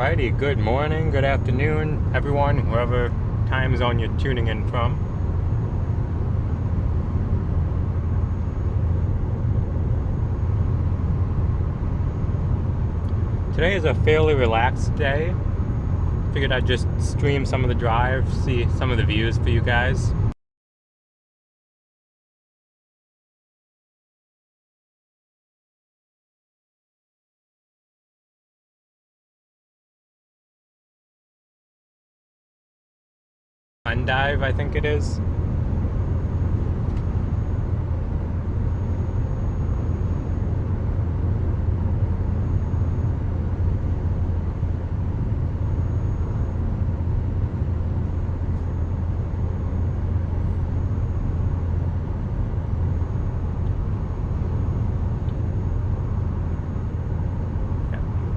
Alrighty, good morning, good afternoon, everyone, whoever time zone you're tuning in from. Today is a fairly relaxed day. Figured I'd just stream some of the drive, see some of the views for you guys. Glendive, I think it is.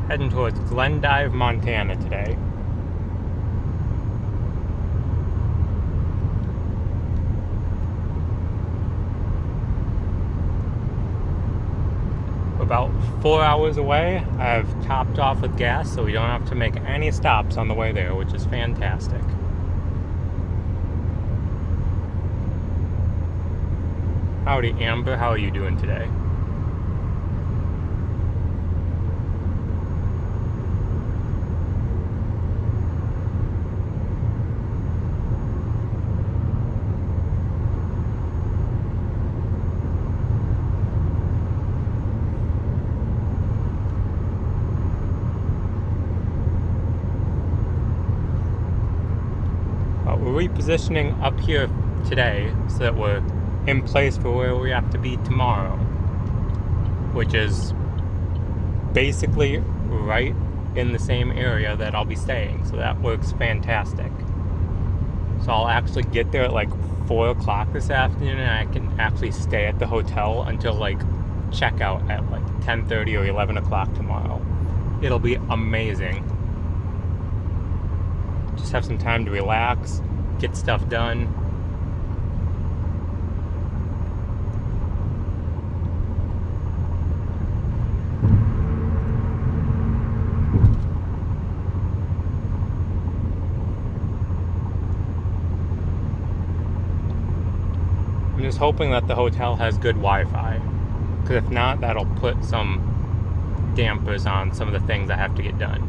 Heading towards Glendive, Montana today. About 4 hours away. I've topped off with gas, so we don't have to make any stops on the way there, which is fantastic. Howdy, Amber. How are you doing today? We're repositioning up here today so that we're in place for where we have to be tomorrow, which is basically right in the same area that I'll be staying, so that works fantastic. So I'll actually get there at like 4 o'clock this afternoon, and I can actually stay at the hotel until like checkout at like 10:30 or 11 o'clock tomorrow. It'll be amazing. Just have some time to relax, get stuff done. I'm just hoping that the hotel has good Wi-Fi, because if not, that'll put some dampers on some of the things I have to get done.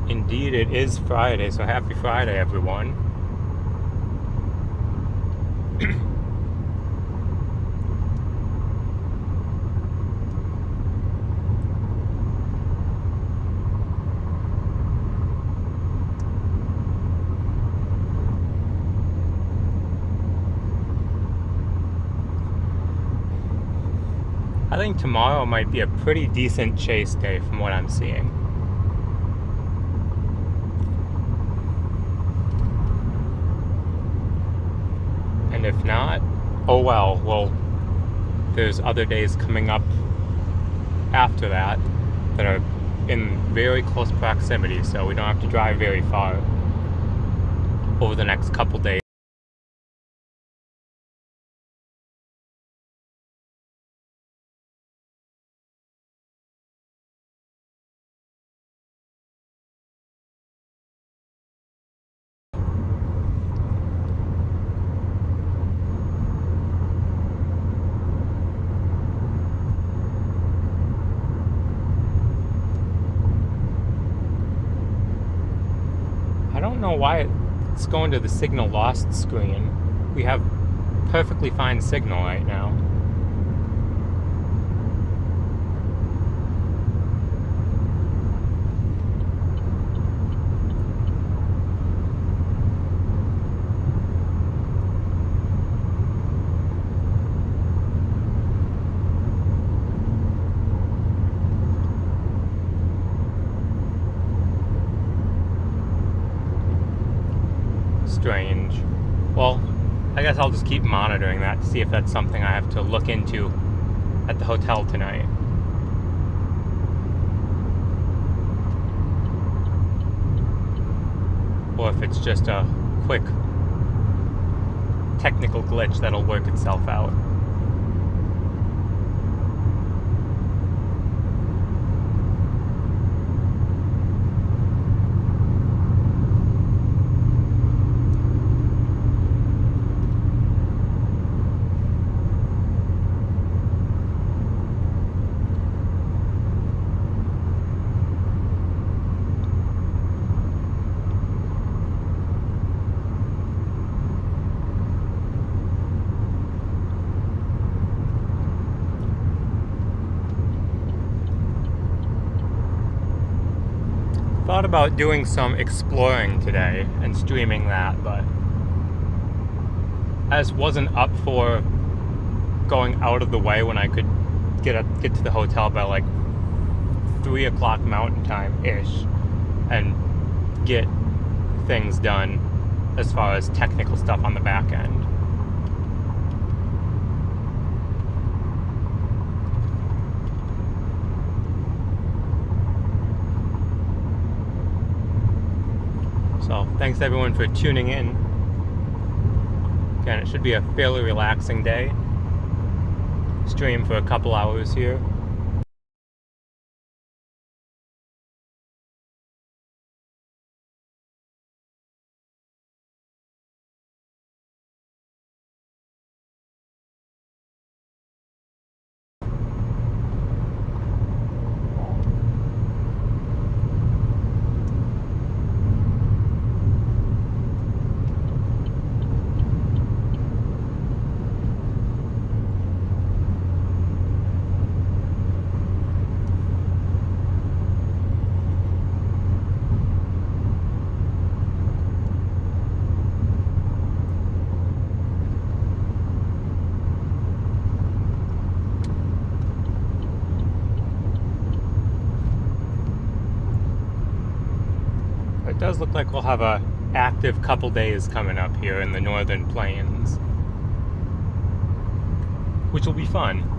Indeed, it is Friday, so happy Friday, everyone. I think tomorrow might be a pretty decent chase day from what I'm seeing. And if not, oh well, there's other days coming up after that that are in very close proximity, so we don't have to drive very far over the next couple days. I don't know why it's going to the signal lost screen. We have perfectly fine signal right now. Strange. Well, I guess I'll just keep monitoring that to see if that's something I have to look into at the hotel tonight. or if it's just a quick technical glitch that'll work itself out. Thought about doing some exploring today and streaming that, but I just wasn't up for going out of the way when I could get to the hotel by like 3 o'clock Mountain Time ish and get things done as far as technical stuff on the back end. So thanks everyone for tuning in. Again, it should be a fairly relaxing day. Stream for a couple hours here. It does look like we'll have a active couple days coming up here in the northern plains, which will be fun.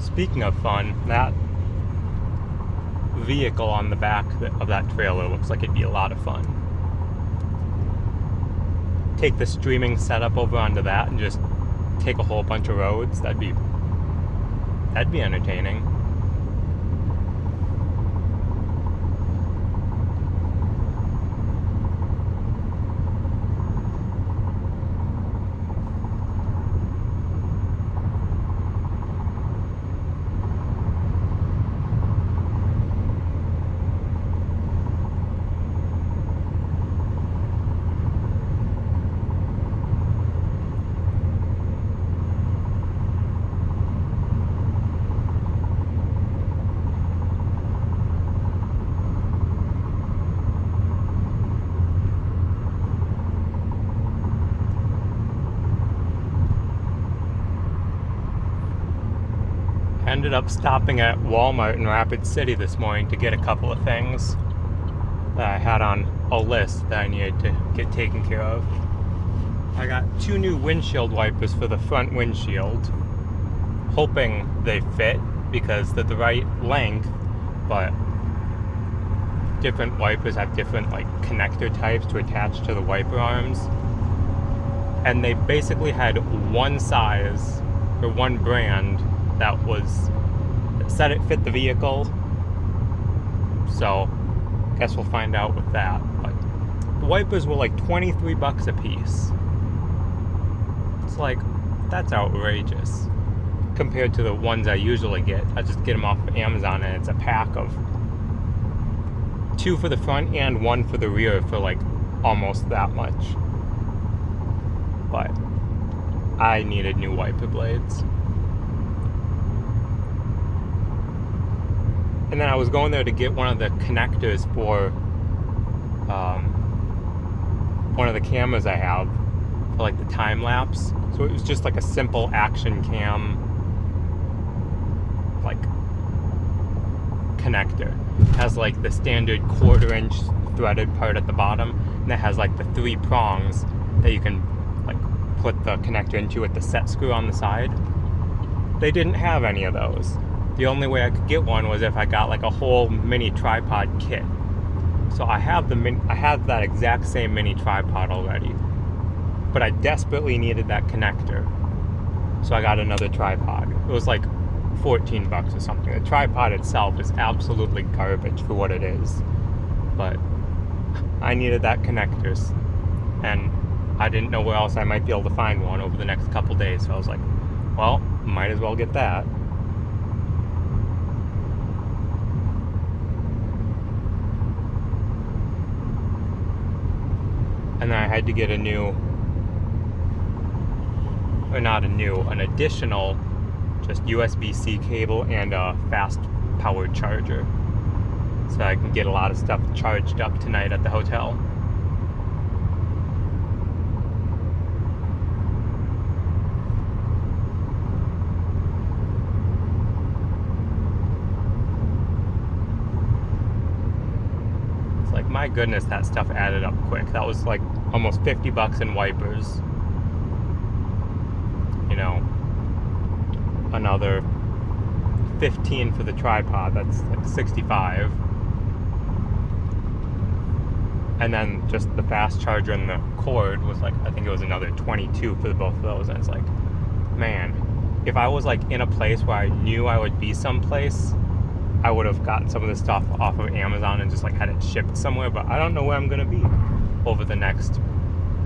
Speaking of fun, that vehicle on the back of that trailer looks like it'd be a lot of fun. Take the streaming setup over onto that and just take a whole bunch of roads. That'd be entertaining. Ended up stopping at Walmart in Rapid City this morning to get a couple of things that I had on a list that I needed to get taken care of. I got 2 new windshield wipers for the front windshield, hoping they fit because they're the right length, but different wipers have different like connector types to attach to the wiper arms, and they basically had one size or one brand that said it fit the vehicle. So guess we'll find out with that. But the wipers were like $23 a piece. It's like, that's outrageous compared to the ones I usually get. I just get them off of Amazon and it's a pack of 2 for the front and 1 for the rear for like almost that much. But I needed new wiper blades. And then I was going there to get one of the connectors for one of the cameras I have for like the time lapse. So it was just like a simple action cam, like connector. It has like the standard 1/4 inch threaded part at the bottom, and it has like the 3 prongs that you can like put the connector into with the set screw on the side. They didn't have any of those. The only way I could get one was if I got like a whole mini tripod kit. So I have that exact same mini tripod already, but I desperately needed that connector, so I got another tripod. It was like $14 or something. The tripod itself is absolutely garbage for what it is, but I needed that connector, and I didn't know where else I might be able to find one over the next couple days, so I was like, well, might as well get that. And then I had to get an additional just USB-C cable and a fast powered charger, so I can get a lot of stuff charged up tonight at the hotel. It's like, my goodness, that stuff added up quick. That was like almost $50 in wipers. You know, another 15 for the tripod, that's like 65. And then just the fast charger and the cord was like, I think it was another 22 for both of those. And it's like, man, if I was like in a place where I knew I would be someplace, I would have gotten some of this stuff off of Amazon and just like had it shipped somewhere, but I don't know where I'm gonna be over the next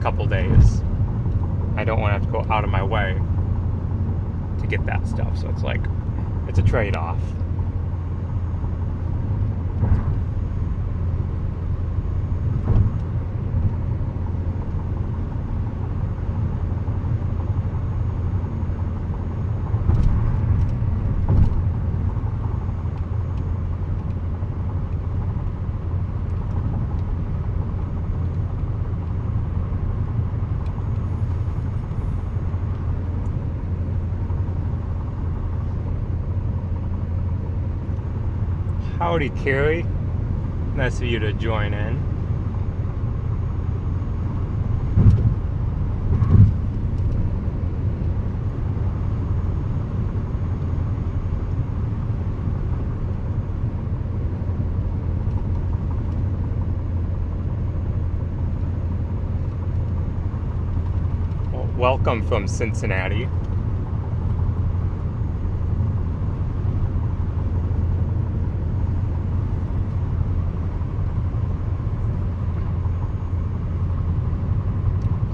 couple days. I don't want to have to go out of my way to get that stuff, so it's like, it's a trade-off. Howdy, Carrie. Nice of you to join in. Well, welcome from Cincinnati.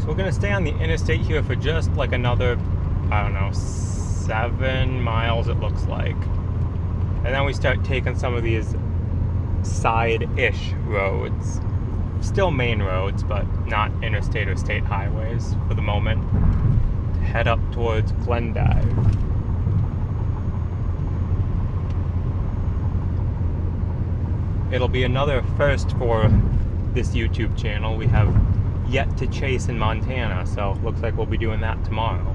We're going to stay on the interstate here for just like another, I don't know, 7 miles it looks like. And then we start taking some of these side-ish roads. Still main roads, but not interstate or state highways for the moment. To head up towards Glendive. It'll be another first for this YouTube channel. We have yet to chase in Montana, so looks like we'll be doing that tomorrow.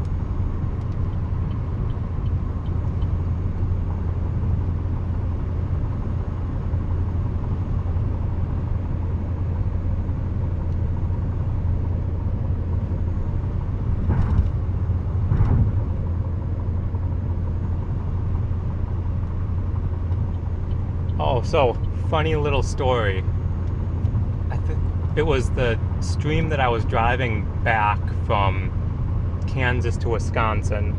Oh, so funny little story. It was the stream that I was driving back from Kansas to Wisconsin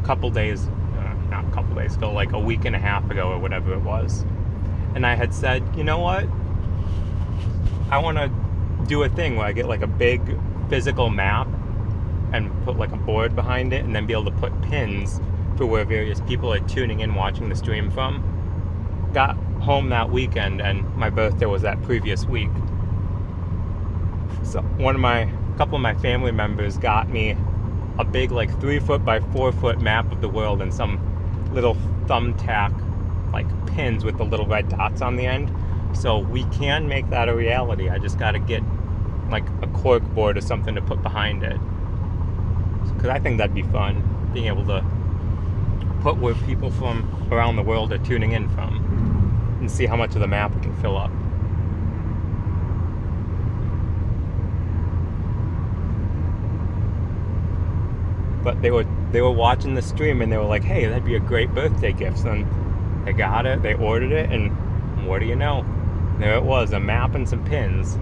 not a couple days ago, like a week and a half ago or whatever it was. And I had said, you know what? I want to do a thing where I get like a big physical map and put like a board behind it, and then be able to put pins for where various people are tuning in watching the stream from. Got home that weekend, and my birthday was that previous week. So a couple of my family members got me a big like 3-foot by 4-foot map of the world and some little thumbtack like pins with the little red dots on the end. So we can make that a reality. I just got to get like a cork board or something to put behind it, because I think that'd be fun, being able to put where people from around the world are tuning in from. and see how much of the map we can fill up. But they were watching the stream and they were like, hey, that'd be a great birthday gift. So then they got it, they ordered it, and what do you know? There it was, a map and some pins.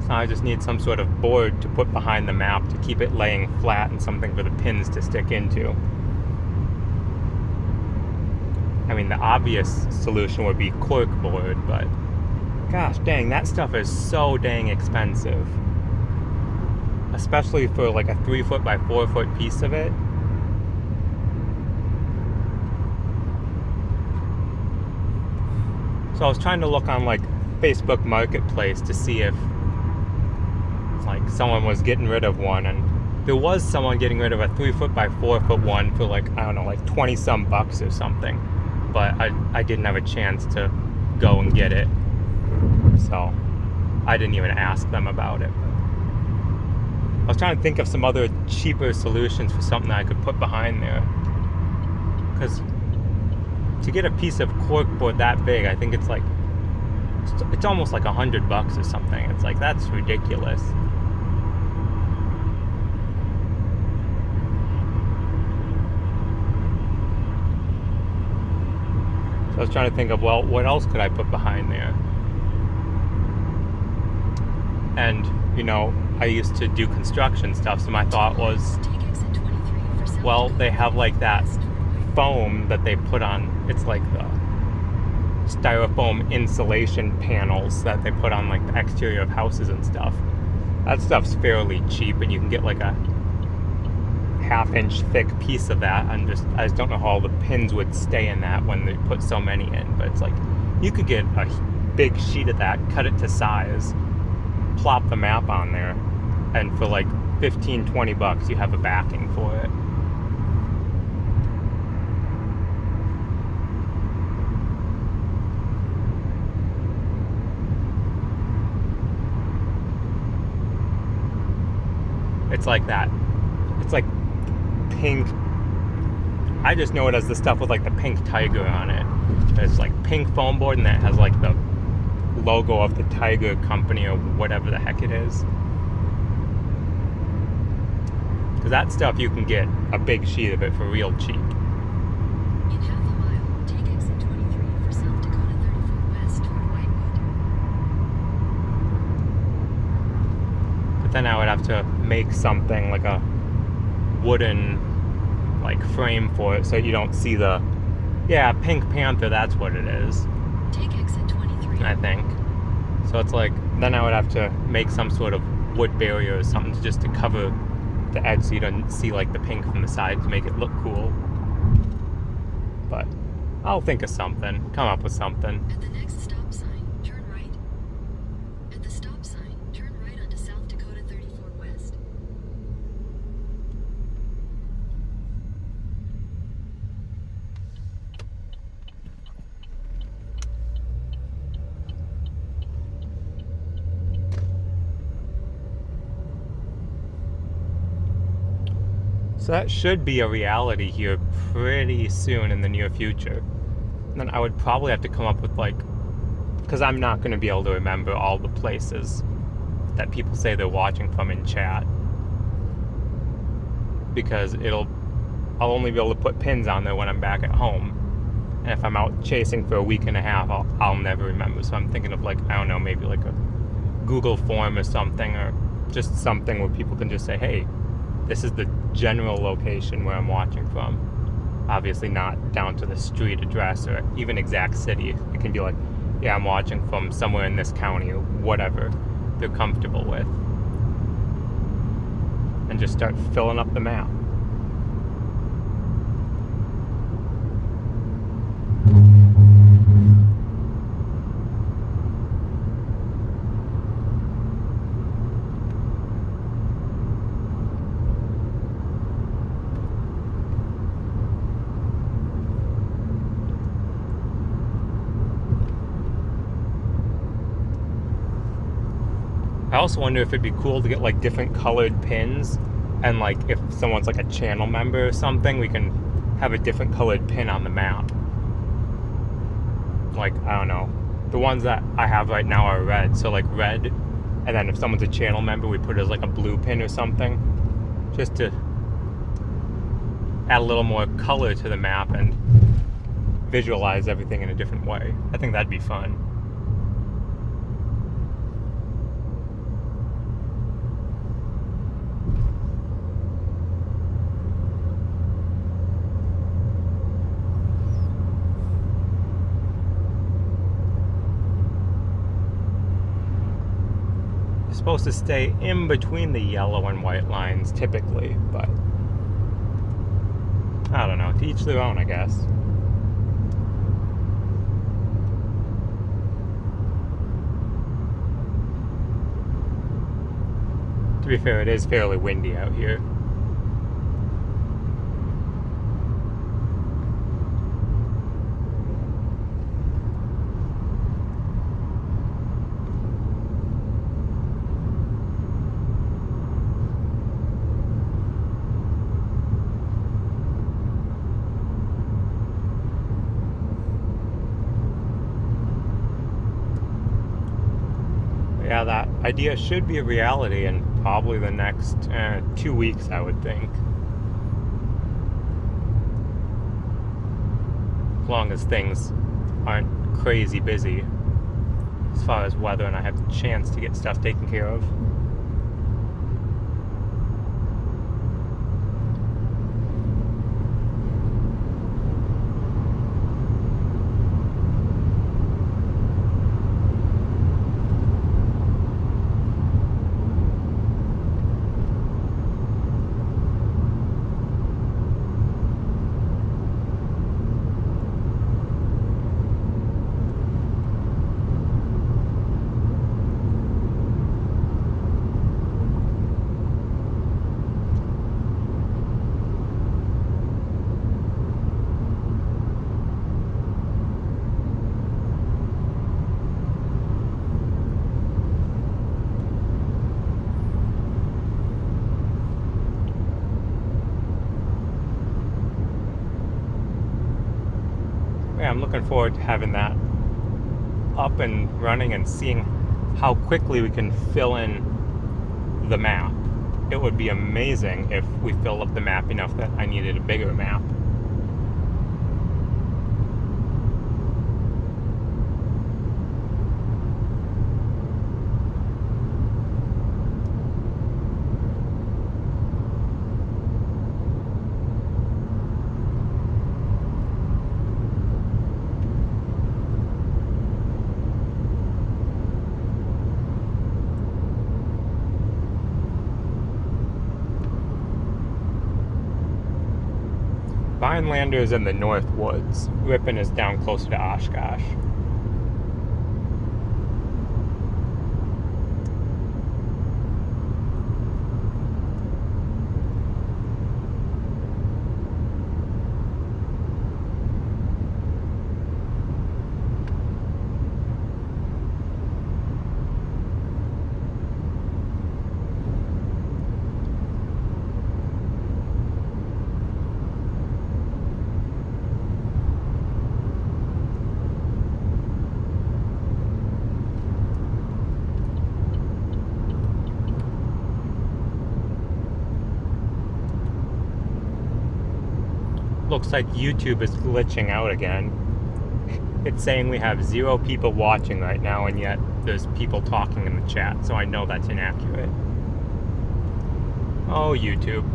So I just need some sort of board to put behind the map to keep it laying flat and something for the pins to stick into. I mean, the obvious solution would be cork board, but gosh dang, that stuff is so dang expensive. Especially for like a 3 foot by 4 foot piece of it. So I was trying to look on like Facebook Marketplace to see if like someone was getting rid of one, and there was someone getting rid of a 3 foot by 4 foot one for like, I don't know, like 20 some bucks or something. But I didn't have a chance to go and get it, so I didn't even ask them about it. I was trying to think of some other cheaper solutions for something that I could put behind there, because to get a piece of corkboard that big, I think it's almost like $100 or something. It's like, that's ridiculous. I was trying to think of, well, what else could I put behind there? And, you know, I used to do construction stuff, so my thought was, well, they have like that foam that they put on, it's like the styrofoam insulation panels that they put on like the exterior of houses and stuff. That stuff's fairly cheap, and you can get like a half-inch thick piece of that, and I just don't know how all the pins would stay in that when they put so many in. But it's like, you could get a big sheet of that, cut it to size, plop the map on there, and for like $15-20 you have a backing for it. It's like that. It's like pink. I just know it as the stuff with like the pink tiger on it. It's like pink foam board, and that has like the logo of the tiger company or whatever the heck it is. Because that stuff, you can get a big sheet of it for real cheap. In half a mile, take exit 23 for South Dakota 34 West toward Whitewood. But then I would have to make something like a wooden like frame for it, so you don't see the, yeah, Pink Panther, that's what it is. Take exit 23. I think. So it's like, then I would have to make some sort of wood barrier or something just to cover the edge so you don't see like the pink from the side to make it look cool. But I'll think of something, come up with something. At the next stop sign, turn right. At the stop sign, turn right onto South Dakota 34 West. So that should be a reality here pretty soon in the near future. And then I would probably have to come up with like, because I'm not going to be able to remember all the places that people say they're watching from in chat. Because I'll only be able to put pins on there when I'm back at home. And if I'm out chasing for a week and a half, I'll never remember. So I'm thinking of like, I don't know, maybe like a Google form or something, or just something where people can just say, hey, this is the general location where I'm watching from. Obviously not down to the street address or even exact city. It can be like, yeah, I'm watching from somewhere in this county or whatever they're comfortable with. And just start filling up the map. I also wonder if it'd be cool to get like different colored pins, and like if someone's like a channel member or something, we can have a different colored pin on the map. Like, I don't know, the ones that I have right now are red, so like red, and then if someone's a channel member, we put it as like a blue pin or something, just to add a little more color to the map and visualize everything in a different way. I think that'd be fun. You're supposed to stay in between the yellow and white lines typically, but I don't know, to each their own, I guess. To be fair, it is fairly windy out here. Yeah, that idea should be a reality in probably the next 2 weeks, I would think. As long as things aren't crazy busy as far as weather and I have the chance to get stuff taken care of. Yeah, I'm looking forward to having that up and running and seeing how quickly we can fill in the map. It would be amazing if we filled up the map enough that I needed a bigger map. Vinelander is in the North Woods. Ripon is down closer to Oshkosh. Looks like YouTube is glitching out again. It's saying we have 0 people watching right now, and yet there's people talking in the chat, so I know that's inaccurate. Oh, YouTube.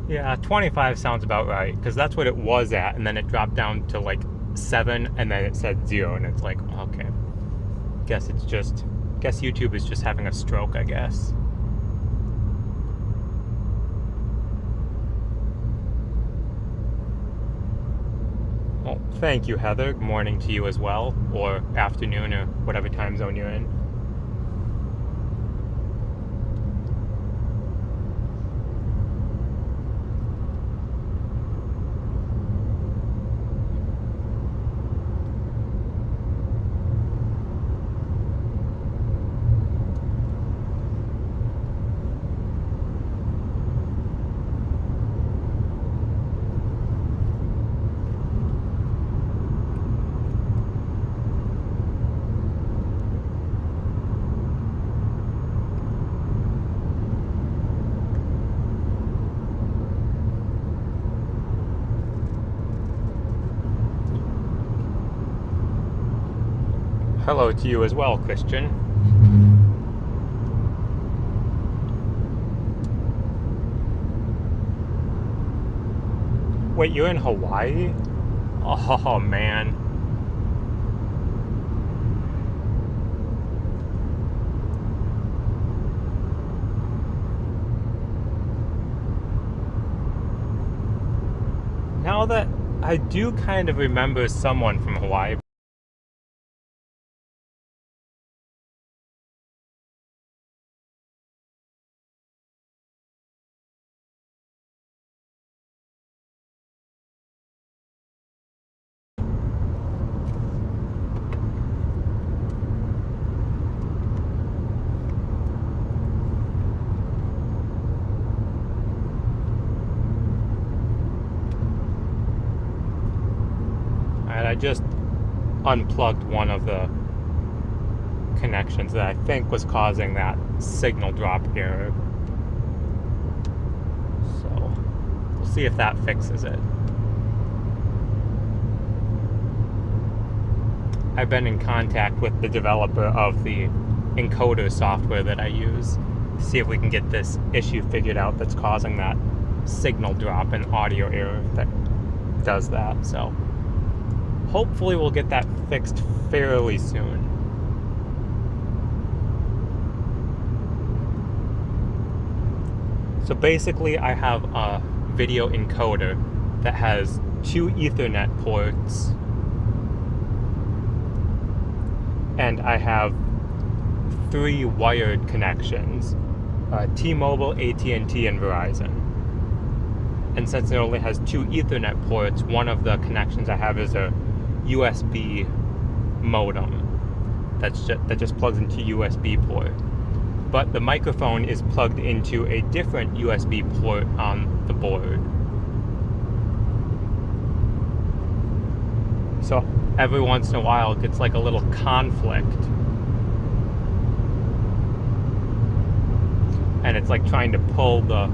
Yeah, 25 sounds about right, because that's what it was at, and then it dropped down to like 7 and then it said 0, and it's like, okay, guess YouTube is just having a stroke, I guess. Well, thank you, Heather. Good morning to you as well, or afternoon, or whatever time zone you're in. Hello to you as well, Christian. Wait, you're in Hawaii? Oh, man. Now that I do kind of remember someone from Hawaii. I just unplugged one of the connections that I think was causing that signal drop error. So we'll see if that fixes it. I've been in contact with the developer of the encoder software that I use to see if we can get this issue figured out that's causing that signal drop and audio error that does that. So hopefully we'll get that fixed fairly soon. So basically I have a video encoder that has 2 Ethernet ports, and I have 3 wired connections, T-Mobile, AT&T, and Verizon. And since it only has 2 Ethernet ports, one of the connections I have is a USB modem that just plugs into USB port. But the microphone is plugged into a different USB port on the board. So every once in a while it gets like a little conflict. And it's like trying to pull the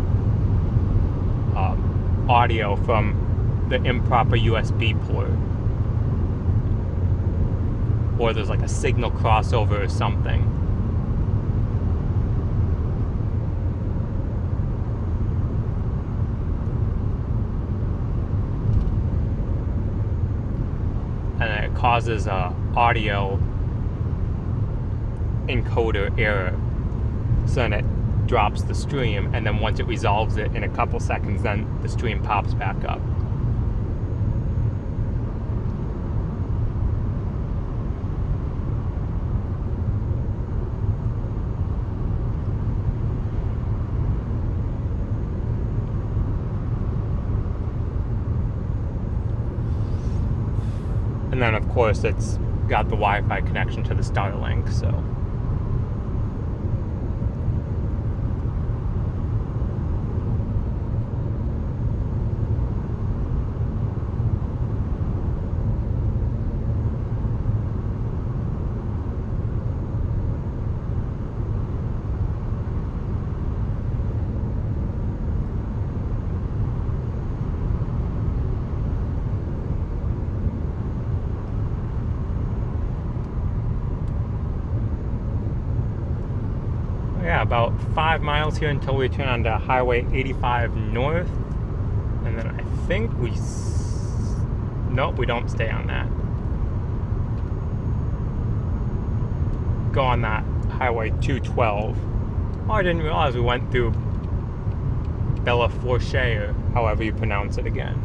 audio from the improper USB port. Or there's like a signal crossover or something. And it causes a audio encoder error. So then it drops the stream, and then once it resolves it in a couple seconds, then the stream pops back up. And then, of course, it's got the Wi-Fi connection to the Starlink, so. Yeah, about 5 miles here until we turn onto Highway 85 North. And then I think Nope, we don't stay on that. Go on that Highway 212. Oh, I didn't realize we went through Bella Forche, or however you pronounce it again.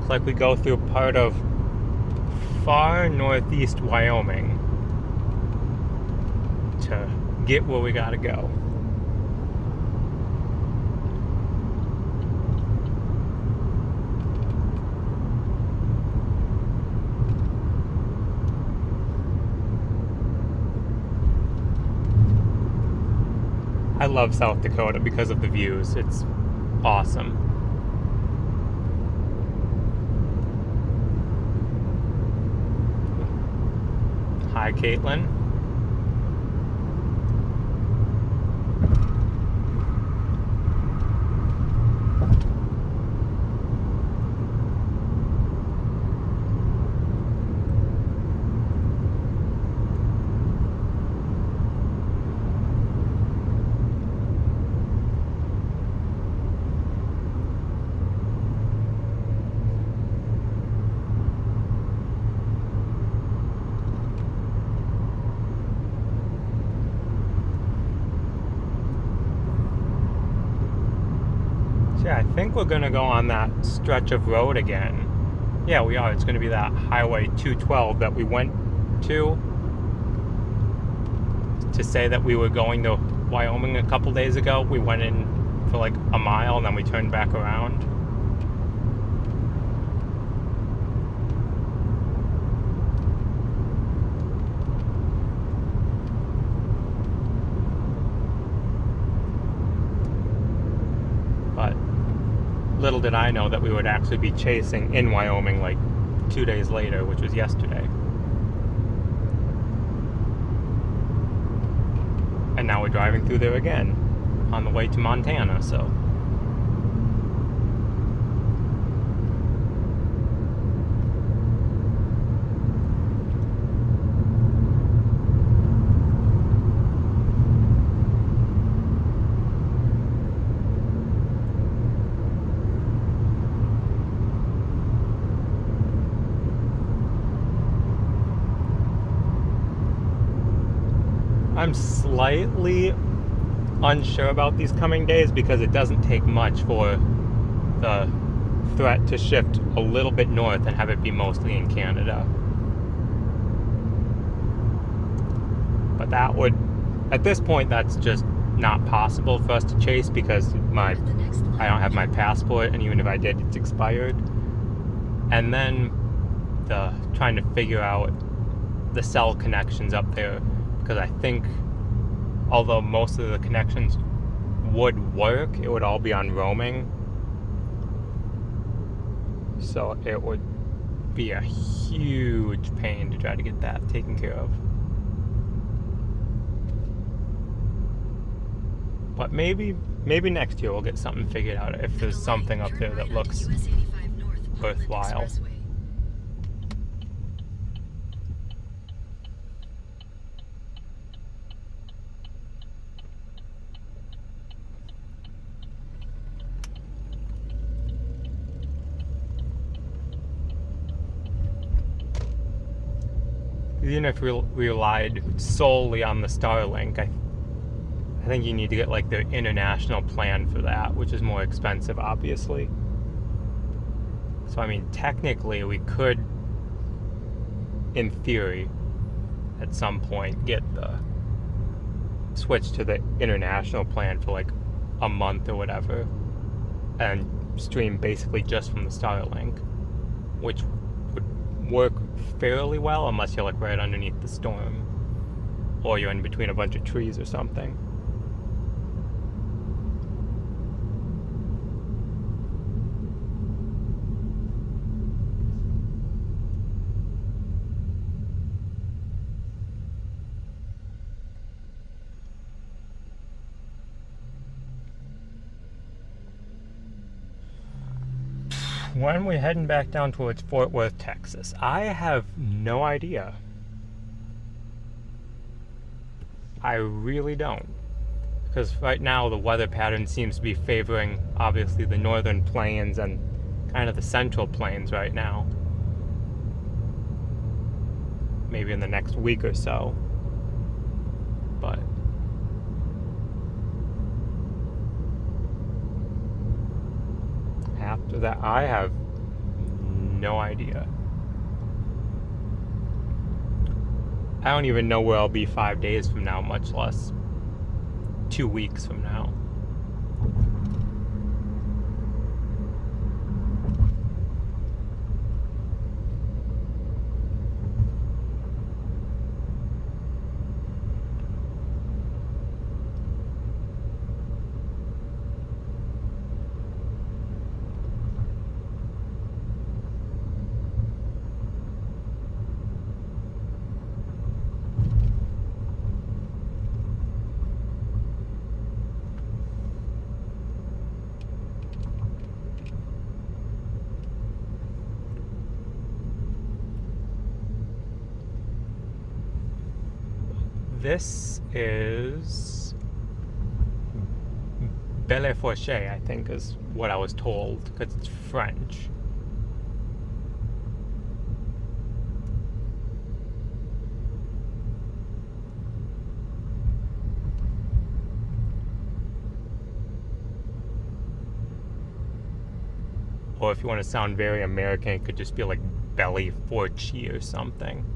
Like we go through part of far northeast Wyoming to get where we gotta go. I love South Dakota because of the views. It's awesome. Hi, Caitlin. Yeah, I think we're gonna go on that stretch of road again. Yeah, we are. It's gonna be that Highway 212 that we went to say that we were going to Wyoming a couple days ago. We went in for like a mile and then we turned back around. But little did I know that we would actually be chasing in Wyoming like 2 days later, which was yesterday. And now we're driving through there again on the way to Montana, so. I'm slightly unsure about these coming days because it doesn't take much for the threat to shift a little bit north and have it be mostly in Canada. But that would, at this point, that's just not possible for us to chase because I don't have my passport, and even if I did, it's expired. And then trying to figure out the cell connections up there, because I think although most of the connections would work, it would all be on roaming. So it would be a huge pain to try to get that taken care of. But maybe next year we'll get something figured out if there's something up there that looks worthwhile. Even if we relied solely on the Starlink, I think you need to get like the international plan for that, which is more expensive, obviously. So I mean, technically we could, in theory, at some point get the switch to the international plan for like a month or whatever, and stream basically just from the Starlink, which would work fairly well unless you're like right underneath the storm. or you're in between a bunch of trees or something. When are we heading back down towards Fort Worth, Texas? I have no idea. I really don't. Because right now the weather pattern seems to be favoring, obviously, the northern plains and kind of the central plains right now. Maybe in the next week or so. But after that, I have no idea. I don't even know where I'll be 5 days from now, much less 2 weeks from now. This is Belle Fourche, I think, is what I was told, because it's French. Or if you want to sound very American, it could just be like Belly Forchi or something.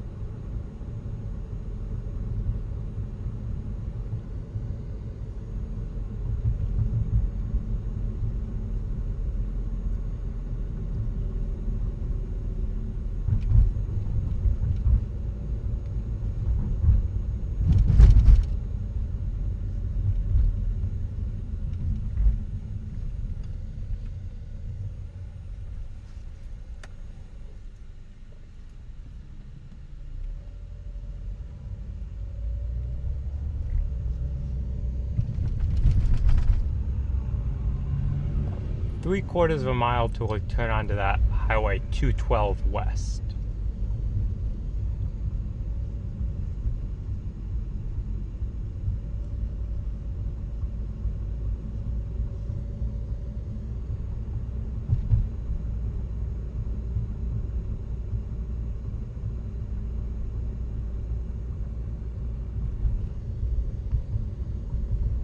Three-quarters of a mile to turn onto that Highway 212 West.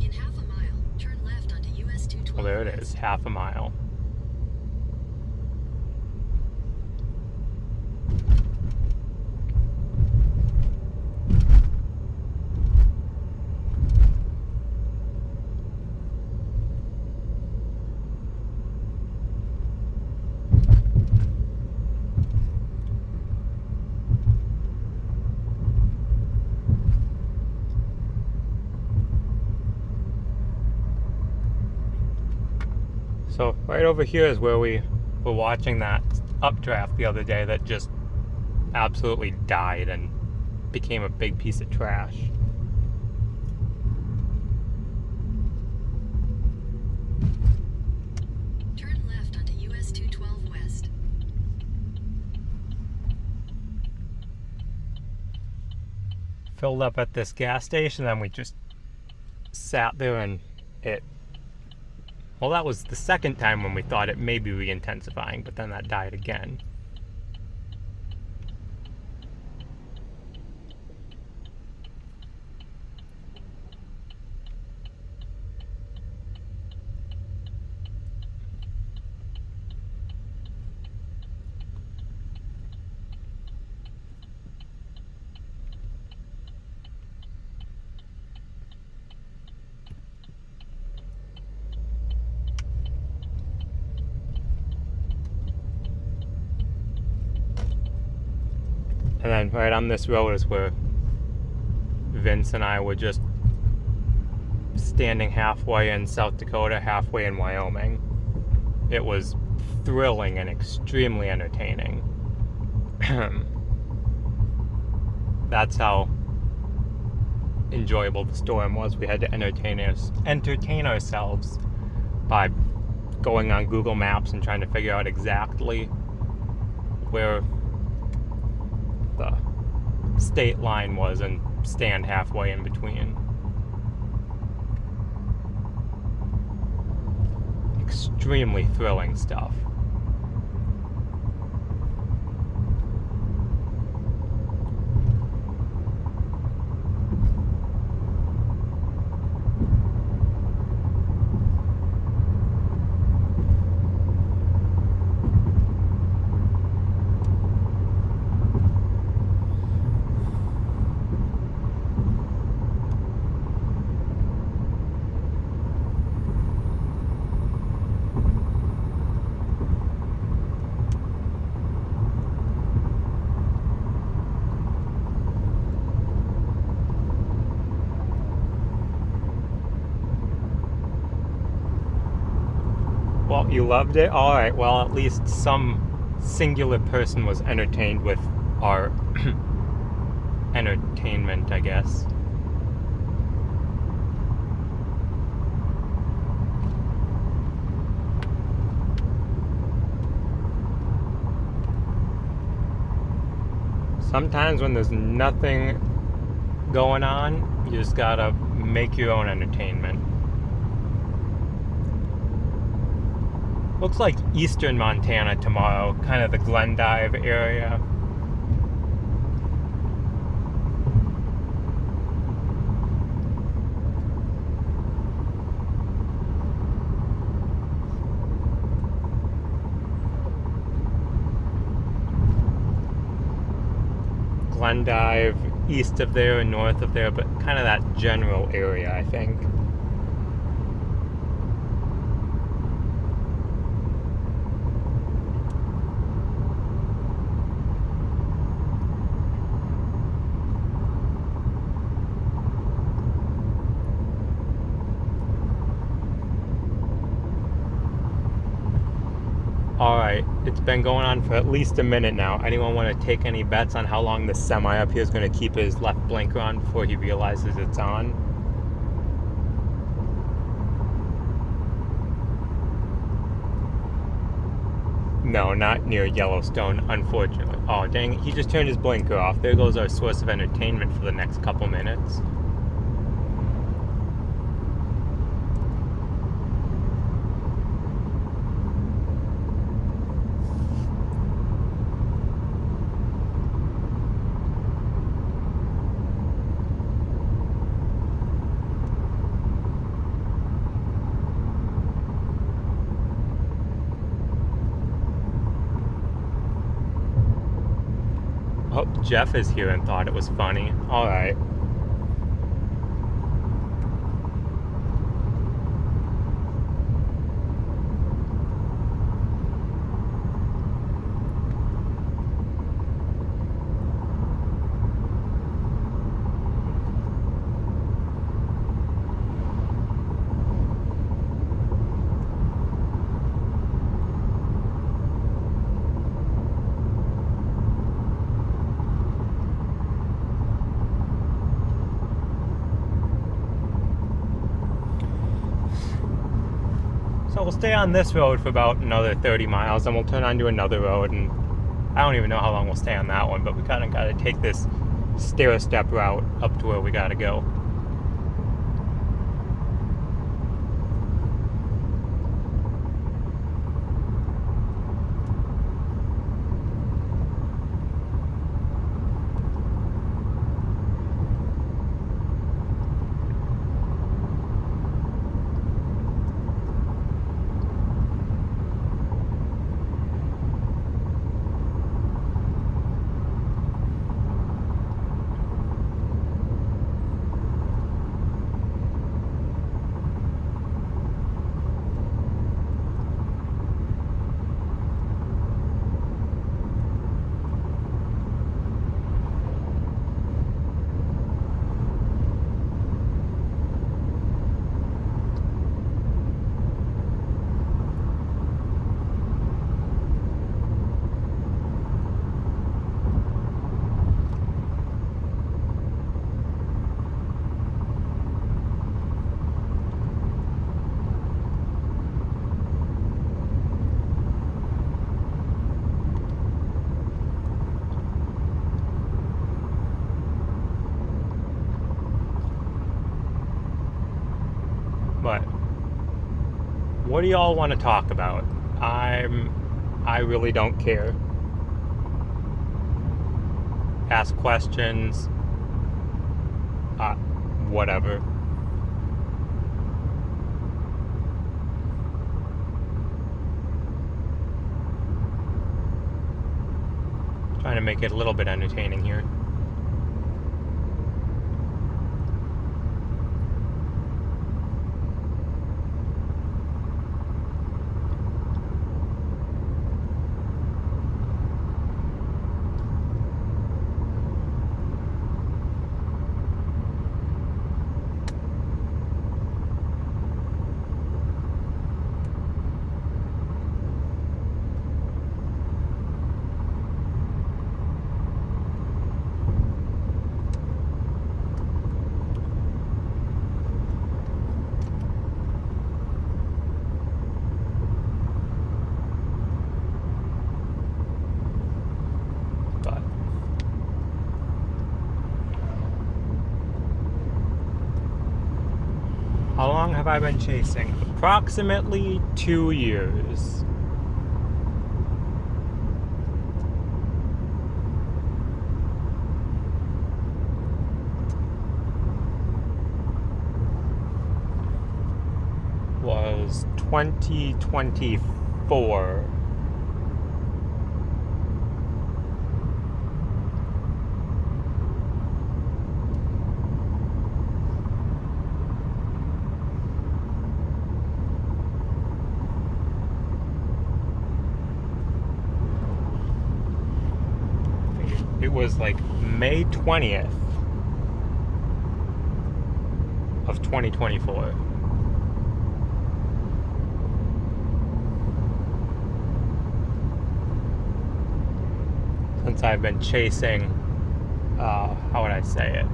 In half a mile, turn left onto US 212. Well, there it is, half a mile. So right over here is where we were watching that updraft the other day that just absolutely died and became a big piece of trash. Turn left onto US 212 West. Filled up at this gas station, then we just sat there and it... Well, that was the second time when we thought it may be re-intensifying, but then that died again. And then right on this road is where Vince and I were just standing halfway in South Dakota, halfway in Wyoming. It was thrilling and extremely entertaining. That's how enjoyable the storm was. We had to entertain ourselves by going on Google Maps and trying to figure out exactly where the state line was and stand halfway in between. Extremely thrilling stuff. Well, you loved it? Alright, well, at least some singular person was entertained with our entertainment, I guess. Sometimes when there's nothing going on, you just gotta make your own entertainment. Looks like eastern Montana tomorrow, kind of the Glendive area. Glendive, east of there and north of there, but kind of that general area, I think. Alright, it's been going on for at least a minute now. Anyone want to take any bets on how long this semi up here is going to keep his left blinker on before he realizes it's on? No, not near Yellowstone, unfortunately. Oh, dang it, he just turned his blinker off. There goes our source of entertainment for the next couple minutes. Oh, Jeff is here and thought it was funny. Alright. So we'll stay on this road for about another 30 miles, then we'll turn onto another road, and I don't even know how long we'll stay on that one, but we kind of got to take this stair-step route up to where we got to go. But what do y'all want to talk about? I really don't care. Ask questions. Whatever. Trying to make it a little bit entertaining here. How long have I been chasing? Approximately 2 years. Was 2024. It was like May 20th of 2024. Since I've been chasing, how would I say it?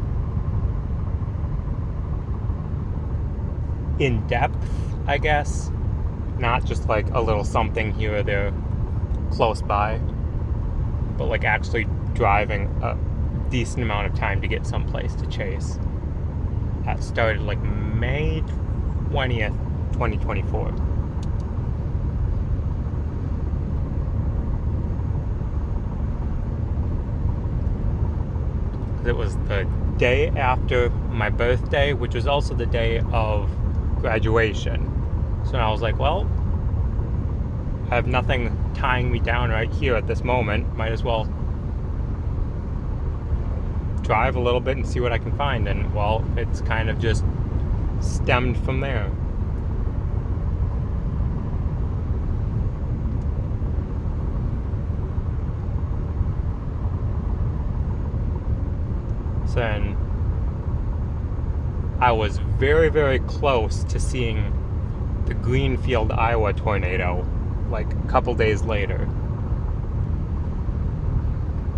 In depth, I guess. Not just like a little something here or there close by, but like actually driving a decent amount of time to get someplace to chase. That started like May 20th, 2024. It was the day after my birthday, which was also the day of graduation. So I was like, well, I have nothing tying me down right here at this moment. Might as well drive a little bit and see what I can find. And, well, it's kind of just stemmed from there. So then I was very, very close to seeing the Greenfield, Iowa tornado like a couple days later.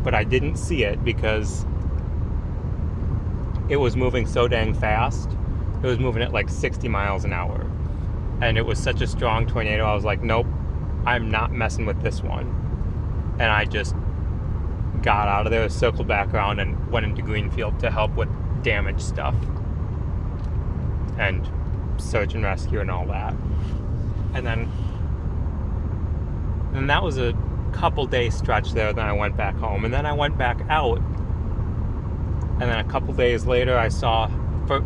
But I didn't see it because it was moving so dang fast. It was moving at like 60 miles an hour. And it was such a strong tornado, I was like, nope, I'm not messing with this one. And I just got out of there, circled back around, and went into Greenfield to help with damaged stuff. And search and rescue and all that. And then that was a couple day stretch there. Then I went back home, and then I went back out, and then a couple days later I saw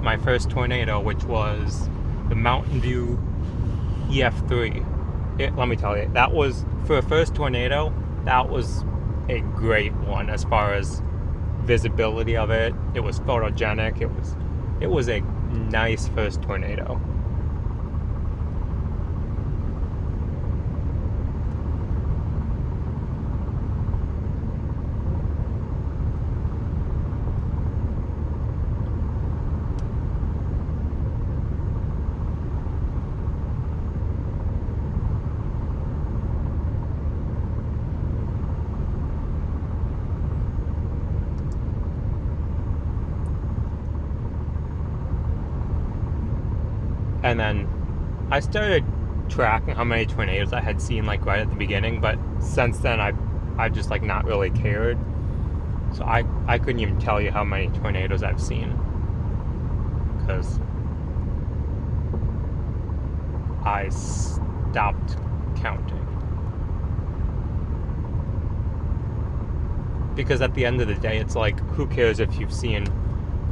my first tornado, which was the Mountain View EF3. Let me tell you, that was, for a first tornado, that was a great one as far as visibility of it. It was photogenic. It was a nice first tornado. And then I started tracking how many tornadoes I had seen like right at the beginning, but since then I've just like not really cared. So I couldn't even tell you how many tornadoes I've seen, because I stopped counting. Because at the end of the day, it's like, who cares if you've seen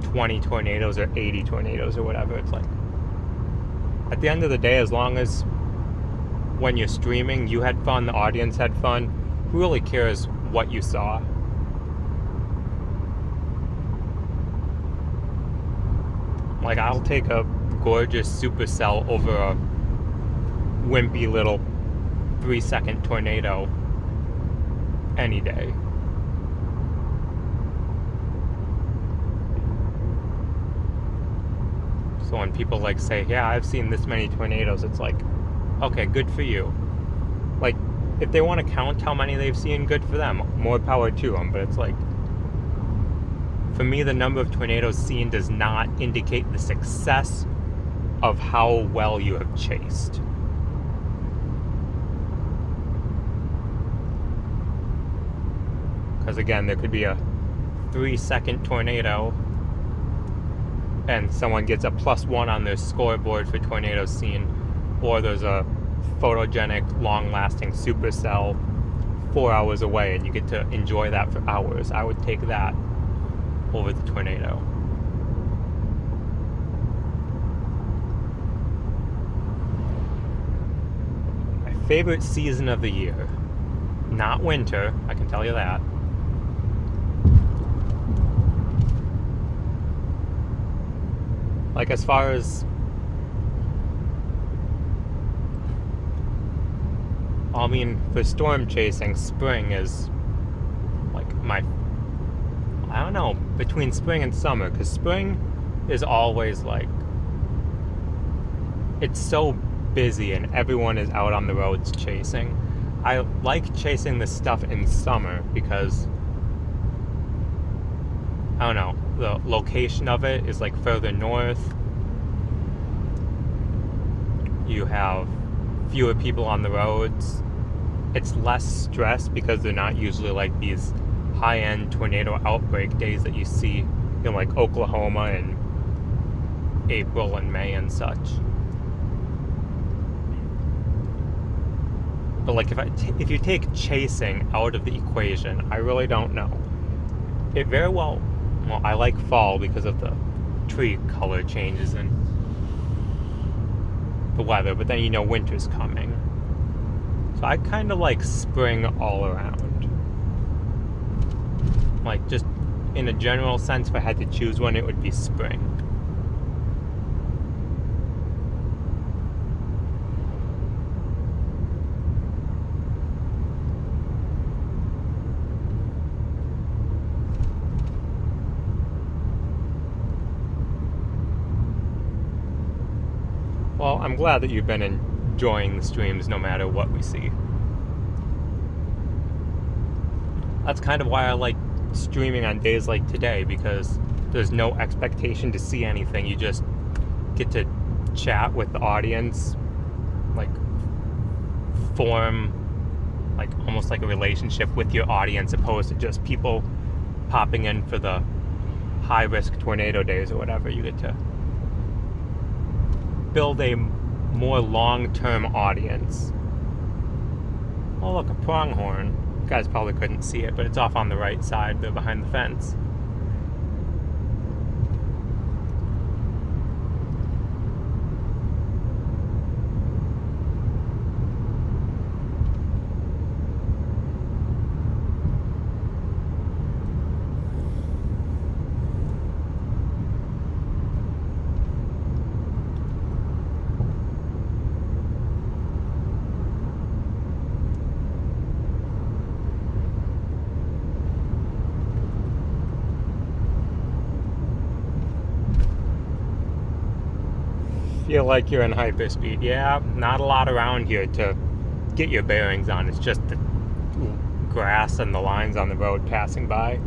20 tornadoes or 80 tornadoes or whatever? It's like, at the end of the day, as long as when you're streaming, you had fun, the audience had fun, who really cares what you saw? Like, I'll take a gorgeous supercell over a wimpy little 3-second tornado any day. So when people like say, yeah, I've seen this many tornadoes, it's like, okay, good for you. Like, if they want to count how many they've seen, good for them. More power to them. But it's like, for me, the number of tornadoes seen does not indicate the success of how well you have chased. Because again, there could be a 3-second tornado and someone gets a +1 on their scoreboard for tornadoes seen, or there's a photogenic, long-lasting supercell 4 hours away and you get to enjoy that for hours. I would take that over the tornado. My favorite season of the year. Not winter, I can tell you that. Like, as far as I mean, for storm chasing, spring is like I don't know, between spring and summer, because spring is always like, it's so busy and everyone is out on the roads chasing. I like chasing this stuff in summer because, I don't know, the location of it is like further north. You have fewer people on the roads. It's less stress because they're not usually like these high-end tornado outbreak days that you see in like Oklahoma in April and May and such. But like, if you take chasing out of the equation, I really don't know. It very well, I like fall because of the tree color changes and the weather, but then you know winter's coming. So I kind of like spring all around. Like, just in a general sense, if I had to choose one, it would be spring. Well, I'm glad that you've been enjoying the streams no matter what we see. That's kind of why I like streaming on days like today, because there's no expectation to see anything. You just get to chat with the audience, like form like almost like a relationship with your audience, opposed to just people popping in for the high risk tornado days or whatever. You get to build a more long-term audience. Oh look, a pronghorn. You guys probably couldn't see it, but it's off on the right side. They're behind the fence. Feel like you're in hyperspeed. Yeah, not a lot around here to get your bearings on. It's just the grass and the lines on the road passing by.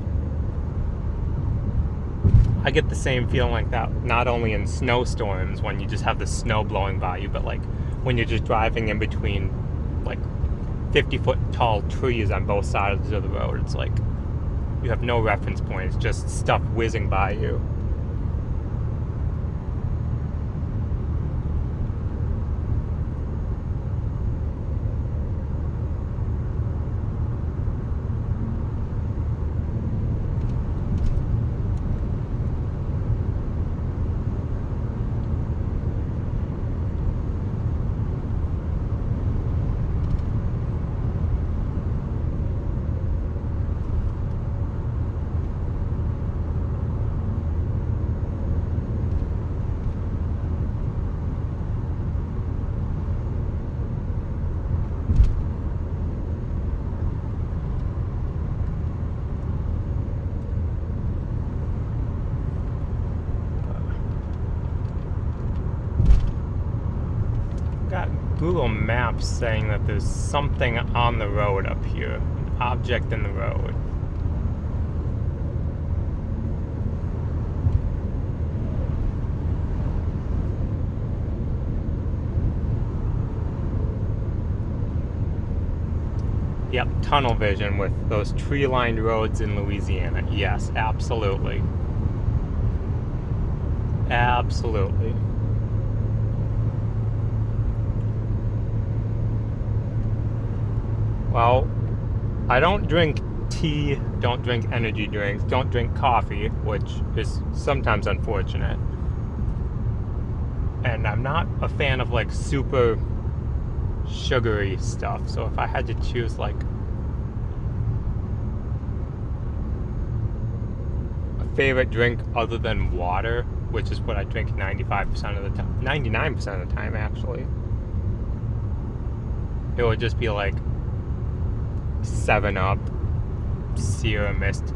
I get the same feeling like that not only in snowstorms when you just have the snow blowing by you, but like when you're just driving in between like 50-foot tall trees on both sides of the road. It's like you have no reference point. It's just stuff whizzing by you. got Google Maps saying that there's something on the road up here, an object in the road. Yep, tunnel vision with those tree-lined roads in Louisiana. Yes, absolutely. Absolutely. Well, I don't drink tea, don't drink energy drinks, don't drink coffee, which is sometimes unfortunate. And I'm not a fan of like super sugary stuff. So if I had to choose like a favorite drink other than water, which is what I drink 95% of the time, 99% of the time actually, it would just be like 7-Up, Sierra Mist,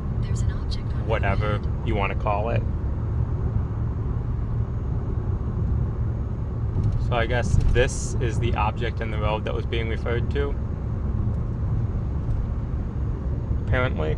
whatever you want to call it. So I guess this is the object in the road that was being referred to, apparently.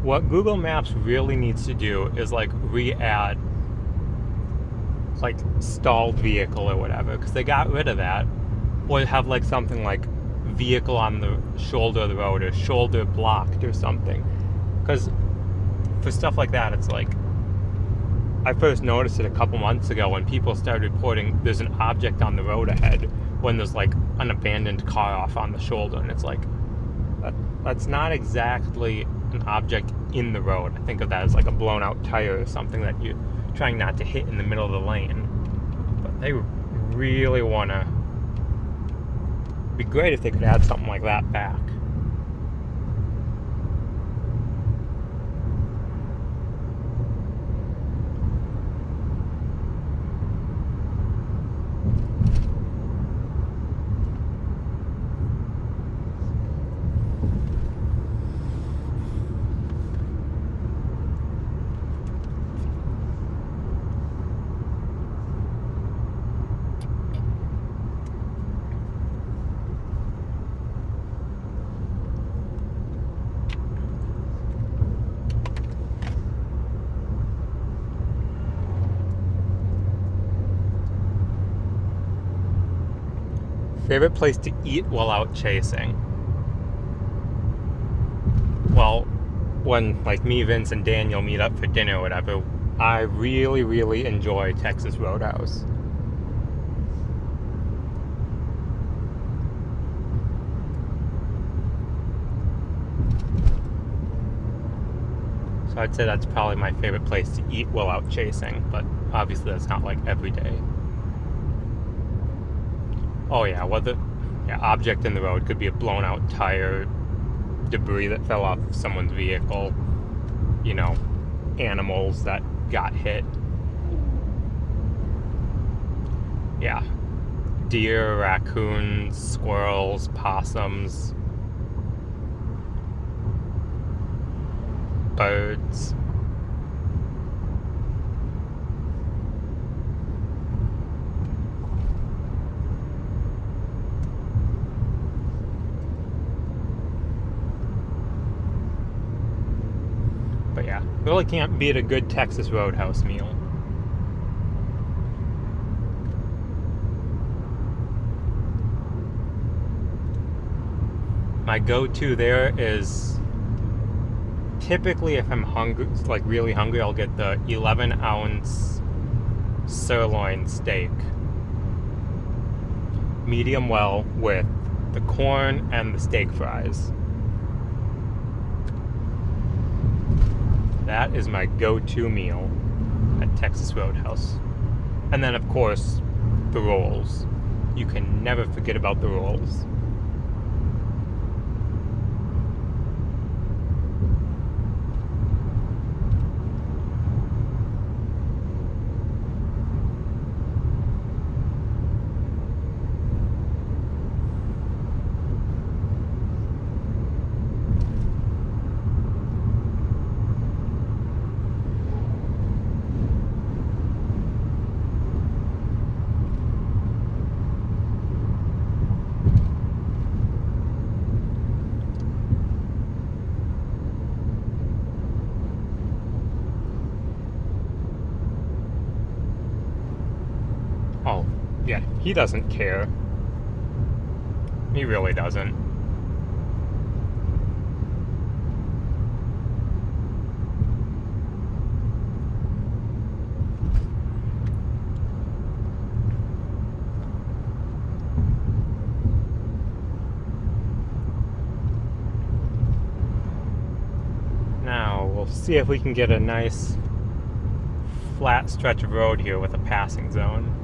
What Google Maps really needs to do is like re-add like stalled vehicle or whatever, because they got rid of that, or have like something like vehicle on the shoulder of the road or shoulder blocked or something. Because for stuff like that, it's like, I first noticed it a couple months ago when people started reporting there's an object on the road ahead when there's like an abandoned car off on the shoulder, and it's like, that's not exactly an object in the road. I think of that as like a blown out tire or something that you're trying not to hit in the middle of the lane. But they really want to, be great if they could add something like that back. Favorite place to eat while out chasing? Well, when like me, Vince, and Daniel meet up for dinner or whatever, I really, really enjoy Texas Roadhouse. So I'd say that's probably my favorite place to eat while out chasing, but obviously that's not like every day. Oh yeah, object in the road could be a blown out tire, debris that fell off someone's vehicle, you know, animals that got hit. Yeah. Deer, raccoons, squirrels, possums, birds. But yeah, really can't beat a good Texas Roadhouse meal. My go-to there is typically if I'm hungry, like really hungry, I'll get the 11-ounce sirloin steak, medium well, with the corn and the steak fries. That is my go-to meal at Texas Roadhouse. And then, of course, the rolls. You can never forget about the rolls. Yeah, he doesn't care. He really doesn't. Now, we'll see if we can get a nice flat stretch of road here with a passing zone.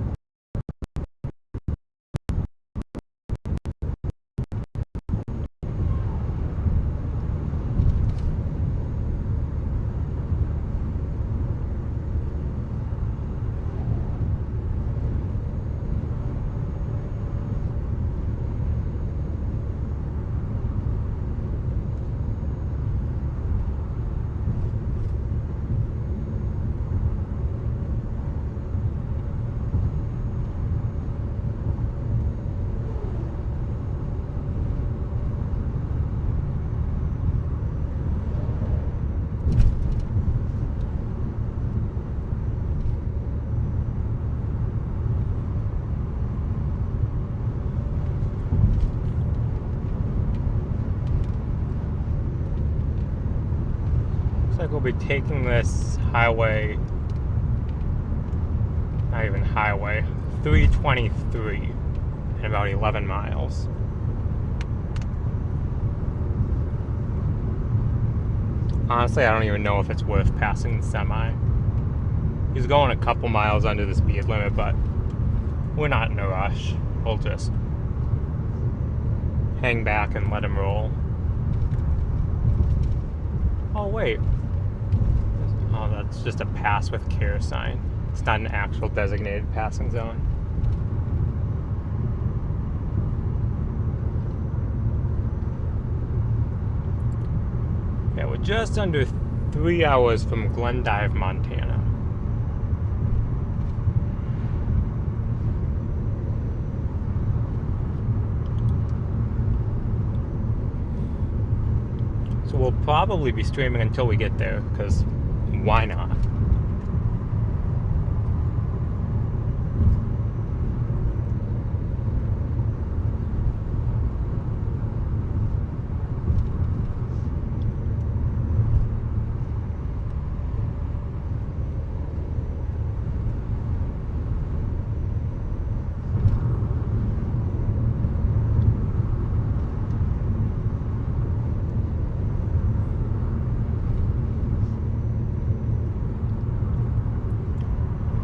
Like we'll be taking this highway, not even highway, 323 in about 11 miles. Honestly, I don't even know if it's worth passing the semi. He's going a couple miles under the speed limit, but we're not in a rush. We'll just hang back and let him roll. Oh, wait. Oh, that's just a pass with care sign. It's not an actual designated passing zone. Yeah, we're just under 3 hours from Glendive, Montana. So we'll probably be streaming until we get there, because why not?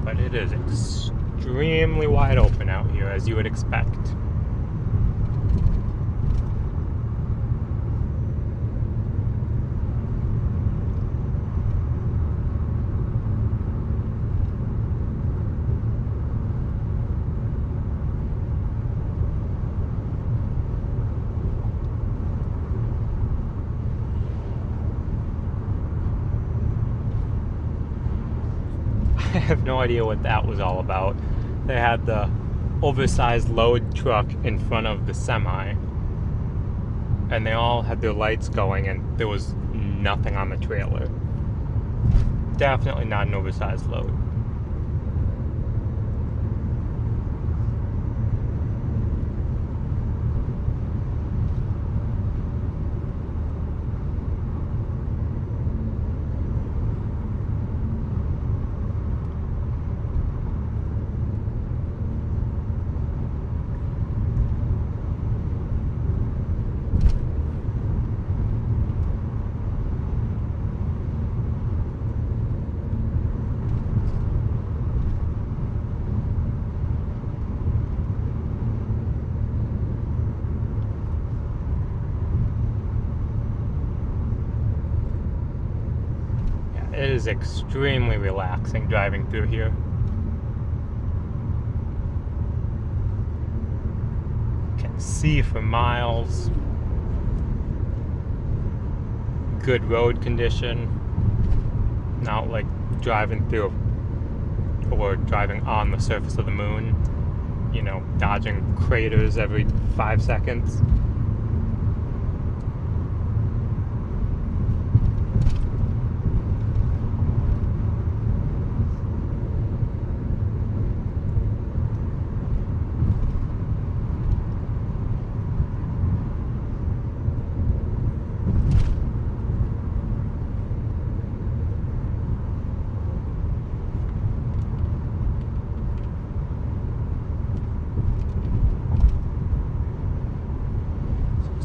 But it is extremely wide open out here, as you would expect. I have no idea what that was all about. They had the oversized load truck in front of the semi, and they all had their lights going, and there was nothing on the trailer. Definitely not an oversized load. It is extremely relaxing driving through here. Can see for miles. Good road condition. Not like driving through or driving on the surface of the moon. You know, dodging craters every 5 seconds.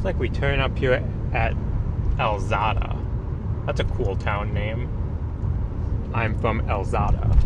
Looks like we turn up here at Elzada. That's a cool town name. I'm from Elzada.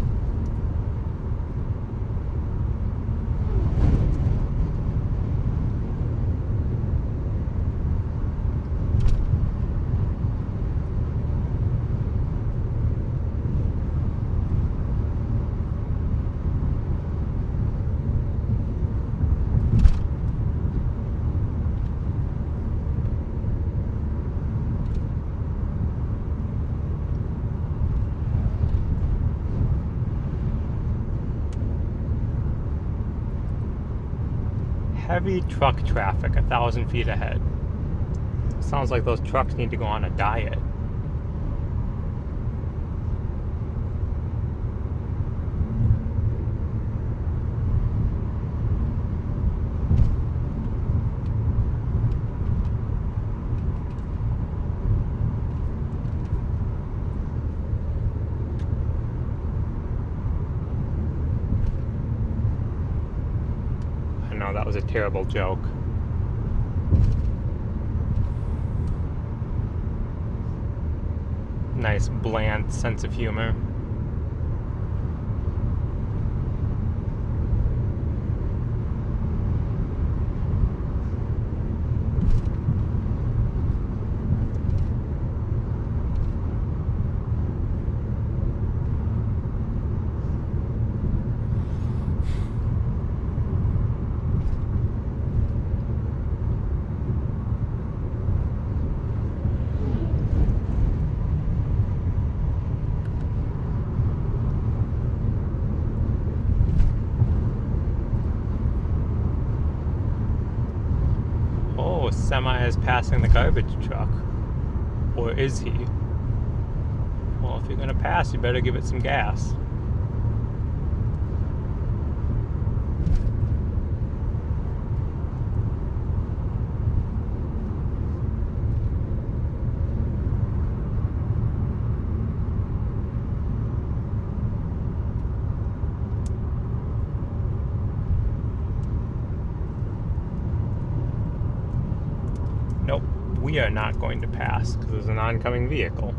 Heavy truck traffic 1,000 feet ahead. Sounds like those trucks need to go on a diet. No, that was a terrible joke. Nice, bland sense of humor. Semi is passing the garbage truck. Or is he? Well, if you're gonna pass, you better give it some gas. Nope, we are not going to pass because there's an oncoming vehicle.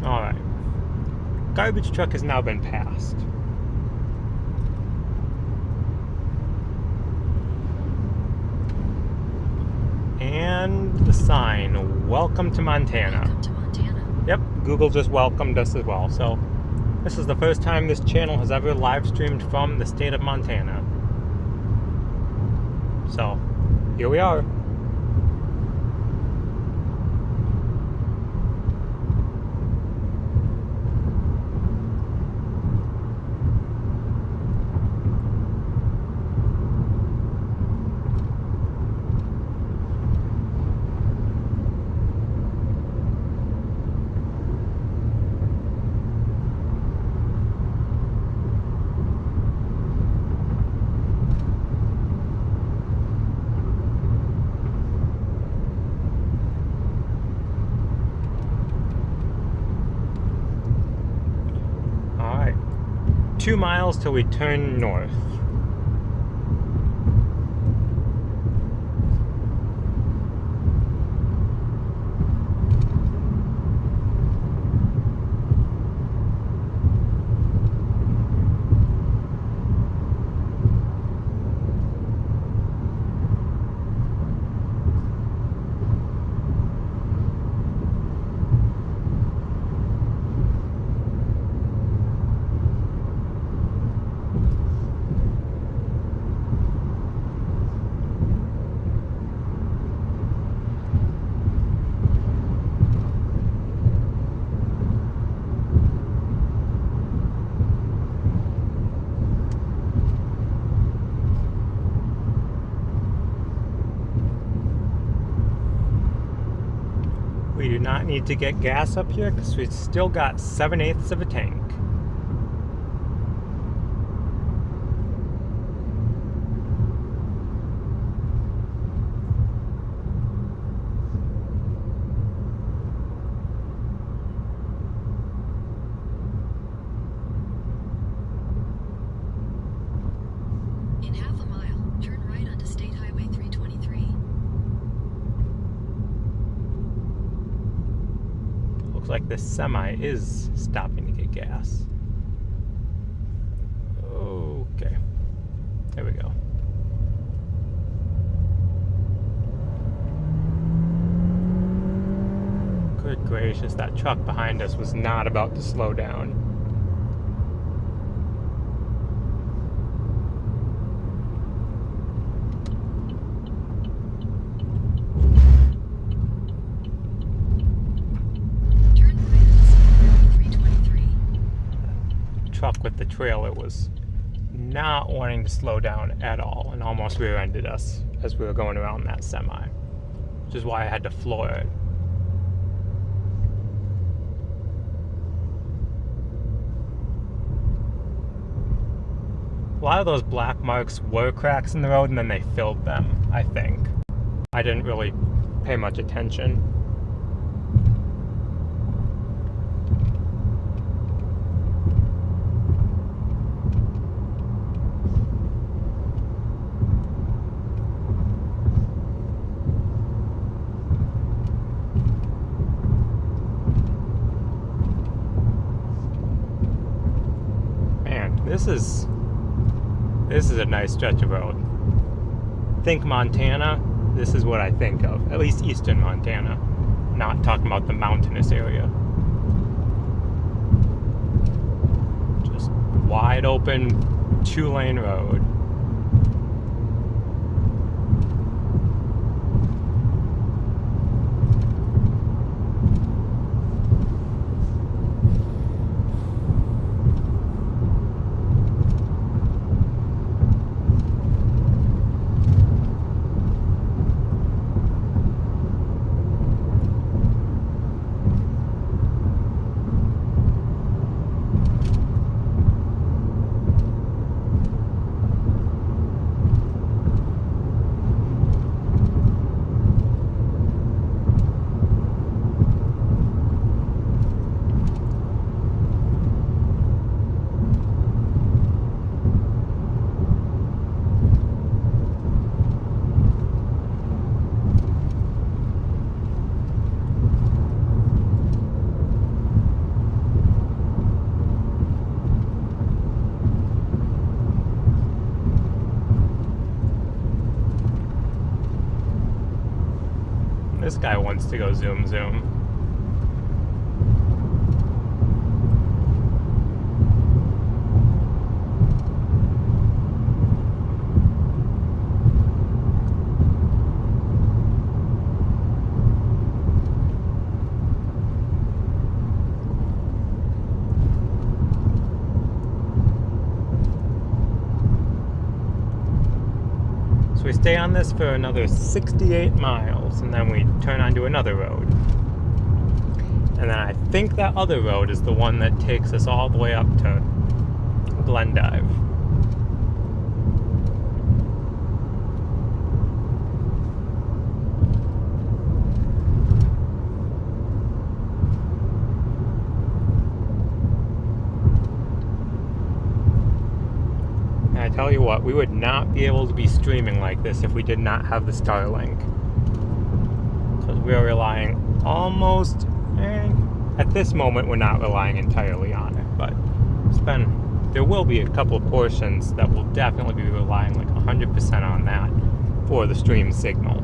Alright. Garbage truck has now been passed. And the sign, welcome to Montana. Welcome to Montana. Yep, Google just welcomed us as well. So this is the first time this channel has ever live streamed from the state of Montana. So here we are. All right, 2 miles till we turn north. not need to get gas up here because we still got 7/8 of a tank. In half a mile, turn right onto State Highway 323. Looks like this semi is stopping to get gas. Okay. There we go. Good gracious, that truck behind us was not about to slow down. Turn right onto South Highway 323. Truck with the trailer was not wanting to slow down at all and almost rear-ended us as we were going around that semi, which is why I had to floor it. A lot of those black marks were cracks in the road and then they filled them, I think. I didn't really pay much attention. Man, this is a nice stretch of road. Think Montana, this is what I think of. At least eastern Montana. Not talking about the mountainous area. Just wide open, 2-lane road. This guy wants to go zoom zoom. So we stay on this for another 68 miles, and then we turn onto another road. And then I think that other road is the one that takes us all the way up to Glendive. I tell you what, we would not be able to be streaming like this if we did not have the Starlink. Because we are relying almost, at this moment we're not relying entirely on it, but there will be a couple of portions that will definitely be relying like 100% on that for the stream signal.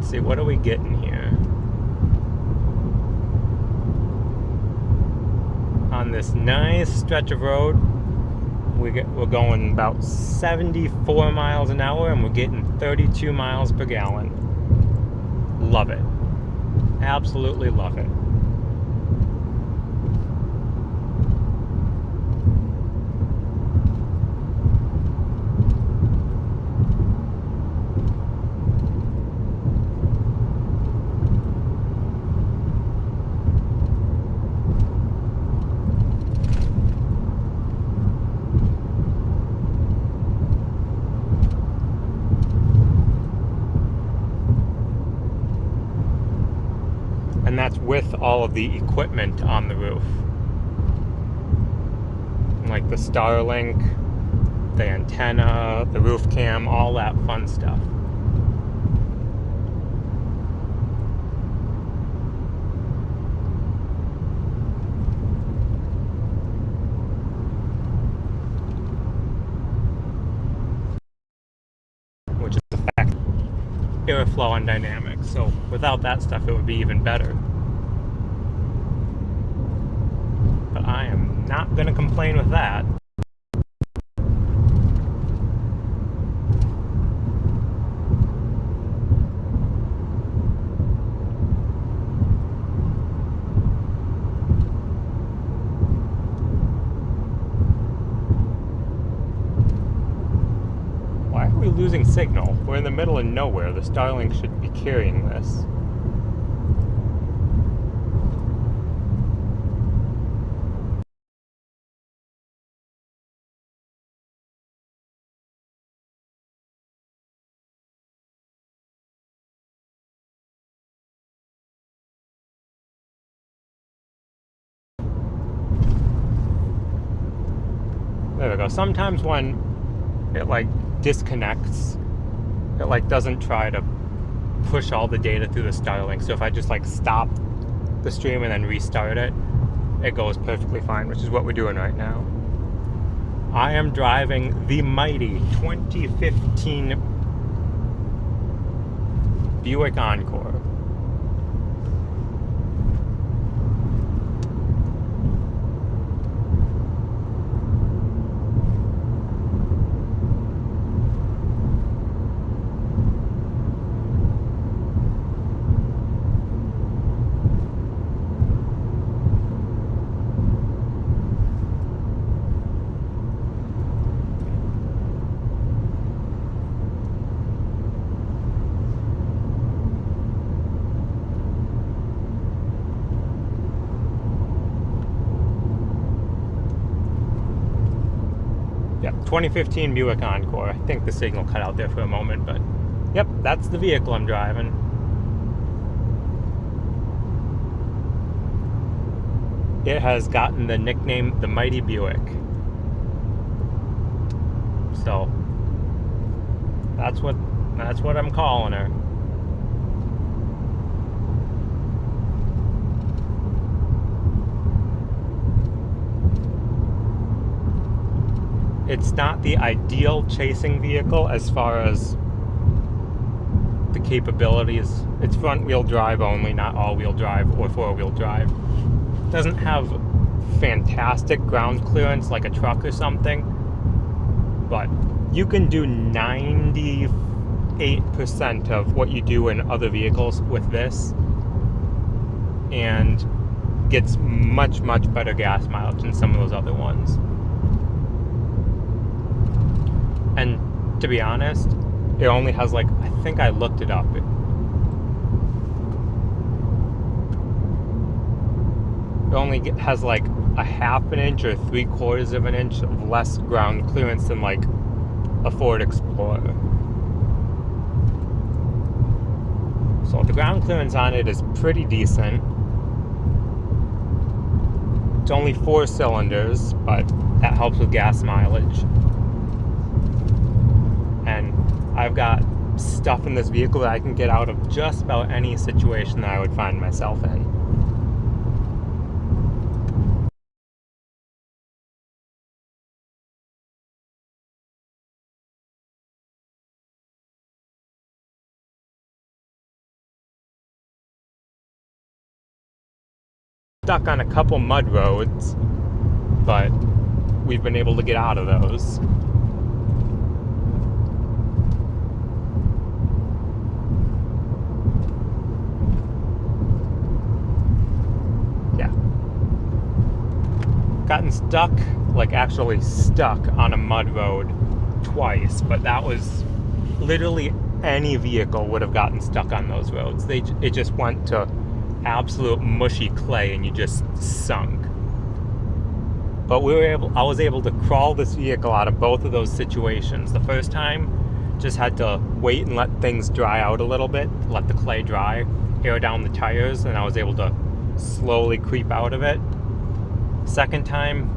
see, what are we getting here? On this nice stretch of road, we're going about 74 miles an hour, and we're getting 32 miles per gallon. Love it. Absolutely love it. And that's with all of the equipment on the roof. Like the Starlink, the antenna, the roof cam, all that fun stuff. Which is the fact airflow and dynamics. So without that stuff, it would be even better. But I am not going to complain with that. Why are we losing signal? We're in the middle of nowhere. The Starlink should be carrying this. There we go. Sometimes when it like disconnects, it like doesn't try to push all the data through the Starlink. So if I just like stop the stream and then restart it, it goes perfectly fine, which is what we're doing right now. I am driving the mighty 2015 Buick Encore. Yep, 2015 Buick Encore. I think the signal cut out there for a moment, but yep, that's the vehicle I'm driving. It has gotten the nickname the Mighty Buick. So that's what I'm calling her. It's not the ideal chasing vehicle as far as the capabilities. It's front-wheel drive only, not all-wheel drive or four-wheel drive. It doesn't have fantastic ground clearance like a truck or something, but you can do 98% of what you do in other vehicles with this, and gets much, much better gas mileage than some of those other ones. And to be honest, it only has like, I think I looked it up. It only has like a half an inch or 3/4 of an inch of less ground clearance than like a Ford Explorer. So the ground clearance on it is pretty decent. It's only 4 cylinders, but that helps with gas mileage. And I've got stuff in this vehicle that I can get out of just about any situation that I would find myself in. stuck on a couple mud roads, but we've been able to get out of those. Yeah. Gotten stuck, like actually stuck on a mud road twice, but that was literally any vehicle would have gotten stuck on those roads. It just went to absolute mushy clay and you just sunk. But I was able to crawl this vehicle out of both of those situations. The first time, just had to wait and let things dry out a little bit, let the clay dry, air down the tires, and I was able to slowly creep out of it. Second time,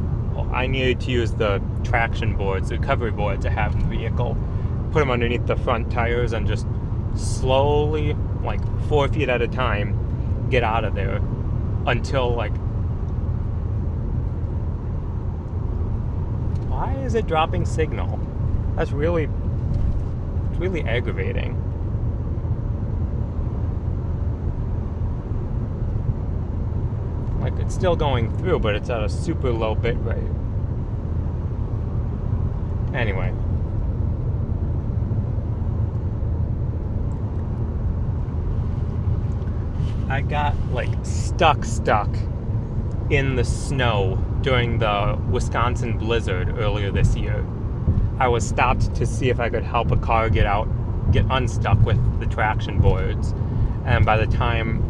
I needed to use the traction boards, the recovery boards I have in the vehicle, put them underneath the front tires and just slowly, like 4 feet at a time, get out of there until like... Why is it dropping signal? That's really aggravating. Like, it's still going through, but it's at a super low bit rate. Anyway. I got, like, stuck in the snow during the Wisconsin blizzard earlier this year. I was stopped to see if I could help a car get unstuck with the traction boards. And by the time,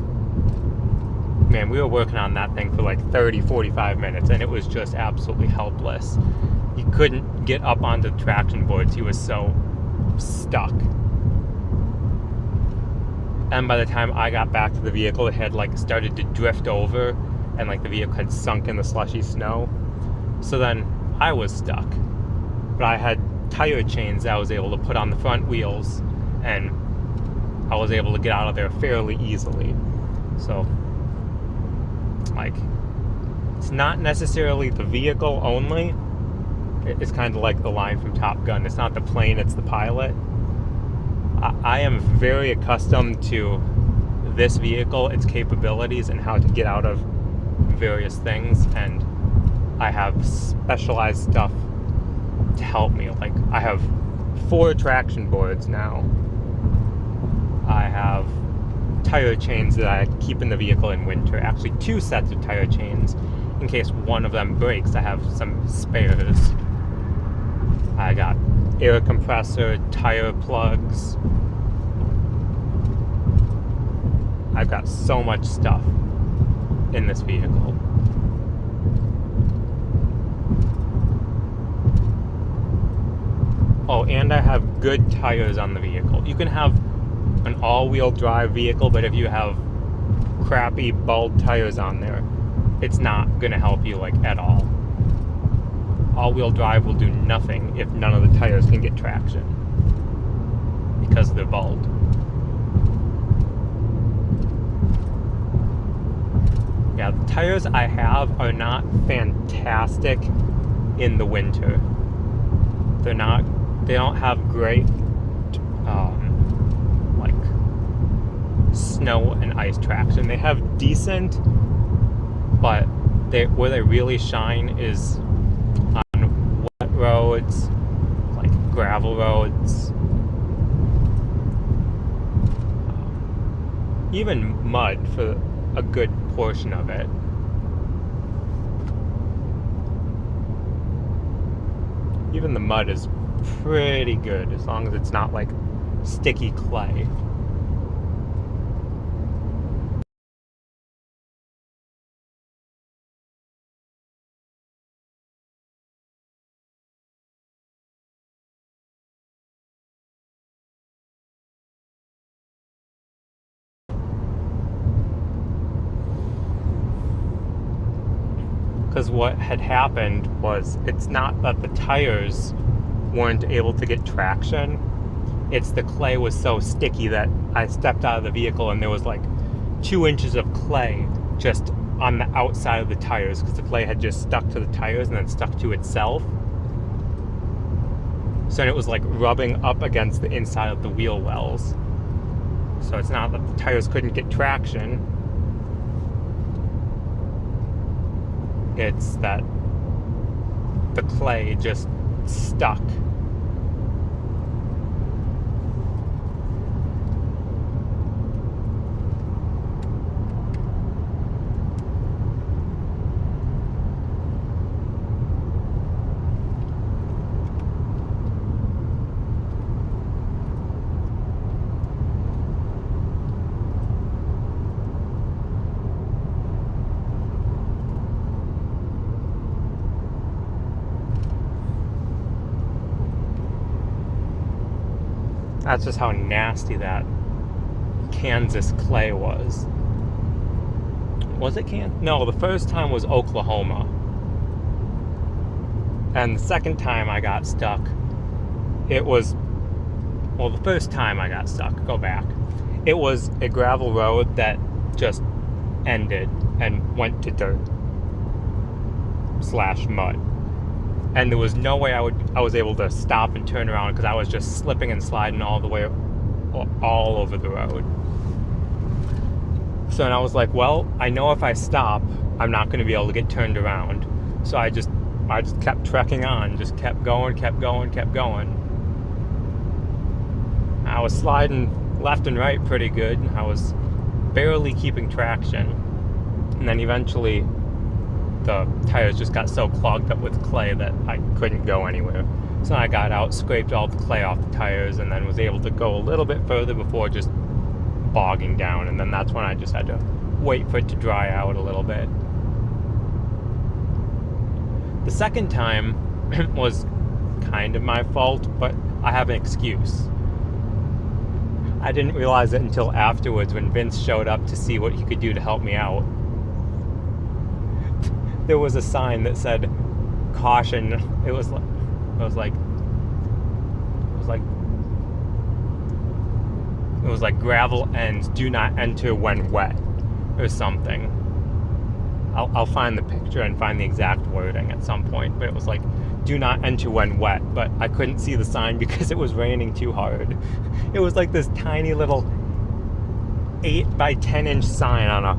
man, we were working on that thing for like 30, 45 minutes, and it was just absolutely helpless. He couldn't get up onto the traction boards. He was so stuck. And by the time I got back to the vehicle, it had like started to drift over, and like the vehicle had sunk in the slushy snow. So then I was stuck. But I had tire chains that I was able to put on the front wheels, and I was able to get out of there fairly easily. So, like, it's not necessarily the vehicle only. It's kind of like the line from Top Gun. It's not the plane, it's the pilot. I am very accustomed to this vehicle, its capabilities, and how to get out of various things, and I have specialized stuff to help me. Like, I have 4 traction boards now. I have tire chains that I keep in the vehicle in winter. Actually, 2 sets of tire chains in case one of them breaks. I have some spares. I got air compressor, tire plugs. I've got so much stuff in this vehicle. Oh, and I have good tires on the vehicle. You can have an all-wheel drive vehicle, but if you have crappy bald tires on there, it's not going to help you, like, at all. All-wheel drive will do nothing if none of the tires can get traction because they're bald. Yeah, the tires I have are not fantastic in the winter. They don't have great like snow and ice traction. They have decent, but where they really shine is on wet roads, like gravel roads, even mud for a good portion of it. Even the mud is pretty good as long as it's not like sticky clay. Because what had happened was, it's not that the tires weren't able to get traction, it's the clay was so sticky that I stepped out of the vehicle and there was like 2 inches of clay just on the outside of the tires, because the clay had just stuck to the tires and then stuck to itself. So it was like rubbing up against the inside of the wheel wells. So it's not that the tires couldn't get traction. It's that the clay just stuck. That's just how nasty that Kansas clay was. Was it Kansas? No, the first time was Oklahoma. And the second time I got stuck, it was, well, the first time I got stuck, go back, it was a gravel road that just ended and went to dirt / mud. And there was no way I was able to stop and turn around because I was just slipping and sliding all the way all over the road. So then I was like, well, I know if I stop, I'm not going to be able to get turned around. So I just kept trekking on, just kept going. I was sliding left and right pretty good. I was barely keeping traction. And then eventually the tires just got so clogged up with clay that I couldn't go anywhere. So I got out, scraped all the clay off the tires, and then was able to go a little bit further before just bogging down. And then that's when I just had to wait for it to dry out a little bit. The second time was kind of my fault, but I have an excuse. I didn't realize it until afterwards when Vince showed up to see what he could do to help me out. There was a sign that said caution. It was like gravel ends, do not enter when wet, or something. I'll find the picture and find the exact wording at some point, but it was like, do not enter when wet, but I couldn't see the sign because it was raining too hard. It was like this tiny little 8 by 10 inch sign on a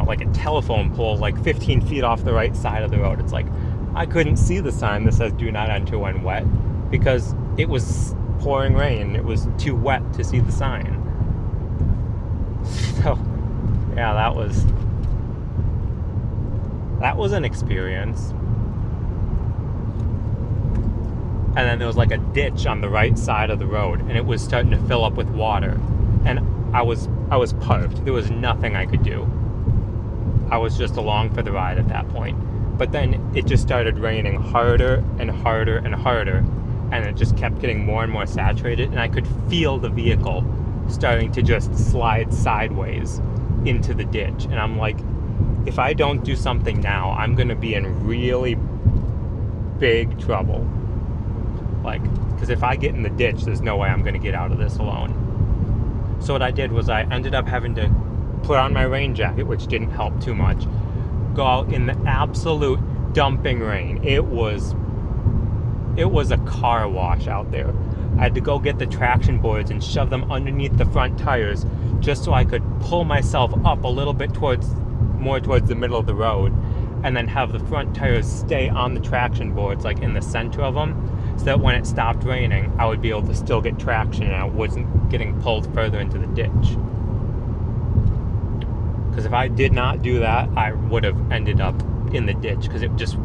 like a telephone pole, like 15 feet off the right side of the road. It's like, I couldn't see the sign that says do not enter when wet because it was pouring rain. It was too wet to see the sign. So, yeah, that was an experience. And then there was like a ditch on the right side of the road, and it was starting to fill up with water. And I was parked. There was nothing I could do. I was just along for the ride at that point. But then it just started raining harder and harder and harder, and it just kept getting more and more saturated, and I could feel the vehicle starting to just slide sideways into the ditch. And I'm like, if I don't do something now, I'm going to be in really big trouble. Like, because if I get in the ditch, there's no way I'm going to get out of this alone. So what I did was I ended up having to put on my rain jacket, which didn't help too much, go out in the absolute dumping rain. It was a car wash out there. I had to go get the traction boards and shove them underneath the front tires just so I could pull myself up a little bit more towards the middle of the road, and then have the front tires stay on the traction boards, like in the center of them, so that when it stopped raining, I would be able to still get traction and I wasn't getting pulled further into the ditch. Because if I did not do that, I would have ended up in the ditch, because it was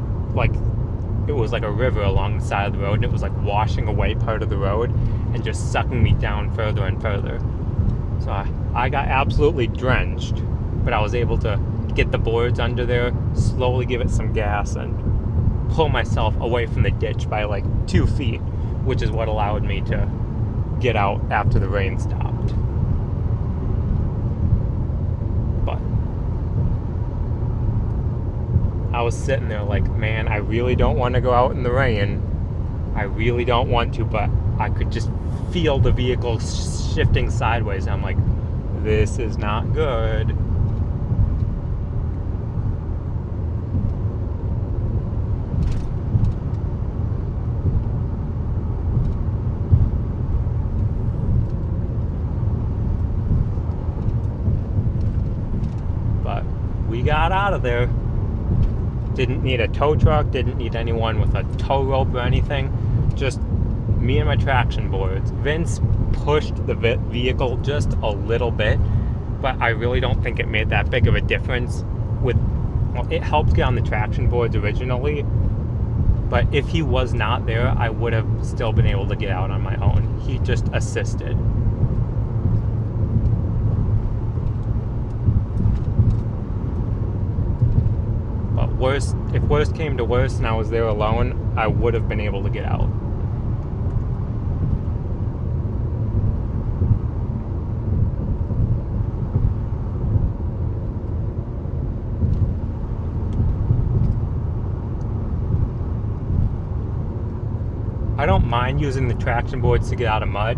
like a river along the side of the road, and it was like washing away part of the road and just sucking me down further and further. So I got absolutely drenched, but I was able to get the boards under there, slowly give it some gas, and pull myself away from the ditch by like 2 feet, which is what allowed me to get out after the rain stopped. But I was sitting there like, man, I really don't want to go out in the rain. I really don't want to, but I could just feel the vehicle shifting sideways. I'm like, this is not good. But we got out of there. Didn't need a tow truck, didn't need anyone with a tow rope or anything. Just me and my traction boards. Vince pushed the vehicle just a little bit, but I really don't think it made that big of a difference. Well, it helped get on the traction boards originally, but if he was not there, I would have still been able to get out on my own. He just assisted. But if worst came to worst and I was there alone, I would have been able to get out. I don't mind using the traction boards to get out of mud,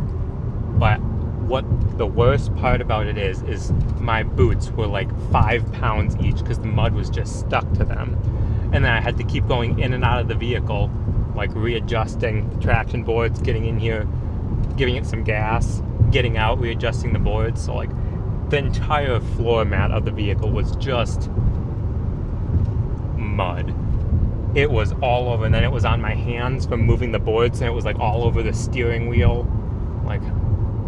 but what the worst part about it is my boots were like 5 pounds each because the mud was just stuck to them. And then I had to keep going in and out of the vehicle, like readjusting the traction boards, getting in here, giving it some gas, getting out, readjusting the boards. So like the entire floor mat of the vehicle was just mud. It was all over, and then it was on my hands from moving the boards, and it was like all over the steering wheel, like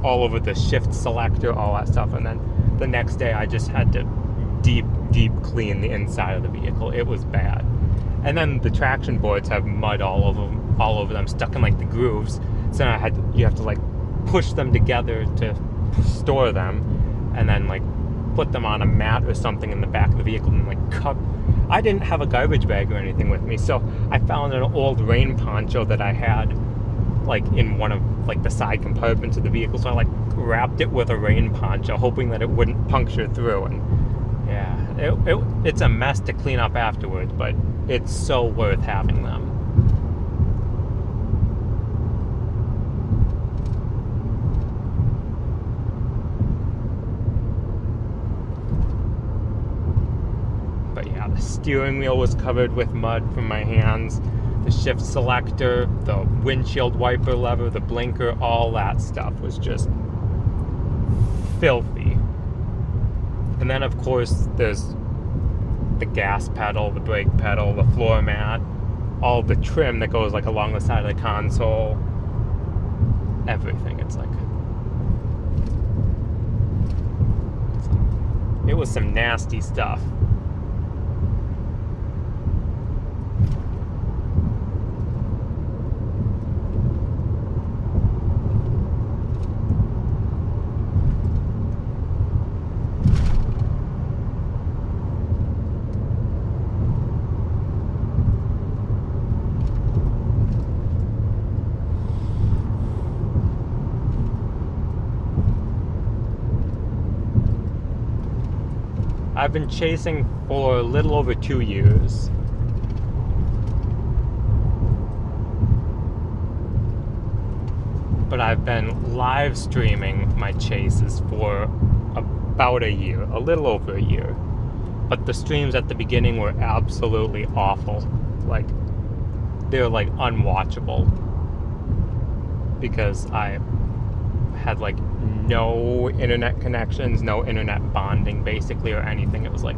all over the shift selector, all that stuff. And then the next day I just had to deep clean the inside of the vehicle. It was bad. And then the traction boards have mud all over them, stuck in like the grooves. So then you have to like push them together to store them, and then like put them on a mat or something in the back of the vehicle and like I didn't have a garbage bag or anything with me, so I found an old rain poncho that I had like in one of like the side compartments of the vehicle. So I like wrapped it with a rain poncho, hoping that it wouldn't puncture through. And yeah, it's a mess to clean up afterwards, but it's so worth having them. But yeah, the steering wheel was covered with mud from my hands. The shift selector, the windshield wiper lever, the blinker, all that stuff was just filthy. And then of course there's the gas pedal, the brake pedal, the floor mat, all the trim that goes like along the side of the console, everything. It was some nasty stuff. I've been chasing for a little over 2 years. But I've been live streaming my chases for about a year, a little over a year. But the streams at the beginning were absolutely awful. Like, they're like unwatchable. Because I had like no internet connections, no internet bonding basically or anything. It was like,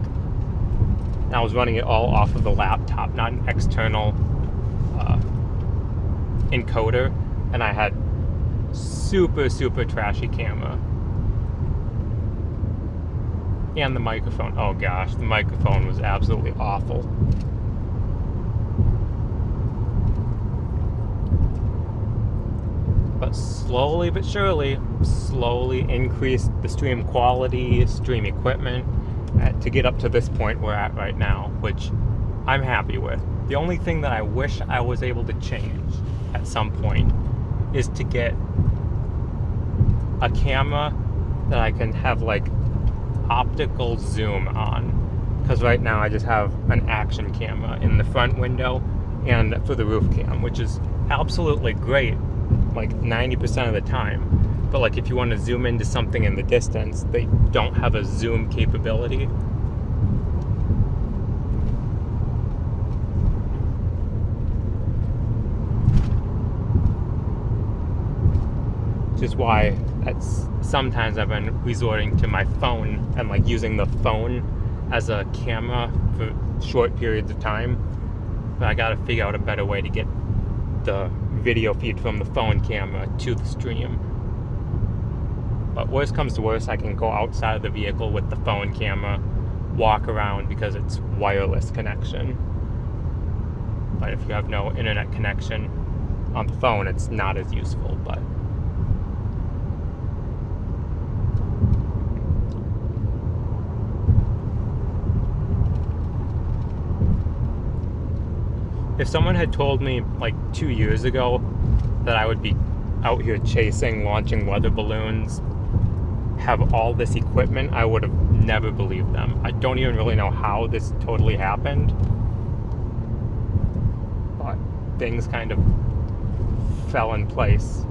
I was running it all off of the laptop, not an external encoder, and I had super trashy camera. And the microphone, oh gosh, the microphone was absolutely awful. But slowly but surely, increased the stream quality, stream equipment, to get up to this point we're at right now, which I'm happy with. The only thing that I wish I was able to change at some point is to get a camera that I can have like optical zoom on. Because right now I just have an action camera in the front window and for the roof cam, which is absolutely great like 90% of the time. But like if you want to zoom into something in the distance, they don't have a zoom capability. Which is why sometimes I've been resorting to my phone and like using the phone as a camera for short periods of time, but I gotta figure out a better way to get the video feed from the phone camera to the stream. But worst comes to worst, I can go outside of the vehicle with the phone camera, walk around because it's wireless connection. But if you have no internet connection on the phone, it's not as useful. But if someone had told me like 2 years ago that I would be out here chasing, launching weather balloons, have all this equipment, I would have never believed them. I don't even really know how this totally happened, but things kind of fell in place.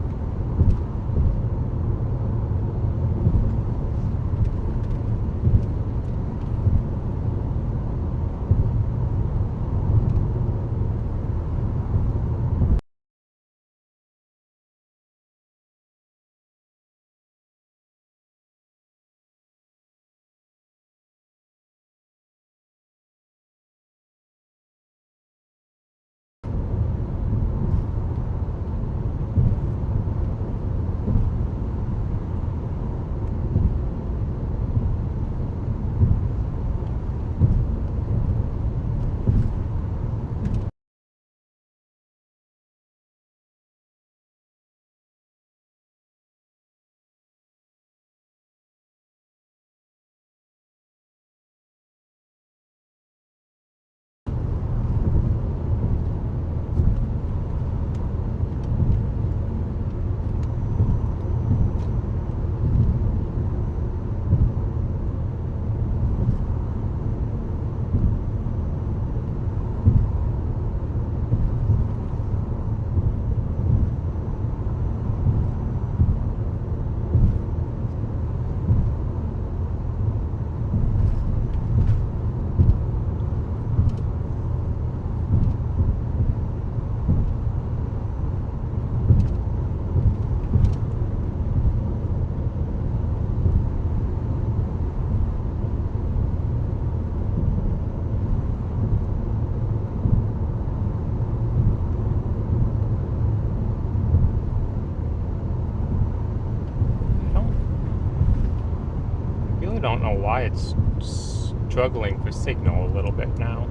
I don't know why it's struggling for signal a little bit now.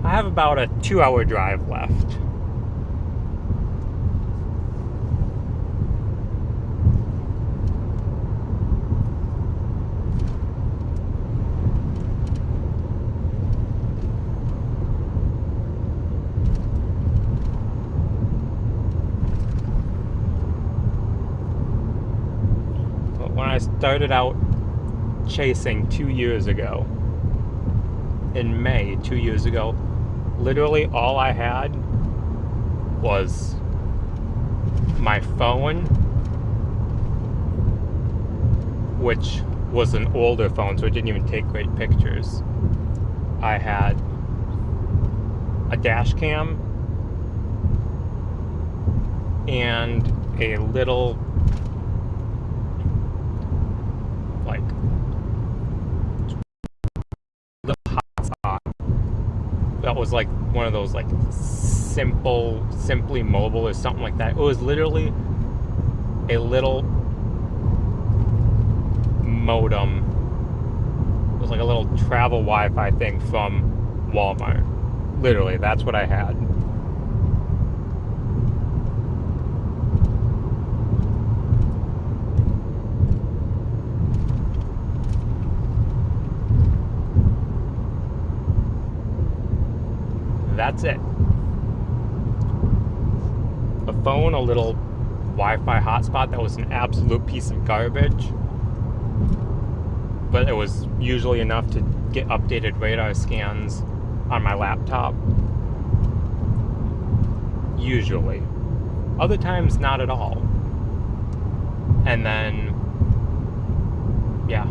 I have about a 2-hour drive left. But when I started out chasing 2 years ago, in May 2 years ago, literally all I had was my phone, which was an older phone, so it didn't even take great pictures. I had a dash cam and a little hotspot that was like one of those like simply mobile or something like that. It was literally a little modem. It was like a little travel Wi-Fi thing from Walmart. Literally, that's what I had. That's it. A phone, a little Wi-Fi hotspot that was an absolute piece of garbage, but it was usually enough to get updated radar scans on my laptop. Usually. Other times, not at all. And then, yeah.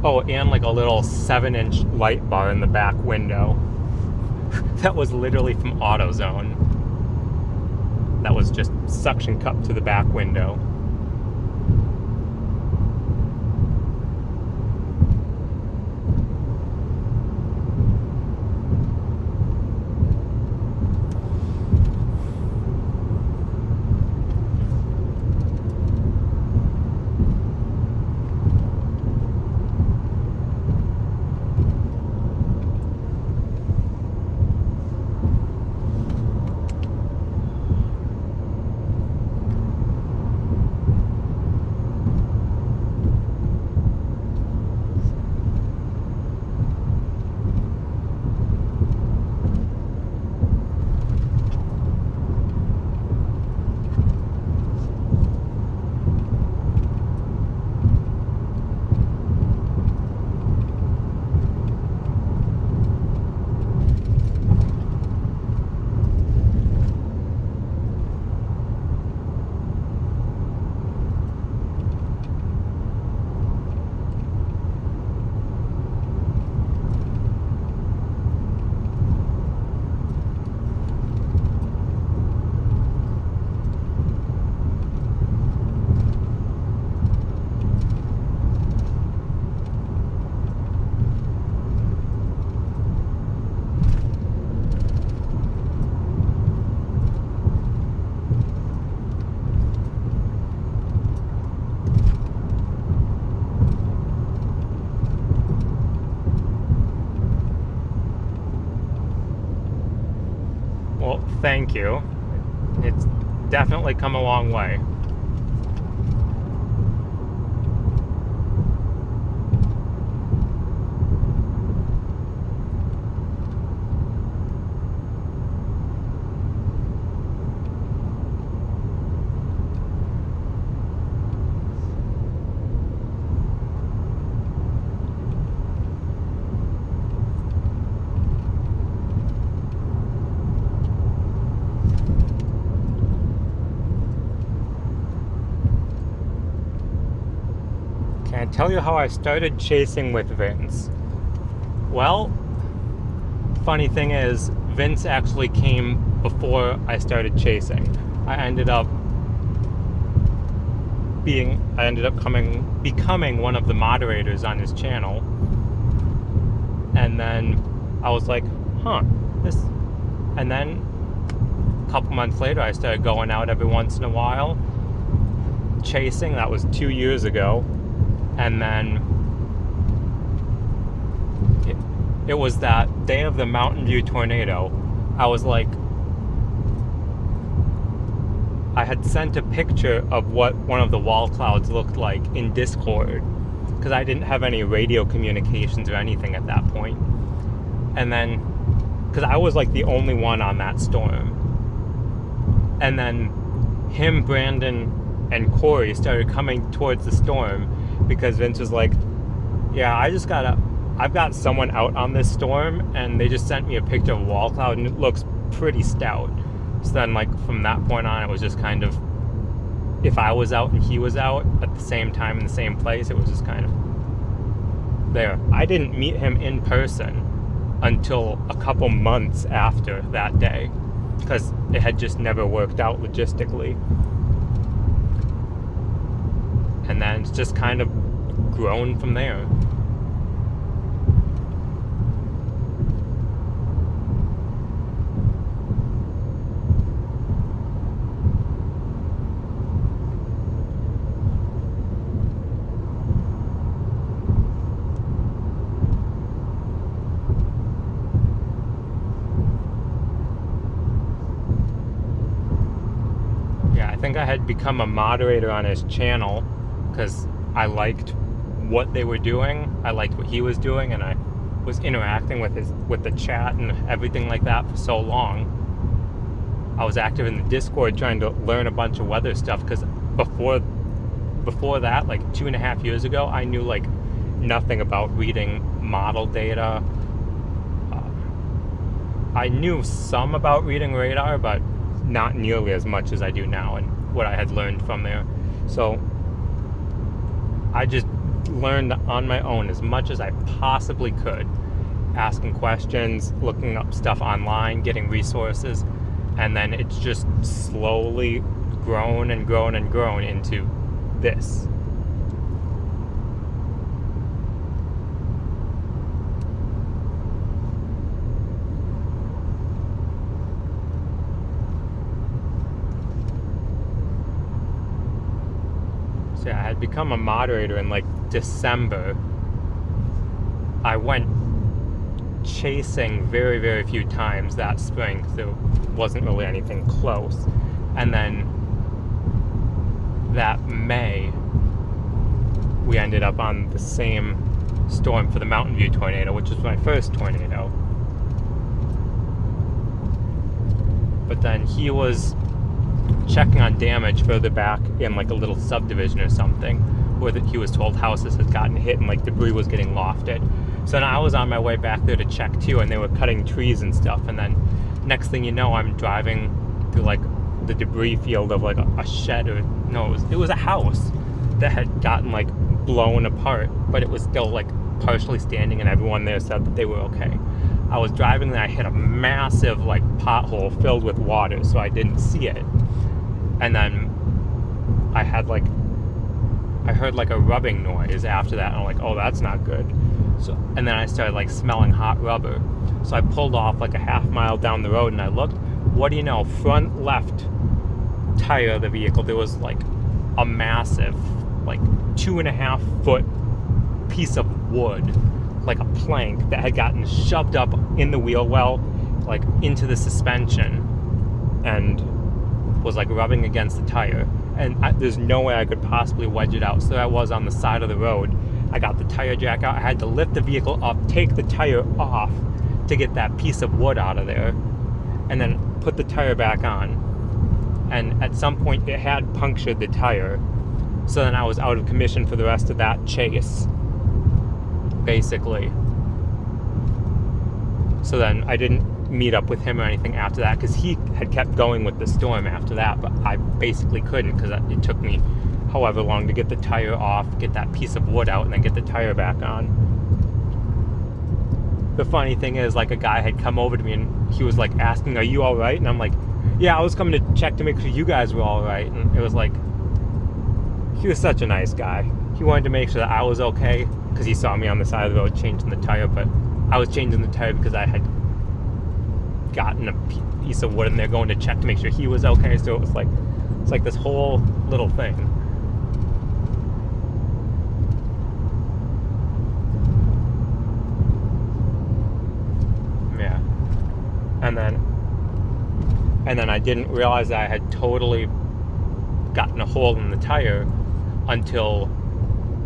Oh, Oh, and like a little 7-inch light bar in the back window. That was literally from AutoZone. That was just suction cup to the back window. Well, thank you. It's definitely come a long way. Can I tell you how I started chasing with Vince? Well, funny thing is, Vince actually came before I started chasing. I ended up becoming one of the moderators on his channel. And then I was like, and then a couple months later I started going out every once in a while chasing. That was 2 years ago. And then it was that day of the Mountain View tornado. I was like, I had sent a picture of what one of the wall clouds looked like in Discord, because I didn't have any radio communications or anything at that point. And then, because I was like the only one on that storm. And then him, Brandon, and Corey started coming towards the storm, because Vince was like, yeah, I've got someone out on this storm, and they just sent me a picture of a wall cloud, and it looks pretty stout. So then, like, from that point on, it was just kind of, if I was out and he was out at the same time in the same place, it was just kind of there. I didn't meet him in person until a couple months after that day, because it had just never worked out logistically. And then it's just kind of grown from there. Yeah, I think I had become a moderator on his channel because I liked what they were doing. I liked what he was doing, and I was interacting with the chat and everything like that for so long. I was active in the Discord trying to learn a bunch of weather stuff, because before that, like 2.5 years ago, I knew like nothing about reading model data. I knew some about reading radar, but not nearly as much as I do now and what I had learned from there. So I just learned on my own as much as I possibly could, asking questions, looking up stuff online, getting resources, and then it's just slowly grown and grown and grown into this. So I had become a moderator in like December. I went chasing very, very few times that spring because there wasn't really anything close. And then that May, we ended up on the same storm for the Mountain View tornado, which was my first tornado. But then he was checking on damage further back in like a little subdivision or something, where he was told houses had gotten hit and like debris was getting lofted. So then I was on my way back there to check too, and they were cutting trees and stuff. And then next thing you know, I'm driving through like the debris field of like a shed, or no, it was a house that had gotten like blown apart, but it was still like partially standing, and everyone there said that they were okay. I was driving and I hit a massive like pothole filled with water, so I didn't see it. And then I heard like a rubbing noise after that, and I'm like, oh, that's not good. So, and then I started like smelling hot rubber. So I pulled off like a half mile down the road, and I looked. What do you know? Front left tire of the vehicle, there was like a massive, like 2.5 foot piece of wood, like a plank that had gotten shoved up in the wheel well, like into the suspension, and was like rubbing against the tire. And there's no way I could possibly wedge it out. So I was on the side of the road. I got the tire jack out. I had to lift the vehicle up, take the tire off to get that piece of wood out of there, and then put the tire back on. And at some point it had punctured the tire. So then I was out of commission for the rest of that chase, basically. So then I didn't meet up with him or anything after that, because he had kept going with the storm after that, but I basically couldn't, because it took me however long to get the tire off, get that piece of wood out, and then get the tire back on. The funny thing is, like, a guy had come over to me and he was like asking, are you all right? And I'm like, yeah, I was coming to check to make sure you guys were all right. And it was like, he was such a nice guy. He wanted to make sure that I was okay, because he saw me on the side of the road changing the tire, but I was changing the tire because I had gotten a piece of wood in there, going to check to make sure he was okay. So it's like this whole little thing. Yeah. And then I didn't realize that I had totally gotten a hole in the tire until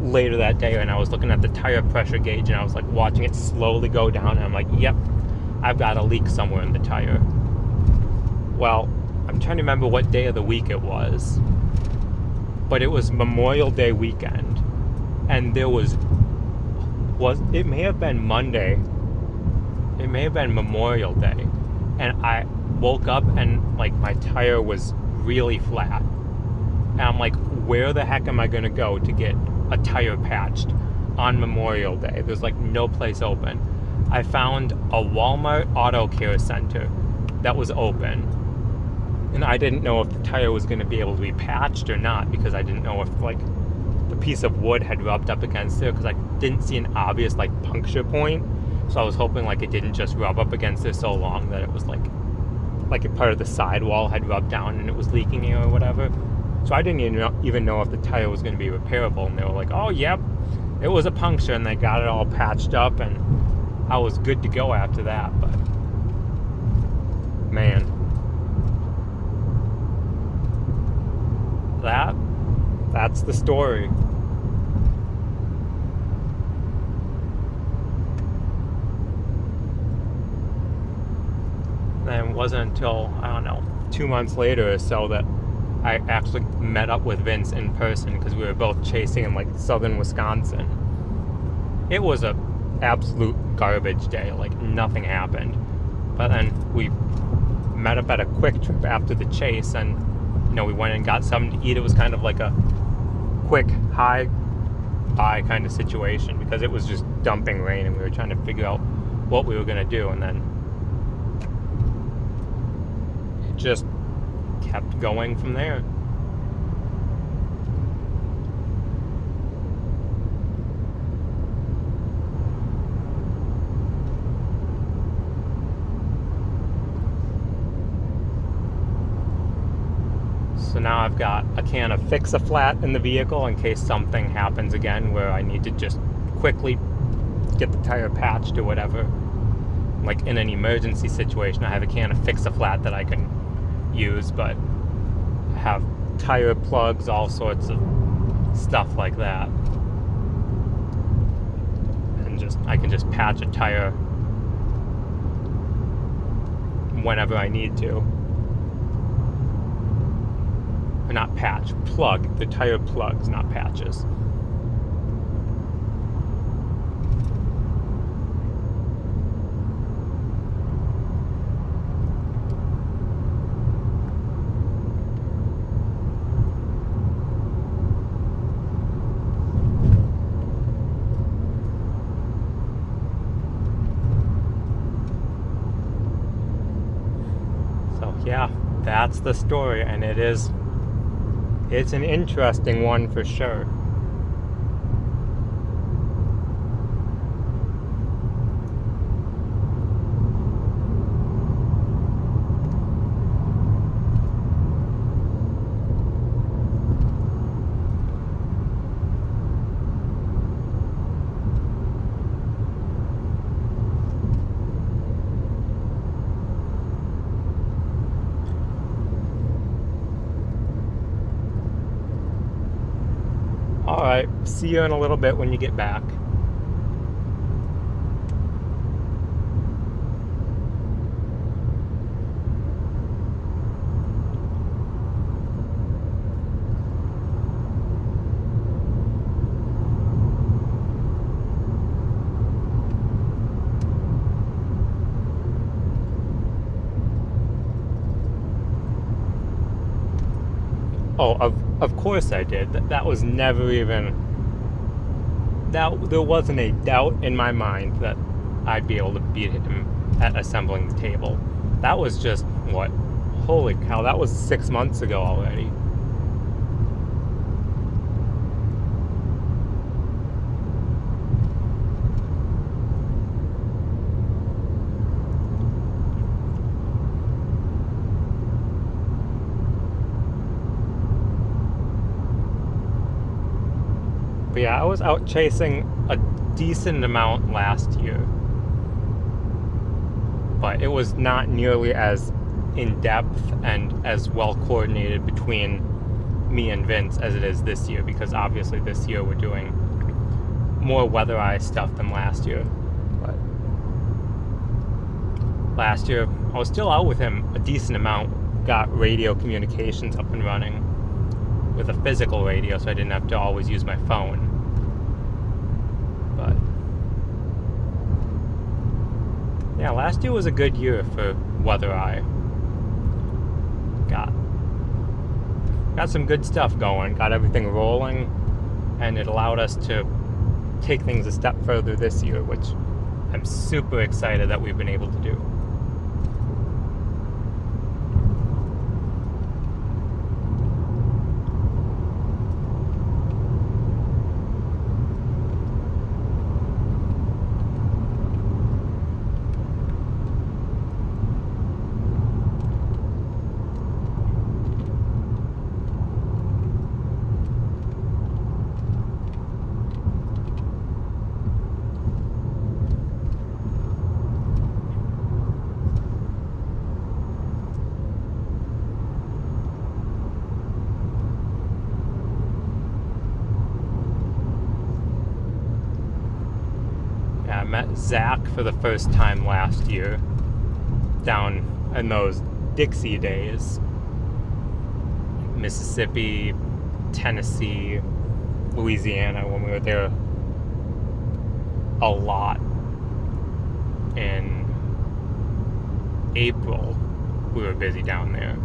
later that day, and I was looking at the tire pressure gauge, and I was like watching it slowly go down, and I'm like, yep, I've got a leak somewhere in the tire. Well, I'm trying to remember what day of the week it was, but it was Memorial Day weekend, and there was it may have been Monday, it may have been Memorial Day, and I woke up and like my tire was really flat, and I'm like, where the heck am I gonna go to get a tire patched on Memorial Day? There's like no place open. I found a Walmart auto care center that was open, and I didn't know if the tire was going to be able to be patched or not, because I didn't know if like the piece of wood had rubbed up against it, because I didn't see an obvious like puncture point. So I was hoping like it didn't just rub up against it so long that it was like a part of the sidewall had rubbed down and it was leaking or whatever. So I didn't even know if the tire was going to be repairable, and they were like, oh yep, it was a puncture, and they got it all patched up, and I was good to go after that. But man, that's the story. And it wasn't until, I don't know, 2 months later or so that I actually met up with Vince in person, because we were both chasing in like southern Wisconsin. It was a absolute garbage day, like nothing happened. But then we met up at a Quick Trip after the chase, and we went and got something to eat. It was kind of like a quick high by kind of situation, because it was just dumping rain and we were trying to figure out what we were going to do, and then it just kept going from there. So now I've got a can of Fix-A-Flat in the vehicle in case something happens again where I need to just quickly get the tire patched or whatever. Like in an emergency situation, I have a can of Fix-A-Flat that I can use, but I have tire plugs, all sorts of stuff like that. And I can just patch a tire whenever I need to. Or not patch, plug. The tire plugs, not patches. So yeah, that's the story, and it's an interesting one for sure. Alright, see you in a little bit when you get back. Oh, of course I did. That was never even... There wasn't a doubt in my mind that I'd be able to beat him at assembling the table. That was just, what? Holy cow, that was 6 months ago already. But yeah, I was out chasing a decent amount last year. But it was not nearly as in-depth and as well coordinated between me and Vince as it is this year, because obviously this year we're doing more Weather Eye stuff than last year. But last year, I was still out with him a decent amount, got radio communications up and running with a physical radio, so I didn't have to always use my phone. But yeah, last year was a good year for Weather Eye. Got some good stuff going, got everything rolling, and it allowed us to take things a step further this year, which I'm super excited that we've been able to do. I met Zach for the first time last year down in those Dixie days. Mississippi, Tennessee, Louisiana, when we were there a lot. In April, we were busy down there.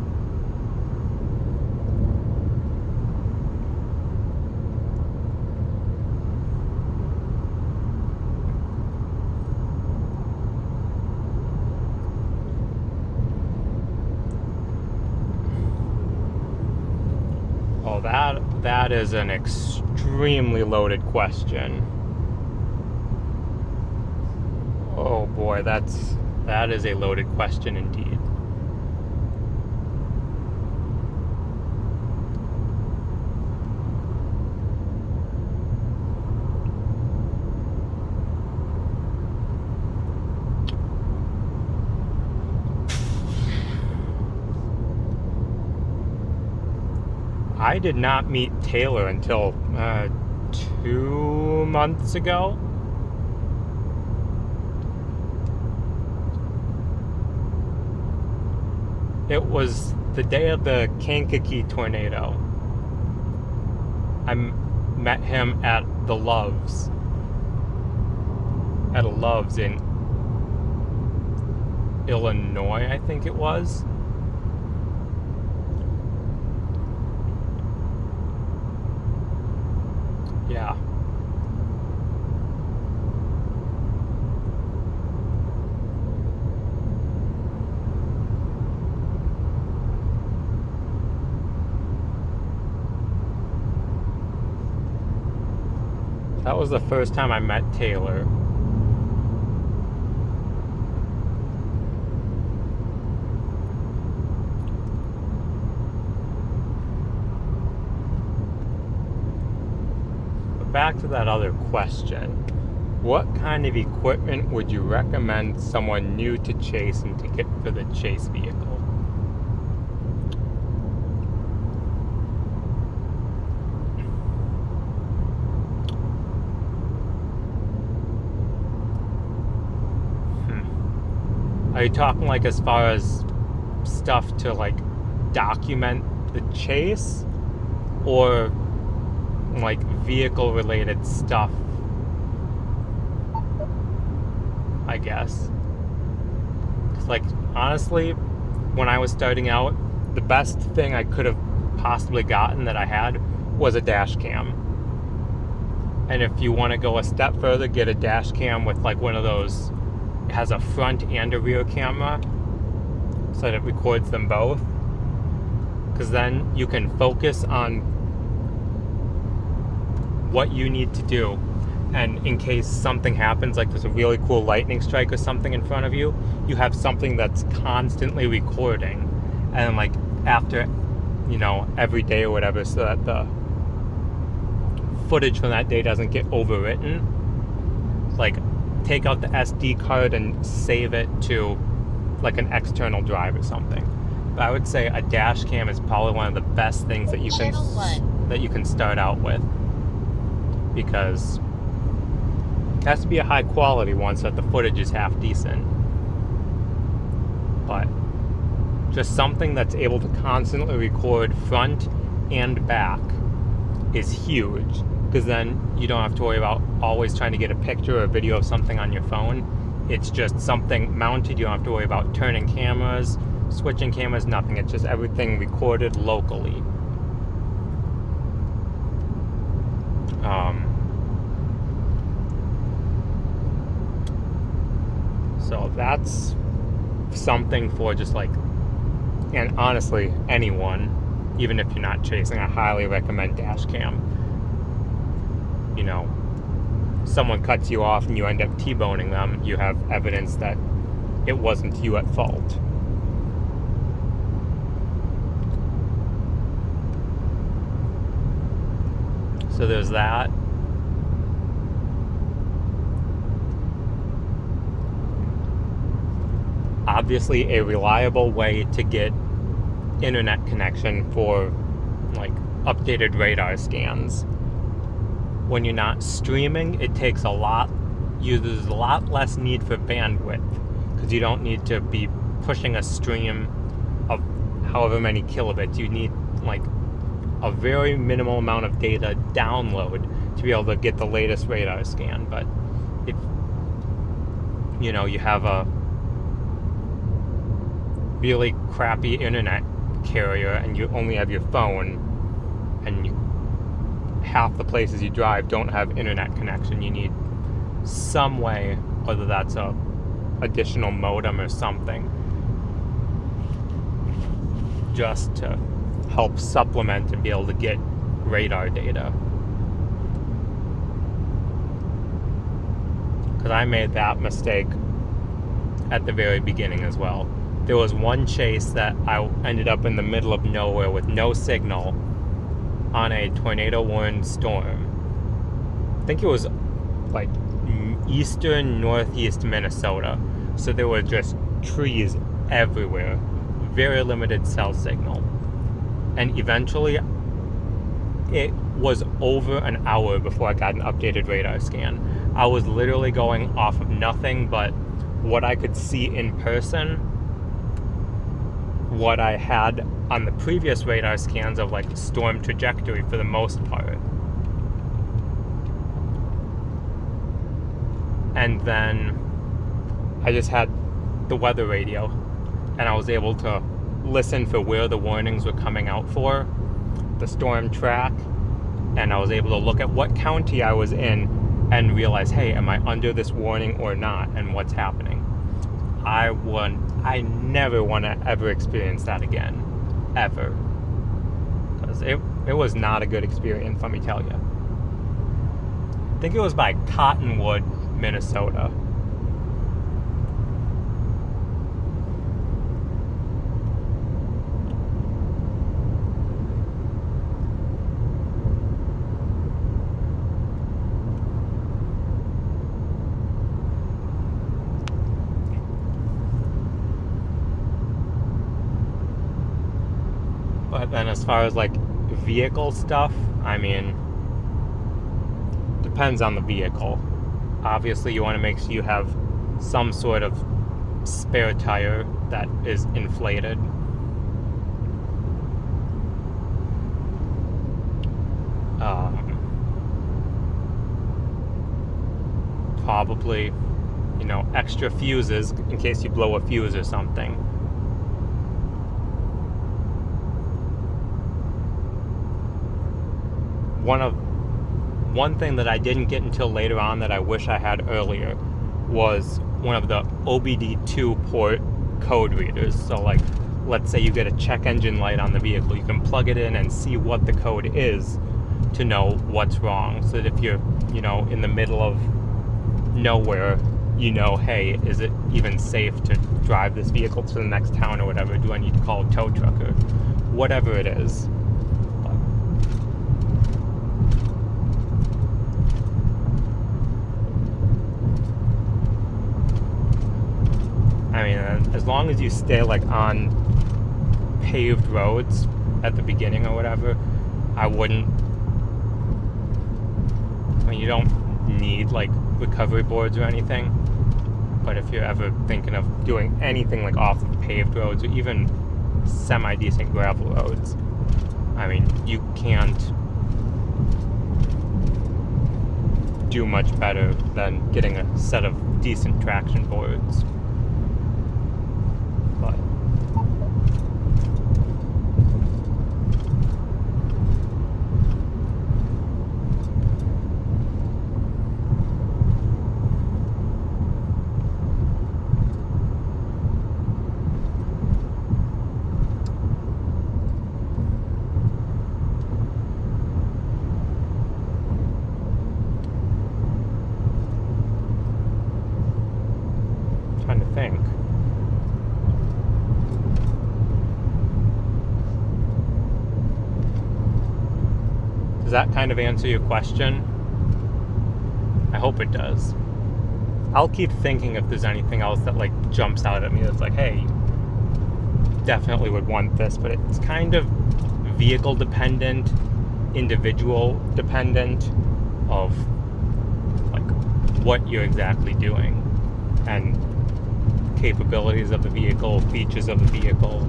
That is an extremely loaded question. Oh boy, that is a loaded question indeed. I did not meet Taylor until 2 months ago. It was the day of the Kankakee tornado. I met him at the Loves. At a Loves in Illinois, I think it was. Yeah. That was the first time I met Taylor. But back to that other question. What kind of equipment would you recommend someone new to chasing to get for the chase vehicle? Are you talking like as far as stuff to like document the chase, or like vehicle related stuff, I guess? 'Cause like honestly, when I was starting out, the best thing I could have possibly gotten that I had was a dash cam. And if you want to go a step further, get a dash cam with like one of those. It has a front and a rear camera so that it records them both, because then you can focus on what you need to do, and in case something happens, like there's a really cool lightning strike or something in front of you, you have something that's constantly recording, and like after, you know, every day or whatever, so that the footage from that day doesn't get overwritten, like take out the SD card and save it to like an external drive or something. But I would say a dash cam is probably one of the best things that you can start out with, because it has to be a high quality one so that the footage is half decent. But just something that's able to constantly record front and back is huge, because then you don't have to worry about always trying to get a picture or a video of something on your phone. It's just something mounted. You don't have to worry about turning cameras, switching cameras, nothing. It's just everything recorded locally. So that's something for just like, and honestly, anyone, even if you're not chasing, I highly recommend dash cam. You know, someone cuts you off and you end up T-boning them, you have evidence that it wasn't you at fault. So there's that. Obviously, a reliable way to get internet connection for like updated radar scans. When you're not streaming, it takes there's a lot less need for bandwidth, because you don't need to be pushing a stream of however many kilobits. You need like a very minimal amount of data download to be able to get the latest radar scan. But if you know you have a really crappy internet carrier and you only have your phone, and half the places you drive don't have internet connection, you need some way, whether that's a additional modem or something, just to help supplement and be able to get radar data. Because I made that mistake at the very beginning as well. There was one chase that I ended up in the middle of nowhere with no signal on a tornado-warned storm. I think it was like eastern northeast Minnesota. So there were just trees everywhere, very limited cell signal. And eventually, it was over an hour before I got an updated radar scan. I was literally going off of nothing but what I could see in person, what I had on the previous radar scans of like storm trajectory for the most part. And then I just had the weather radio, and I was able to listen for where the warnings were coming out for, the storm track, and I was able to look at what county I was in and realize, hey, am I under this warning or not, and what's happening. I never want to ever experience that again, ever, because it was not a good experience, let me tell you. I think it was by Cottonwood, Minnesota. But then as far as like vehicle stuff, I mean, depends on the vehicle. Obviously, you want to make sure you have some sort of spare tire that is inflated. Probably, extra fuses in case you blow a fuse or something. One thing that I didn't get until later on that I wish I had earlier was one of the OBD2 port code readers. So like, let's say you get a check engine light on the vehicle, you can plug it in and see what the code is to know what's wrong. So that if you're, in the middle of nowhere, hey, is it even safe to drive this vehicle to the next town or whatever? Do I need to call a tow truck or whatever it is? I mean, as long as you stay like on paved roads at the beginning or whatever, I mean, you don't need like recovery boards or anything, but if you're ever thinking of doing anything like off of paved roads or even semi-decent gravel roads, I mean, you can't do much better than getting a set of decent traction boards. But trying to think. Does that kind of answer your question? I hope it does. I'll keep thinking if there's anything else that like jumps out at me that's like, hey, definitely would want this, but it's kind of vehicle dependent, individual dependent of like what you're exactly doing and capabilities of the vehicle, features of the vehicle.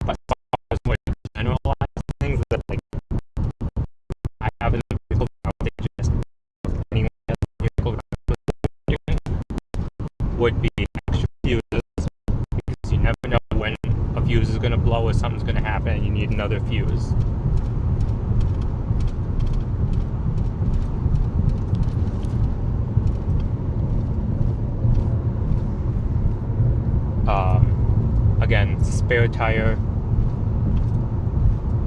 But as far as more generalized things that like I have in the vehicle, I would say just anyone has a vehicle would be extra fuses, because you never know when a fuse is going to blow or something's going to happen. off and you need another fuse. Again, spare tire.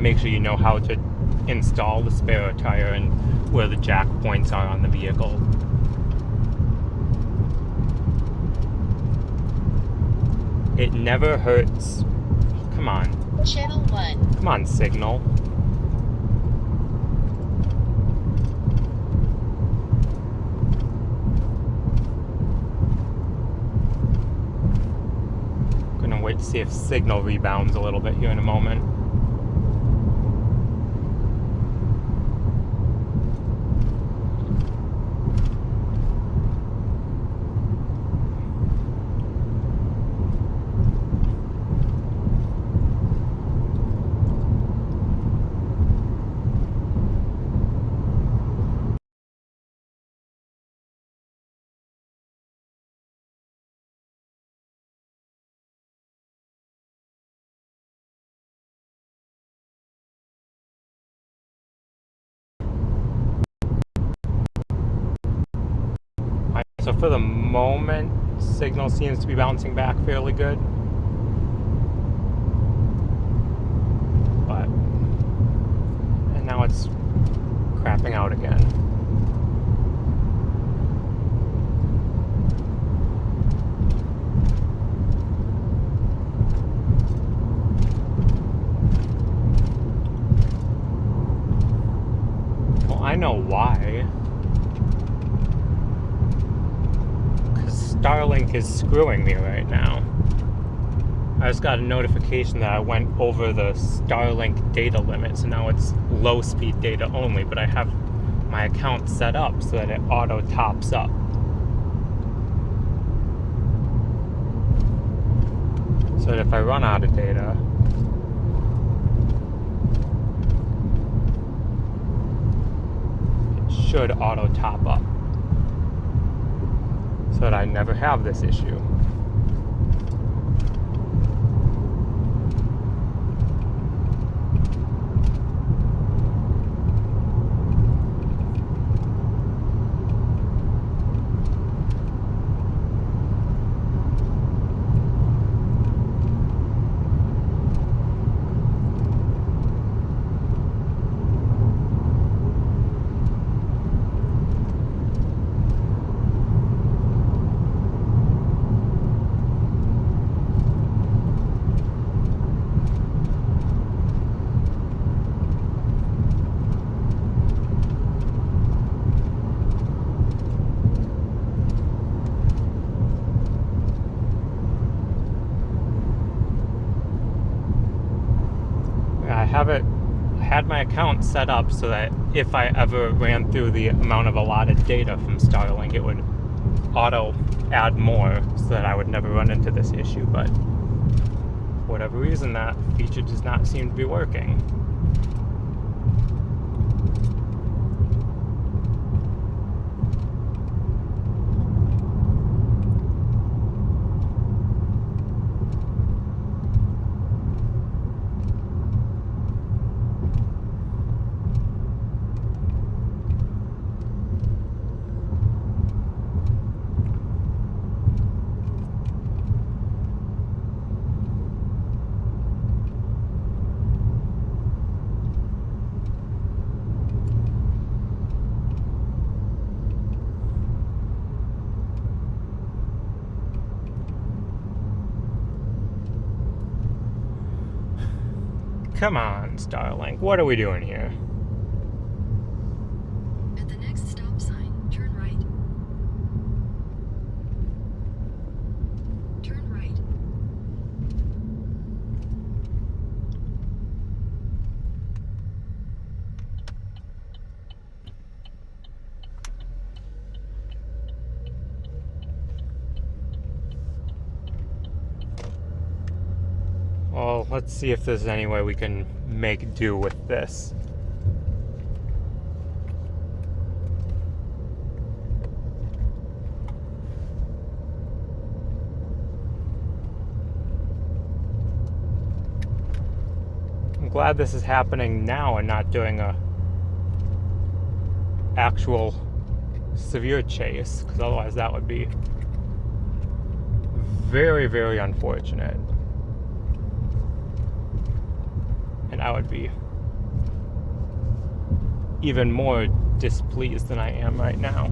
Make sure you know how to install the spare tire and where the jack points are on the vehicle. It never hurts. Come on. Channel 1. Come on, signal. Gonna wait to see if signal rebounds a little bit here in a moment. So for the moment, signal seems to be bouncing back fairly good. But, and now it's crapping out again. Well, I know why. Starlink is screwing me right now. I just got a notification that I went over the Starlink data limit, so now it's low speed data only, but I have my account set up so that it auto tops up. So that if I run out of data, it should auto top up, so that I never have this issue. I had my account set up so that if I ever ran through the amount of allotted data from Starlink, it would auto add more so that I would never run into this issue, but for whatever reason that feature does not seem to be working. Come on, Starlink, what are we doing here? At the next stop sign, turn right. Turn right. Well, let's see if there's any way we can make do with this. glad this is happening now and not doing a actual severe chase, because otherwise that would be very, very unfortunate. And I would be even more displeased than I am right now.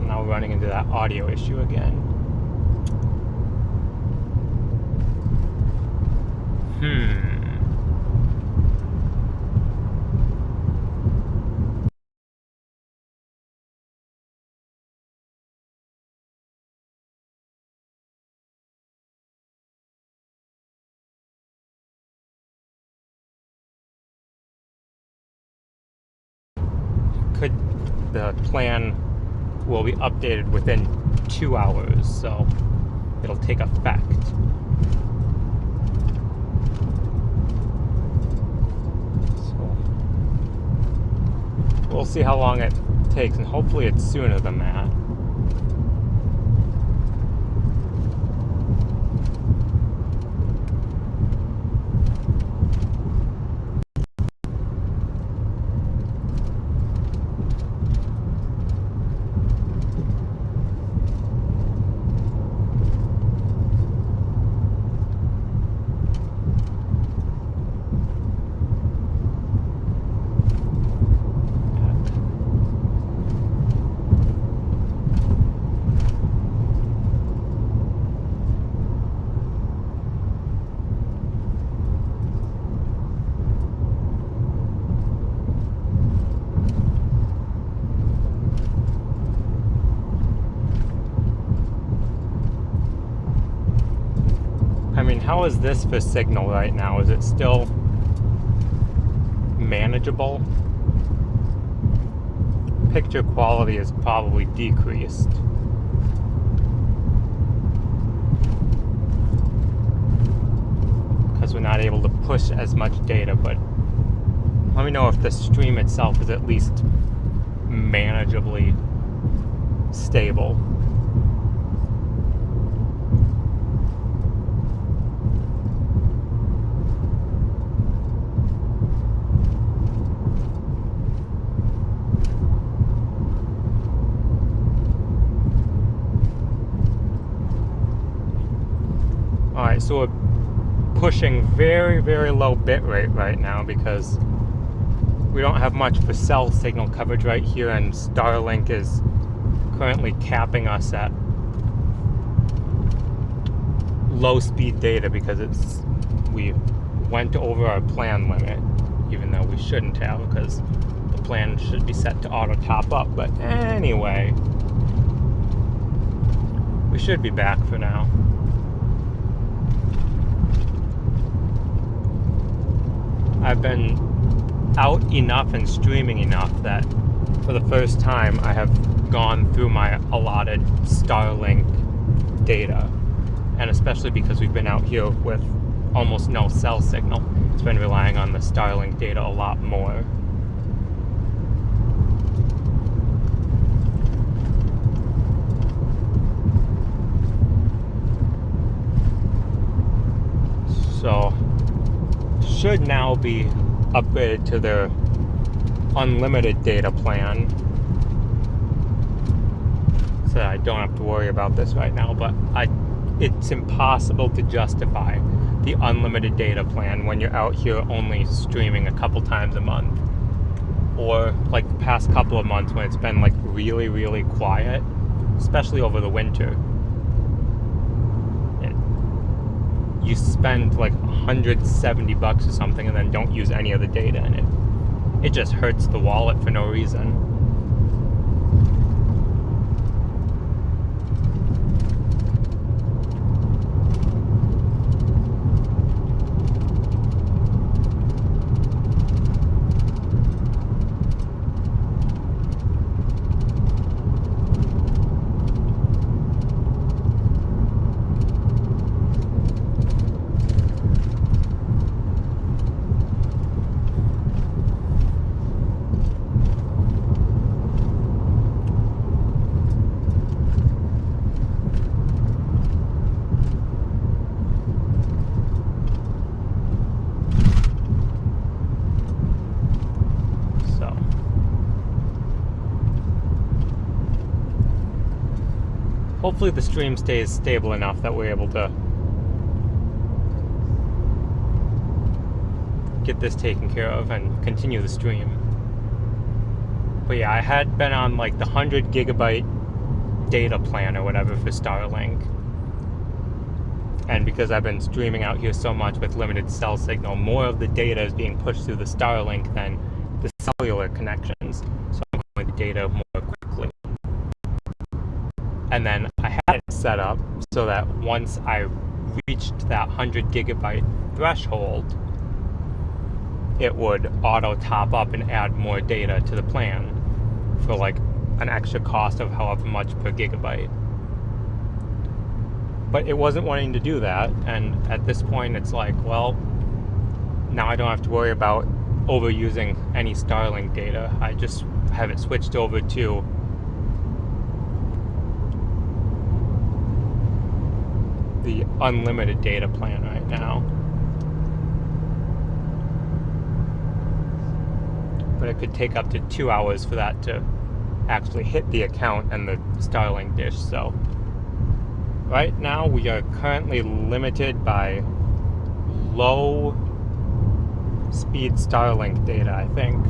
Now running into that audio issue again. The plan will be updated within 2 hours, so it'll take effect. So we'll see how long it takes, and hopefully it's sooner than that. I mean, how is this for signal right now? Is it still manageable? Picture quality is probably decreased. Because we're not able to push as much data, but let me know if the stream itself is at least manageably stable. Alright, so we're pushing very, very low bit rate right now because we don't have much for cell signal coverage right here, and Starlink is currently capping us at low speed data because we went over our plan limit, even though we shouldn't have, because the plan should be set to auto top up. But anyway, we should be back for now. I've been out enough and streaming enough that for the first time I have gone through my allotted Starlink data, and especially because we've been out here with almost no cell signal, it's been relying on the Starlink data a lot more. So should now be upgraded to their unlimited data plan, so I don't have to worry about this right now, but it's impossible to justify the unlimited data plan when you're out here only streaming a couple times a month, or like the past couple of months when it's been like really, really quiet, especially over the winter. You spend like $170 or something and then don't use any of the data, and it just hurts the wallet for no reason. Hopefully the stream stays stable enough that we're able to get this taken care of and continue the stream. But yeah, I had been on like the 100 gigabyte data plan or whatever for Starlink. And because I've been streaming out here so much with limited cell signal, more of the data is being pushed through the Starlink than the cellular connections. So I'm going the data more quickly. And then I had it set up so that once I reached that 100 gigabyte threshold, it would auto top up and add more data to the plan for like an extra cost of however much per gigabyte. But it wasn't wanting to do that, and at this point it's like, well, now I don't have to worry about overusing any Starlink data. I just have it switched over to the unlimited data plan right now. But it could take up to 2 hours for that to actually hit the account and the Starlink dish. So right now we are currently limited by low speed Starlink data, I think,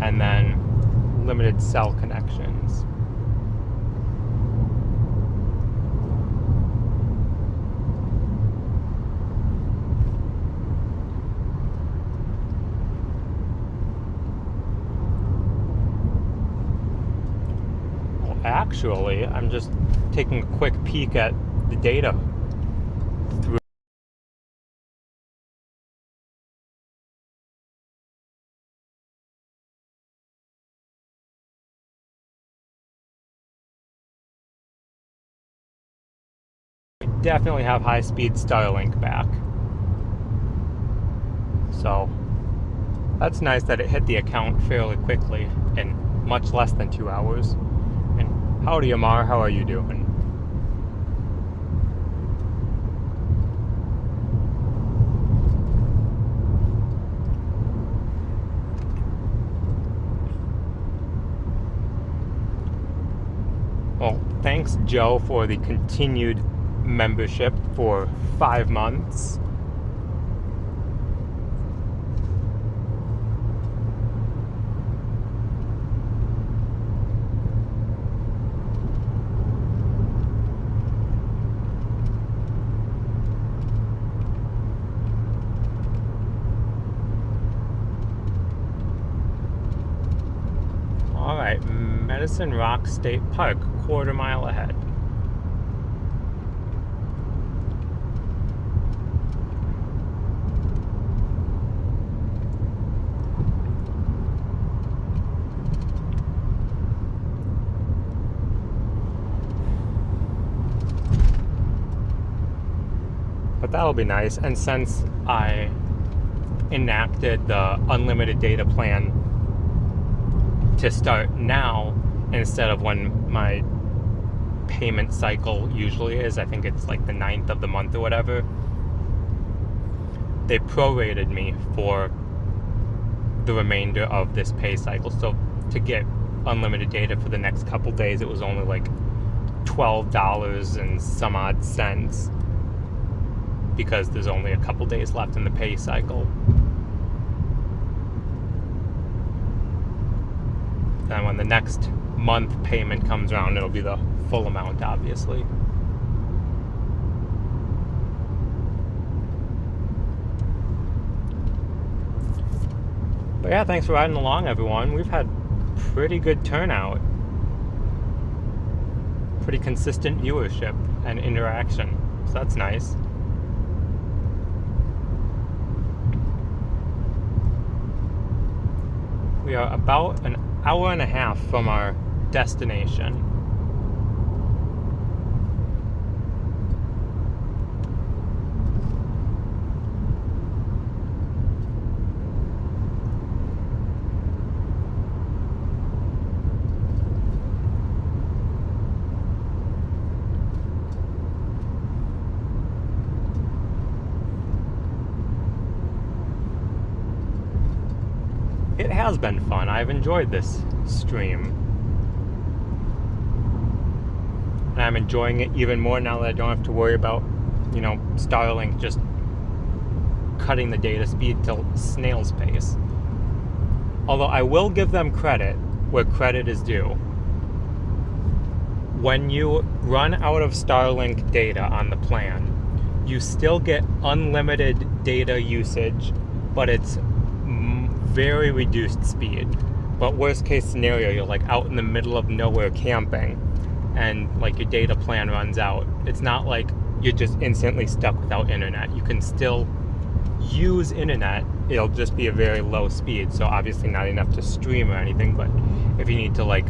and then limited cell connections. Actually, I'm just taking a quick peek at the data through. We definitely have high-speed Starlink back. So that's nice that it hit the account fairly quickly in much less than 2 hours. Howdy, Amar. How are you doing? Well, thanks, Joe, for the continued membership for 5 months. Medicine Rock State Park, quarter mile ahead. But that'll be nice, and since I enacted the unlimited data plan to start now instead of when my payment cycle usually is, I think it's like the 9th of the month or whatever, they prorated me for the remainder of this pay cycle. So to get unlimited data for the next couple days, it was only like $12 and some odd cents, because there's only a couple days left in the pay cycle. Then when the next month payment comes around, it'll be the full amount, obviously. But yeah, thanks for riding along, everyone. We've had pretty good turnout. Pretty consistent viewership and interaction. So that's nice. We are about an hour and a half from our destination. It has been fun. I've enjoyed this stream. And I'm enjoying it even more now that I don't have to worry about, Starlink just cutting the data speed to snail's pace. Although I will give them credit where credit is due. When you run out of Starlink data on the plan, you still get unlimited data usage, but it's very reduced speed. But worst case scenario, you're like out in the middle of nowhere camping and like your data plan runs out. It's not like you're just instantly stuck without internet. You can still use internet. It'll just be a very low speed, so obviously not enough to stream or anything, but if you need to like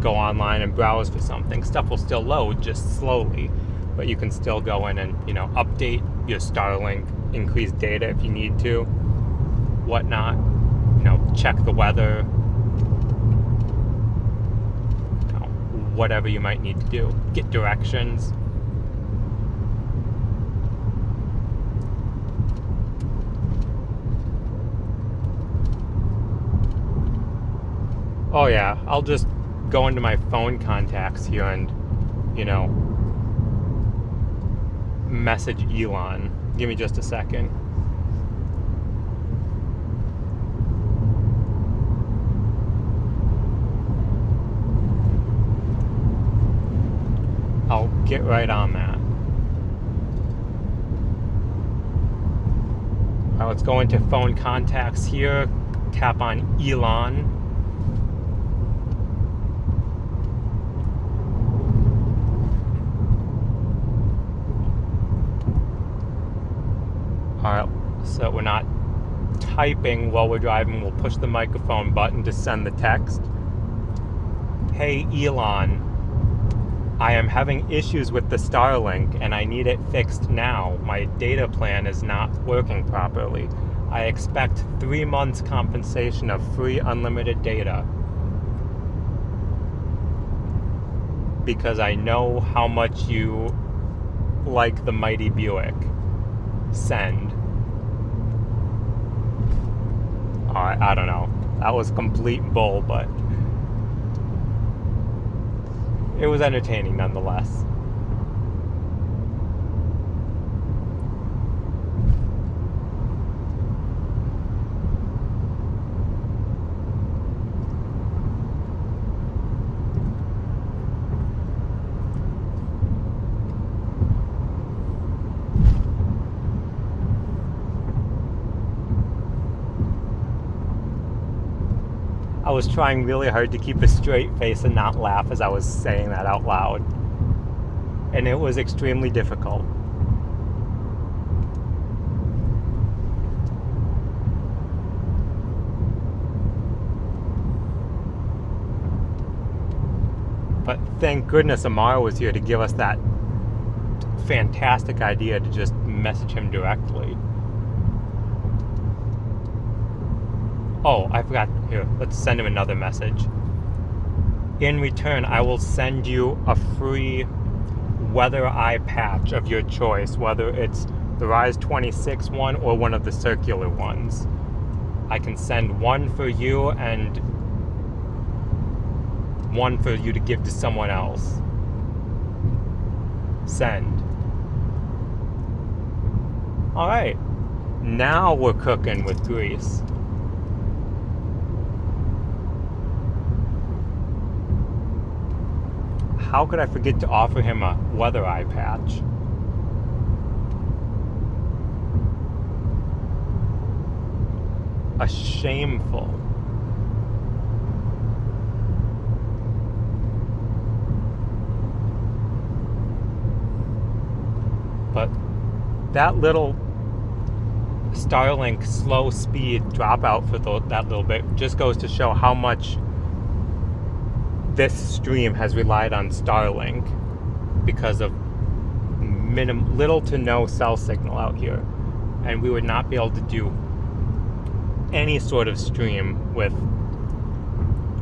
go online and browse for something, stuff will still load just slowly, but you can still go in and update your Starlink, increase data if you need to, whatnot. Check the weather, whatever you might need to do. Get directions. Oh yeah, I'll just go into my phone contacts here and, message Elon. Give me just a second. I'll get right on that. Alright, let's go into phone contacts here. Tap on Elon. Alright, so we're not typing while we're driving. We'll push the microphone button to send the text. Hey Elon, I am having issues with the Starlink and I need it fixed now. My data plan is not working properly. I expect 3 months compensation of free unlimited data. Because I know how much you like the mighty Buick. Send. I don't know. That was complete bull, but it was entertaining nonetheless. I was trying really hard to keep a straight face and not laugh as I was saying that out loud. And it was extremely difficult. But thank goodness Amara was here to give us that fantastic idea to just message him directly. Oh, I forgot. Here, let's send him another message. In return, I will send you a free weather eye patch of your choice, whether it's the Rise 26 one or one of the circular ones. I can send one for you and one for you to give to someone else. Send. Alright, now we're cooking with grease. How could I forget to offer him a weather eye patch? A shameful. But that little Starlink slow speed dropout for that little bit just goes to show how much this stream has relied on Starlink because of little to no cell signal out here, and we would not be able to do any sort of stream with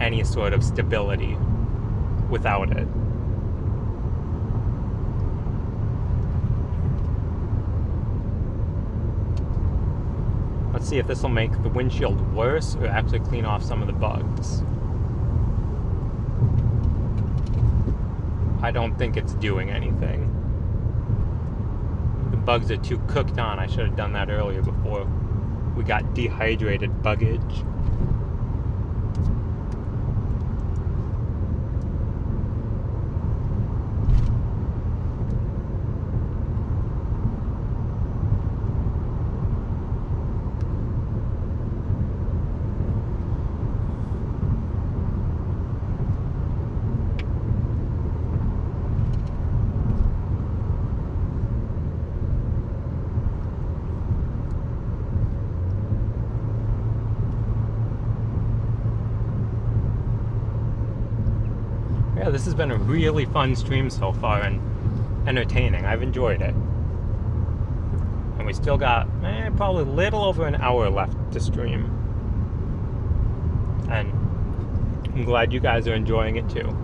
any sort of stability without it. Let's see if this will make the windshield worse or actually clean off some of the bugs. I don't think it's doing anything. The bugs are too cooked on. I should have done that earlier before we got dehydrated buggage. Yeah, this has been a really fun stream so far and entertaining. I've enjoyed it. And we still got probably a little over an hour left to stream. And I'm glad you guys are enjoying it too.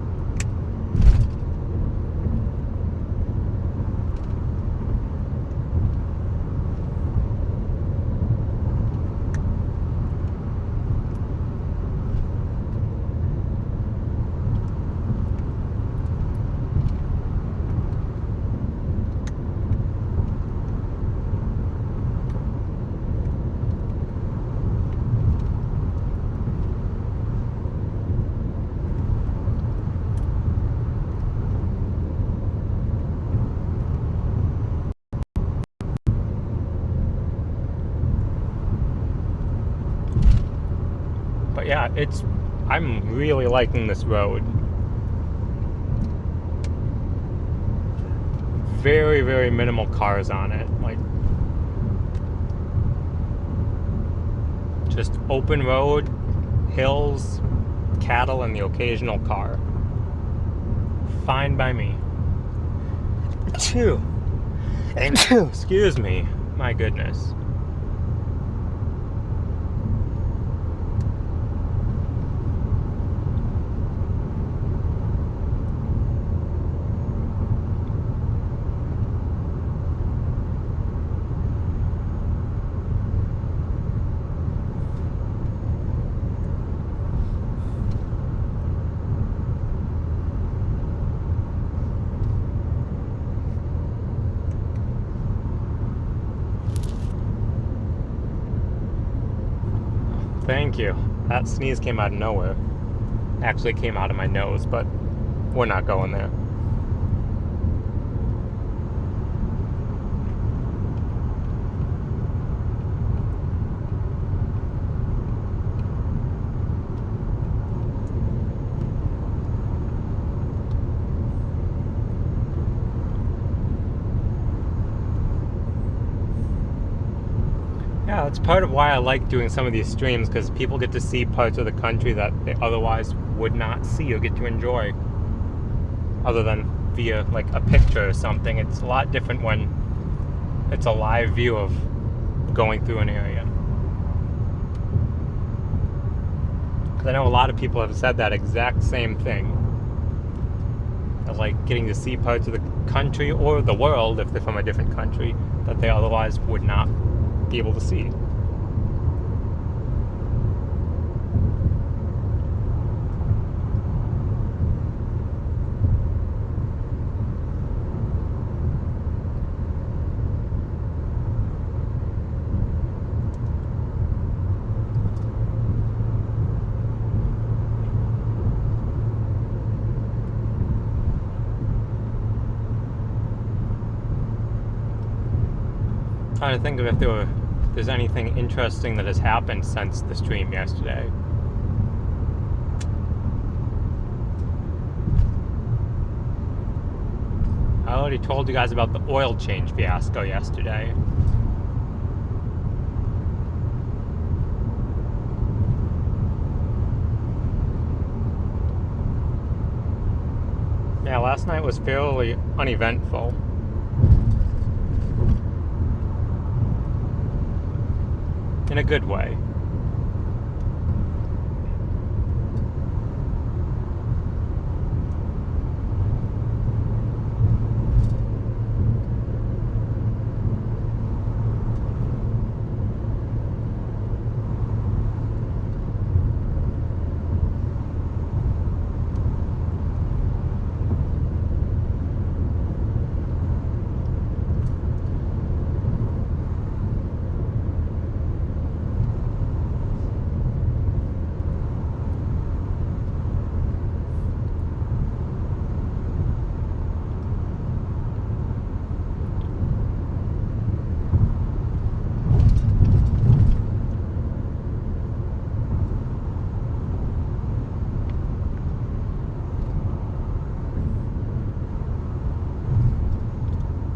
But yeah, I'm really liking this road. Very, very minimal cars on it. Like, just open road, hills, cattle, and the occasional car. Fine by me. Excuse me. My goodness. Thank you. That sneeze came out of nowhere. Actually came out of my nose, but we're not going there. Yeah, that's part of why I like doing some of these streams, because people get to see parts of the country that they otherwise would not see or get to enjoy, other than via like a picture or something. It's a lot different when it's a live view of going through an area. Because I know a lot of people have said that exact same thing. like getting to see parts of the country or the world if they're from a different country that they otherwise would not be able to see. Trying to think of if there's anything interesting that has happened since the stream yesterday. I already told you guys about the oil change fiasco yesterday. Yeah, last night was fairly uneventful. In a good way.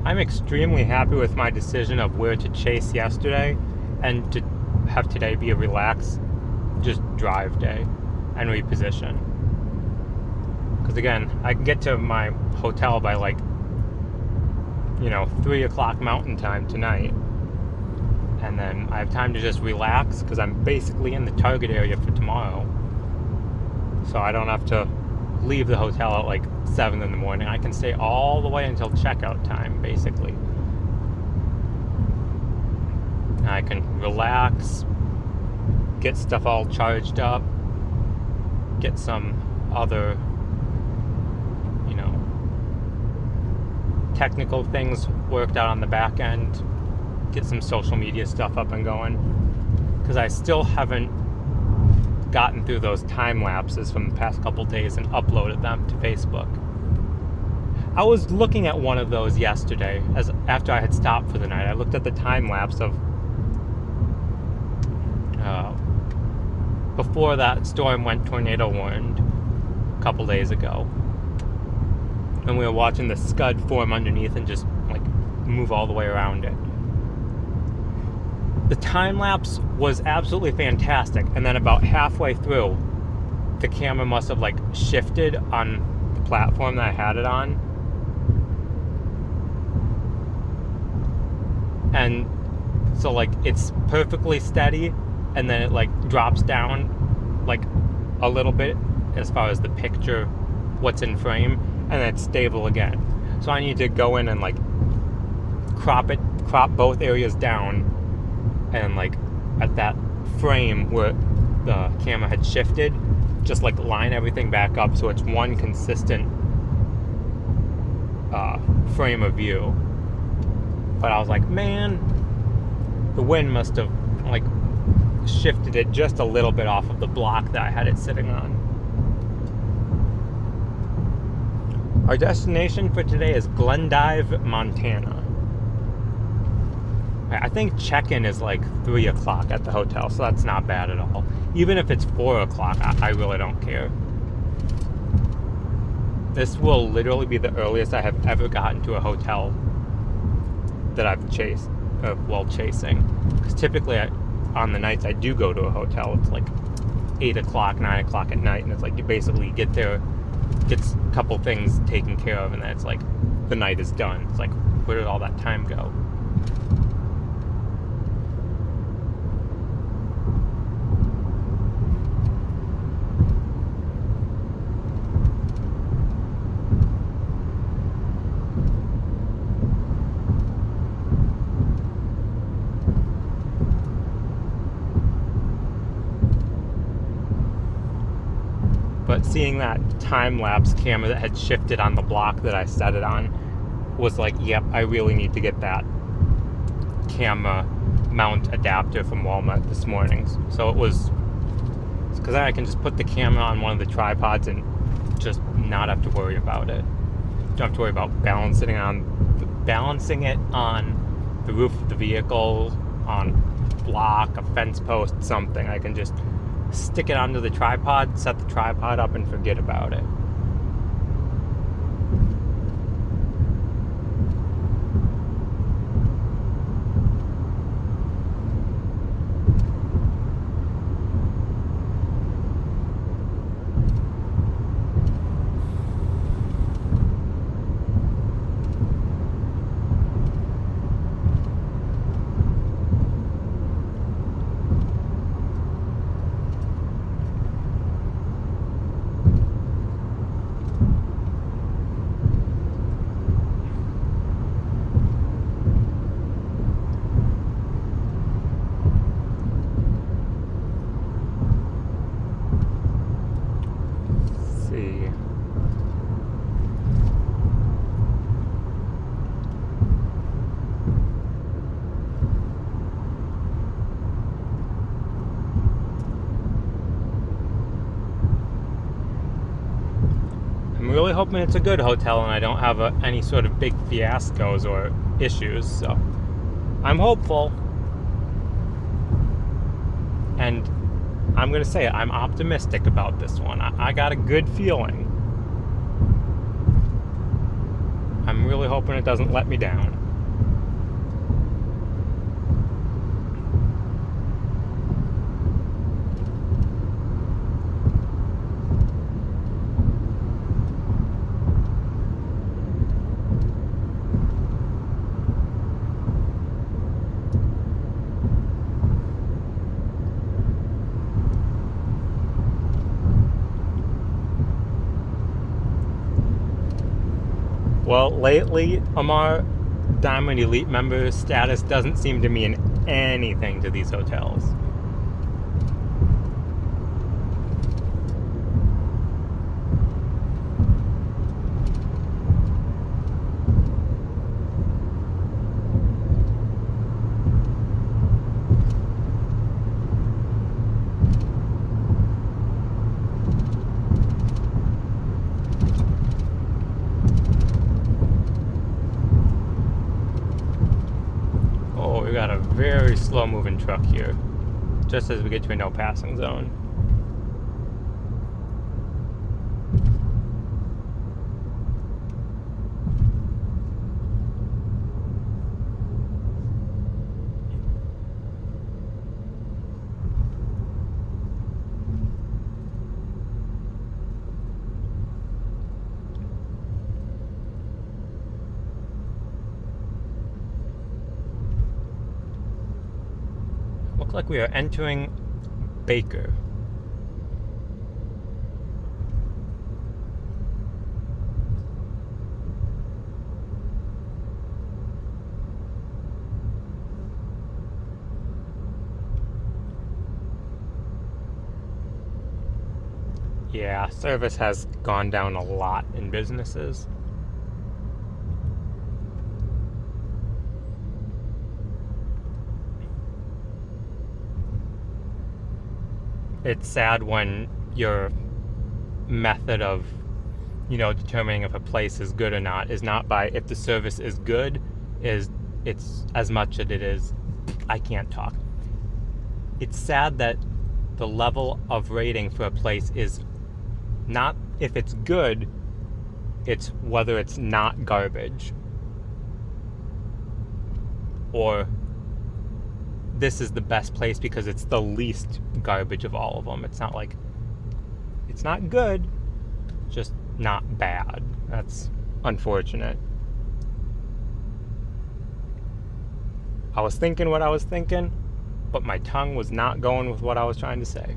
I'm extremely happy with my decision of where to chase yesterday and to have today be a relaxed, just drive day and reposition. Because again, I can get to my hotel by 3 o'clock mountain time tonight. And then I have time to just relax because I'm basically in the target area for tomorrow. So I don't have to leave the hotel at 7 in the morning. I can stay all the way until checkout time, basically. And I can relax, get stuff all charged up, get some other, technical things worked out on the back end, get some social media stuff up and going. Because I still haven't gotten through those time lapses from the past couple days and uploaded them to Facebook. I was looking at one of those yesterday after I had stopped for the night. I looked at the time lapse of before that storm went tornado warned a couple days ago, and we were watching the scud form underneath and just move all the way around it. The time lapse was absolutely fantastic, and then about halfway through, the camera must have shifted on the platform that I had it on, and so it's perfectly steady, and then it drops down a little bit as far as the picture, what's in frame, and then it's stable again. So I need to go in and crop both areas down, and at that frame where the camera had shifted, just line everything back up so it's one consistent frame of view. But I was man, the wind must have shifted it just a little bit off of the block that I had it sitting on. Our destination for today is Glendive, Montana. I think check-in is 3 o'clock at the hotel, so that's not bad at all. Even if it's 4 o'clock, I really don't care. This will literally be the earliest I have ever gotten to a hotel that I've chasing. Because typically on the nights I do go to a hotel, it's 8 o'clock, 9 o'clock at night, and it's you basically get there, get a couple things taken care of, and then it's the night is done. It's where did all that time go? But seeing that time-lapse camera that had shifted on the block that I set it on was like, yep, I really need to get that camera mount adapter from Walmart this morning. So it was, because then I can just put the camera on one of the tripods and just not have to worry about it. Don't have to worry about balancing it on the roof of the vehicle, on block, a fence post, something. I can just stick it onto the tripod, set the tripod up, and forget about it. I'm really hoping it's a good hotel and I don't have any sort of big fiascos or issues, so I'm hopeful. And I'm going to say I'm optimistic about this one. I got a good feeling. I'm really hoping it doesn't let me down. Well, lately, Amar, Diamond Elite member status doesn't seem to mean anything to these hotels. We got a very slow moving truck here, just as we get to a no passing zone. Look like we are entering Baker. Yeah, service has gone down a lot in businesses. It's sad when your method of, determining if a place is good or not is not by if the service is good, it's as much as it is, I can't talk. It's sad that the level of rating for a place is not if it's good, it's whether it's not garbage. Or this is the best place because it's the least garbage of all of them. It's not like, it's not good, just not bad. That's unfortunate. I was thinking what I was thinking, but my tongue was not going with what I was trying to say.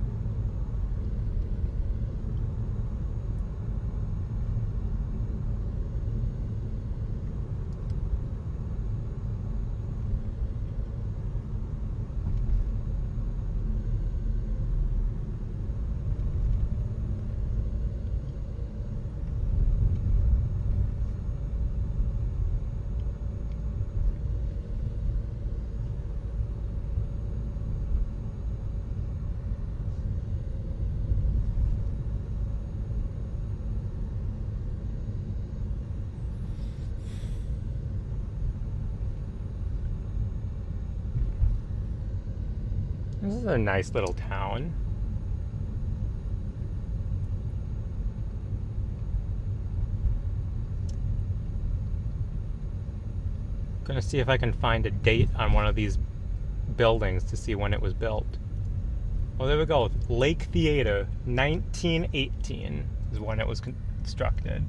This is a nice little town. Gonna see if I can find a date on one of these buildings to see when it was built. Oh, there we go. Lake Theater, 1918 is when it was constructed.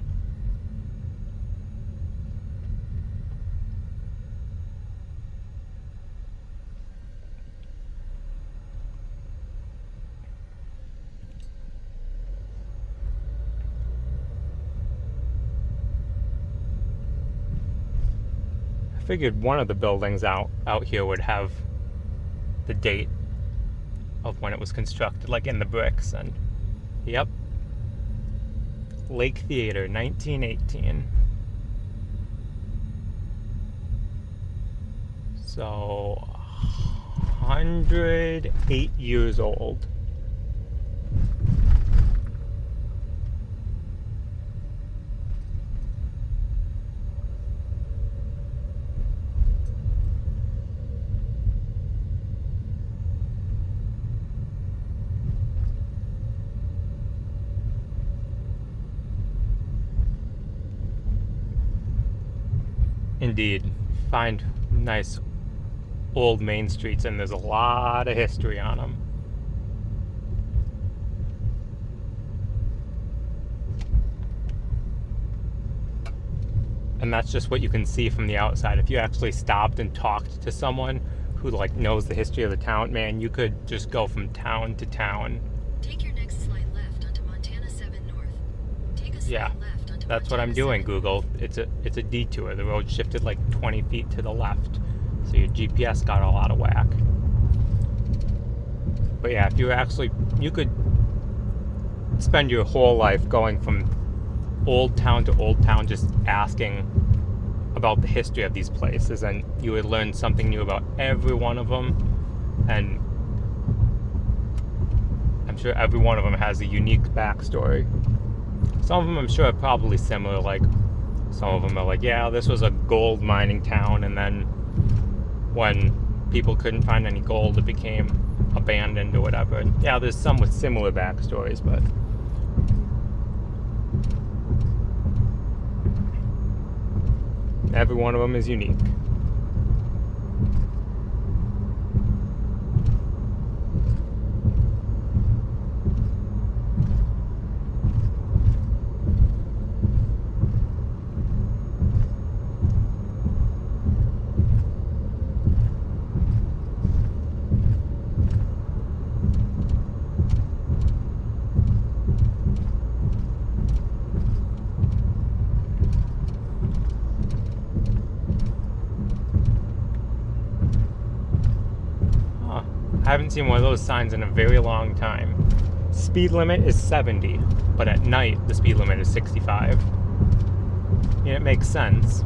I figured one of the buildings out here would have the date of when it was constructed, like in the bricks. And yep, Lake Theater, 1918. So 108 years old. Indeed, find nice old main streets, and there's a lot of history on them. And that's just what you can see from the outside. If you actually stopped and talked to someone who like knows the history of the town, man, you could just go from town to town. Take your next slide left onto Montana 7 North. Take a slide left onto That's what I'm doing, Google. It's a detour. The road shifted like 20 feet to the left. So your GPS got all out of whack. But yeah, if you could spend your whole life going from old town to old town just asking about the history of these places, and you would learn something new about every one of them. And I'm sure every one of them has a unique backstory. Some of them I'm sure are probably similar, like some of them are like, yeah, this was a gold mining town, and then when people couldn't find any gold, it became abandoned or whatever. And yeah, there's some with similar backstories, but every one of them is unique. I haven't seen one of those signs in a very long time. Speed limit is 70, but at night the speed limit is 65. And it makes sense.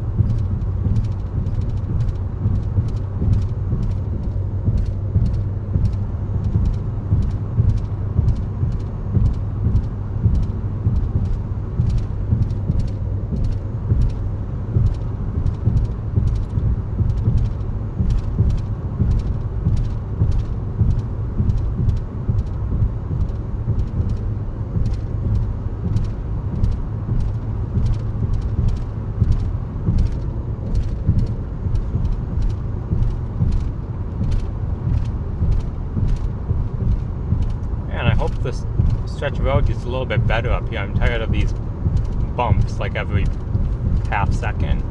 This stretch of road gets a little bit better up here. I'm tired of these bumps like every half second.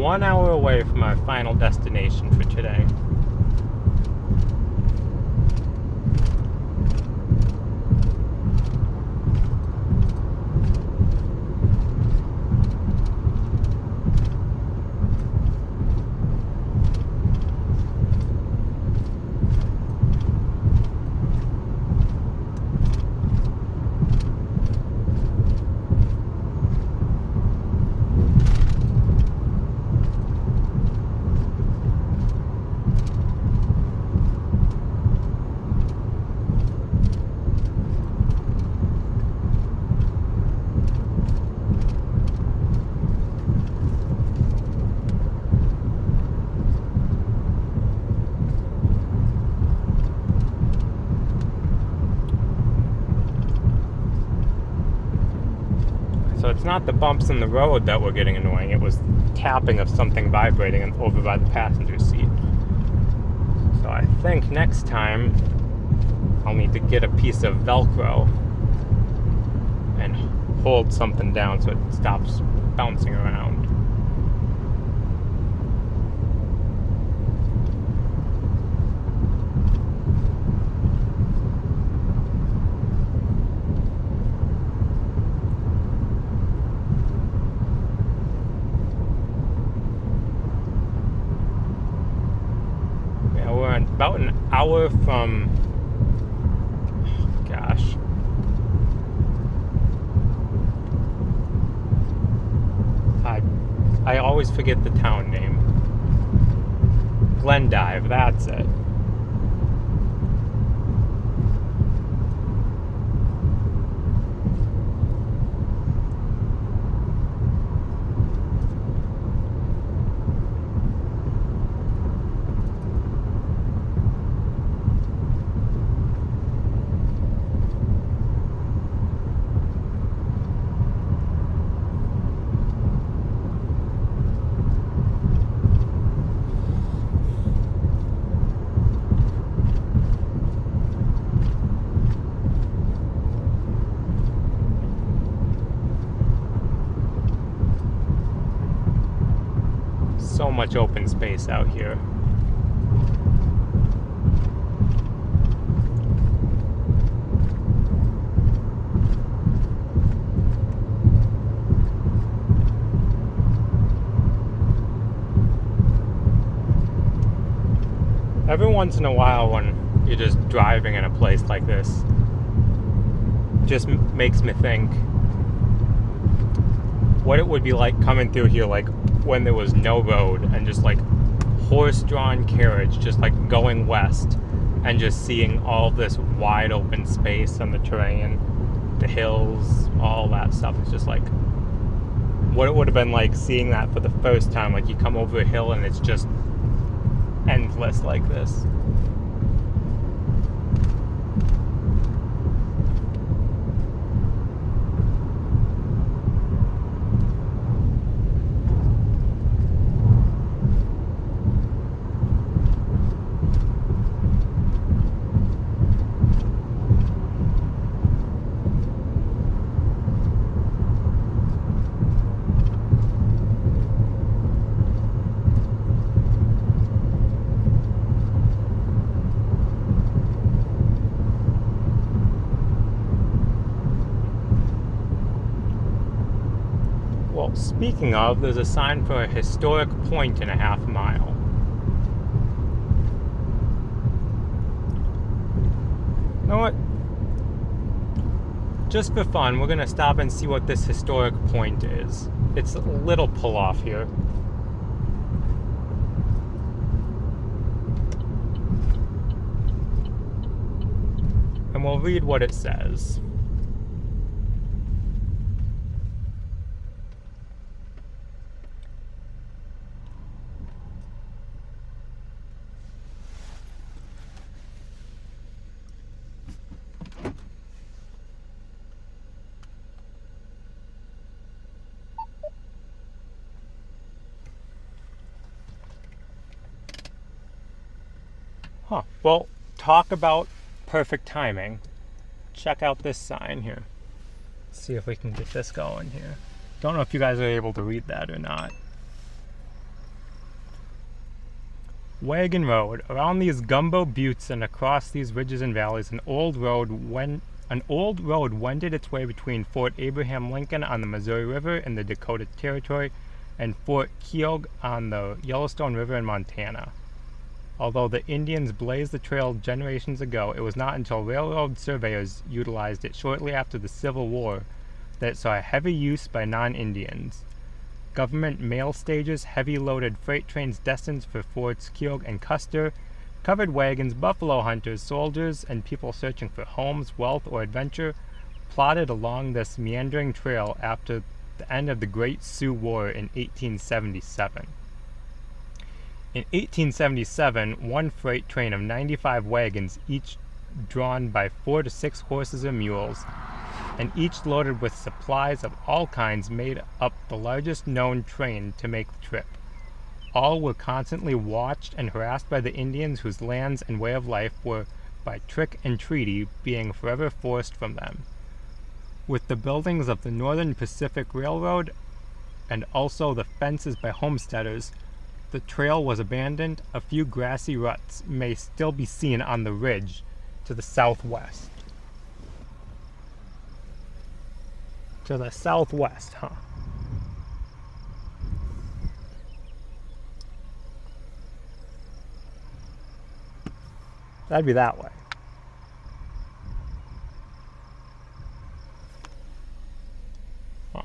1 hour away from our final destination for today. So it's not the bumps in the road that were getting annoying, it was tapping of something vibrating over by the passenger seat. So I think next time I'll need to get a piece of Velcro and hold something down so it stops bouncing around. We're about an hour from, gosh, I always forget the town name. Glendive, that's it. So much open space out here. Every once in a while when you're just driving in a place like this, just makes me think what it would be like coming through here like when there was no road and just like horse-drawn carriage just like going west and just seeing all this wide open space on the terrain, the hills, all that stuff. It's just like what it would have been like seeing that for the first time. Like you come over a hill and it's just endless like this. Well, speaking of, there's a sign for a historic point in a half mile. You know what? Just for fun, we're gonna stop and see what this historic point is. It's a little pull off here. And we'll read what it says. Huh. Well, talk about perfect timing. Check out this sign here. See if we can get this going here. Don't know if you guys are able to read that or not. Wagon Road. Around these gumbo buttes and across these ridges and valleys, an old road wended its way between Fort Abraham Lincoln on the Missouri River in the Dakota Territory and Fort Keogh on the Yellowstone River in Montana. Although the Indians blazed the trail generations ago, it was not until railroad surveyors utilized it shortly after the Civil War that it saw heavy use by non-Indians. Government mail stages, heavy-loaded freight trains destined for Forts Keogh and Custer, covered wagons, buffalo hunters, soldiers, and people searching for homes, wealth, or adventure plodded along this meandering trail after the end of the Great Sioux War in 1877. In 1877, one freight train of 95 wagons, each drawn by 4 to 6 horses or mules, and each loaded with supplies of all kinds, made up the largest known train to make the trip. All were constantly watched and harassed by the Indians, whose lands and way of life were, by trick and treaty, being forever forced from them. With the buildings of the Northern Pacific Railroad, and also the fences by homesteaders, the trail was abandoned. A few grassy ruts may still be seen on the ridge to the southwest. To the southwest, huh? That'd be that way. Huh.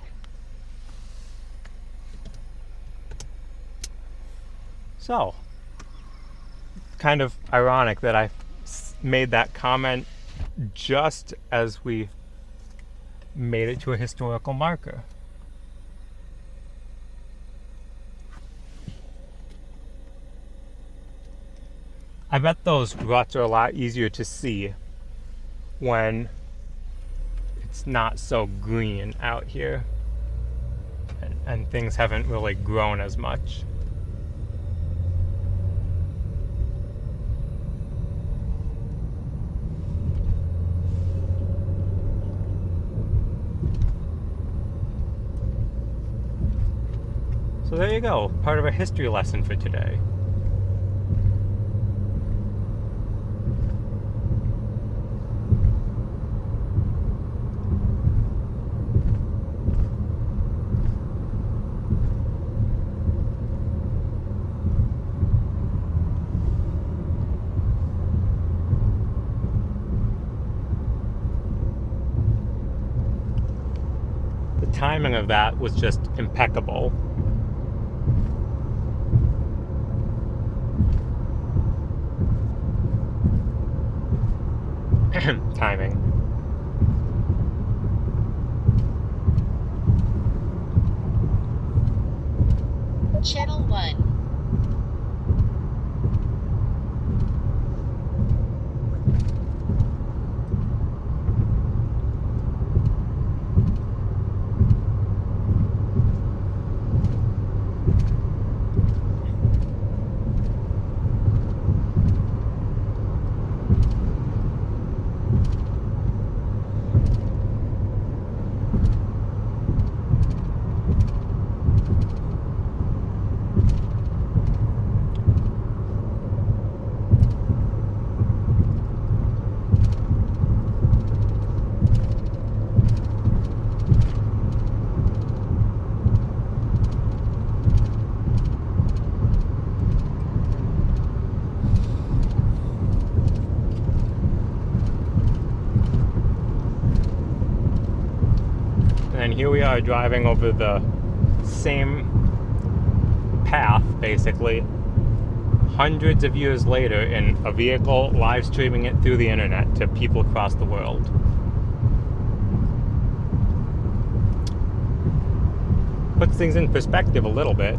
So, kind of ironic that I made that comment just as we made it to a historical marker. I bet those ruts are a lot easier to see when it's not so green out here and things haven't really grown as much. So there you go, part of a history lesson for today. The timing of that was just impeccable. Timing. Channel 1. And here we are driving over the same path, basically, hundreds of years later in a vehicle, live streaming it through the internet to people across the world. Puts things in perspective a little bit.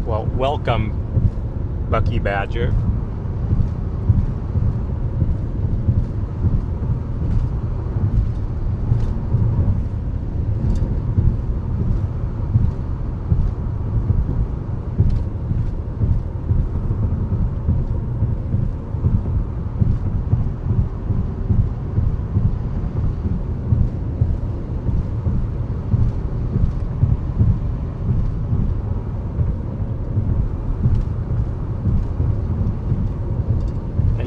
Well, welcome, Bucky Badger.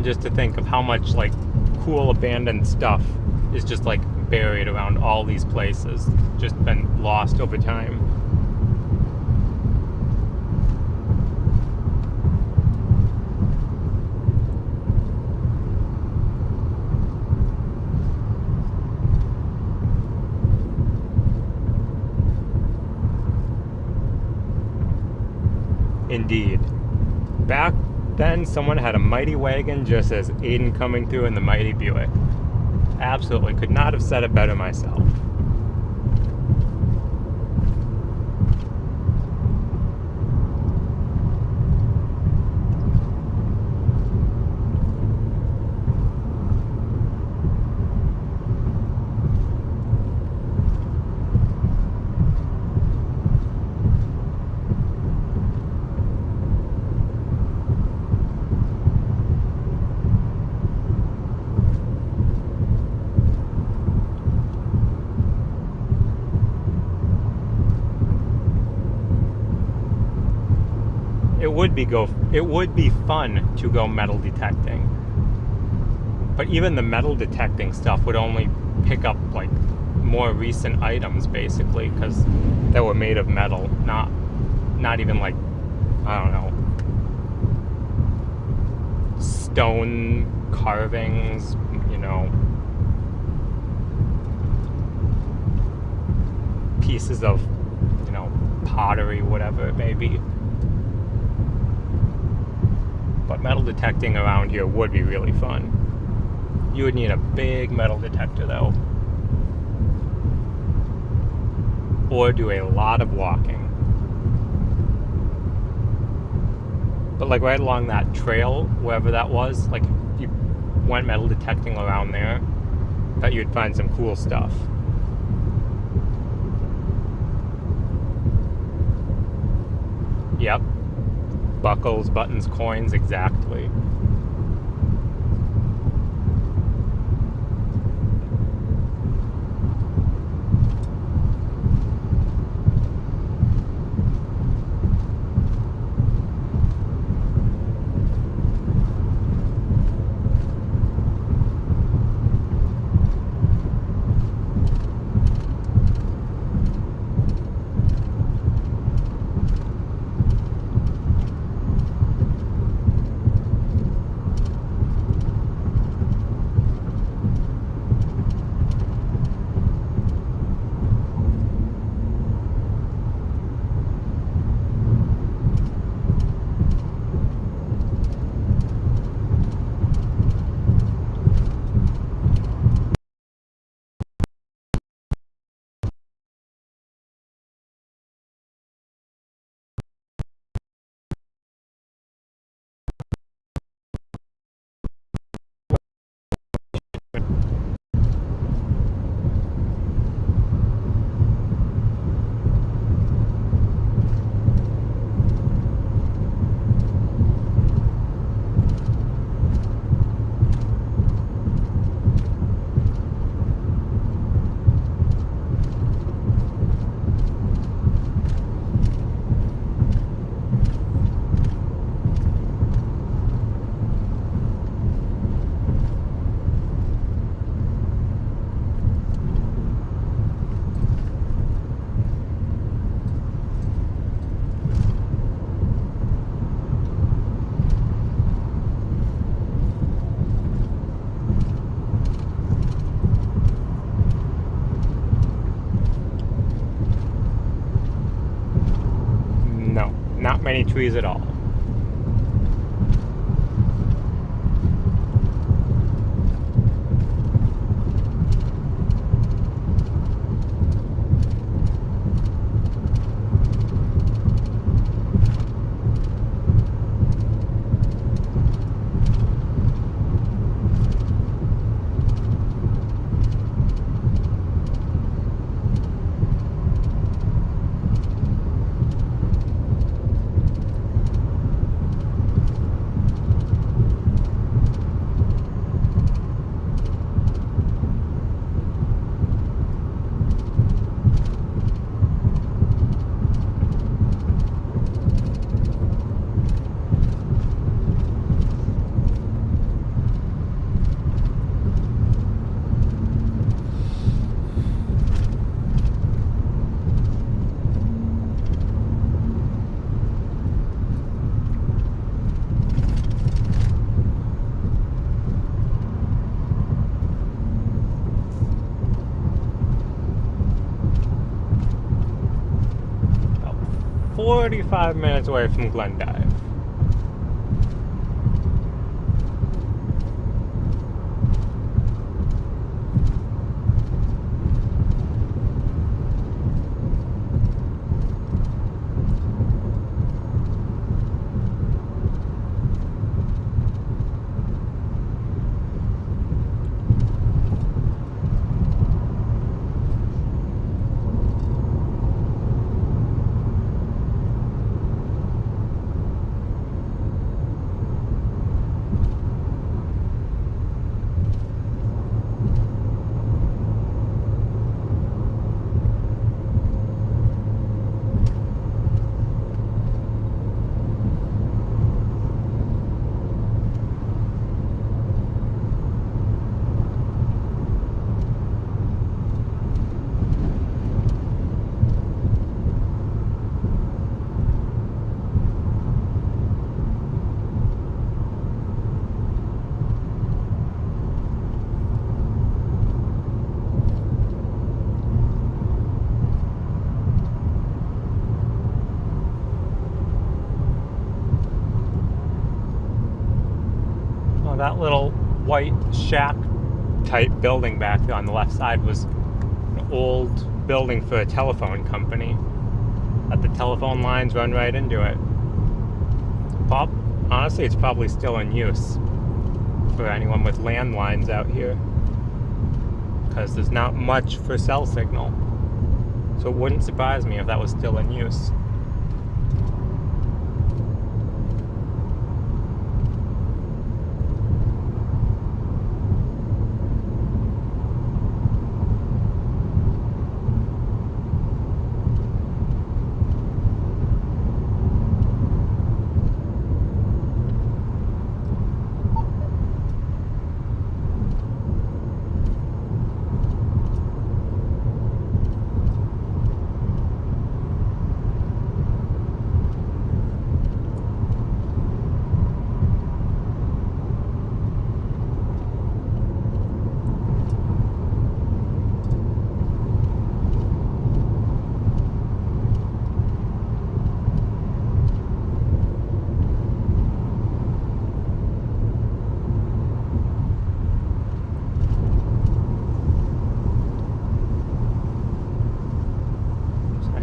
fun just to think of how much like cool abandoned stuff is just like buried around all these places, just been lost over time. Indeed. Back then, someone had a mighty wagon just as Aiden coming through in the mighty Buick. Absolutely could not have said it better myself. It would be fun to go metal detecting, but even the metal detecting stuff would only pick up like more recent items basically, because they were made of metal, not even like, I don't know, stone carvings, you know, pieces of, you know, pottery, whatever it may be. But metal detecting around here would be really fun. You would need a big metal detector though, or do a lot of walking. But like right along that trail, wherever that was, like if you went metal detecting around there, I bet you'd find some cool stuff. Yep. Buckles, buttons, coins, exactly. No, not many trees at all. 45 minutes away from Glendive. That little white shack type building back there on the left side was an old building for a telephone company. That the telephone lines run right into it. Honestly, it's probably still in use for anyone with landlines out here, because there's not much for cell signal. So it wouldn't surprise me if that was still in use.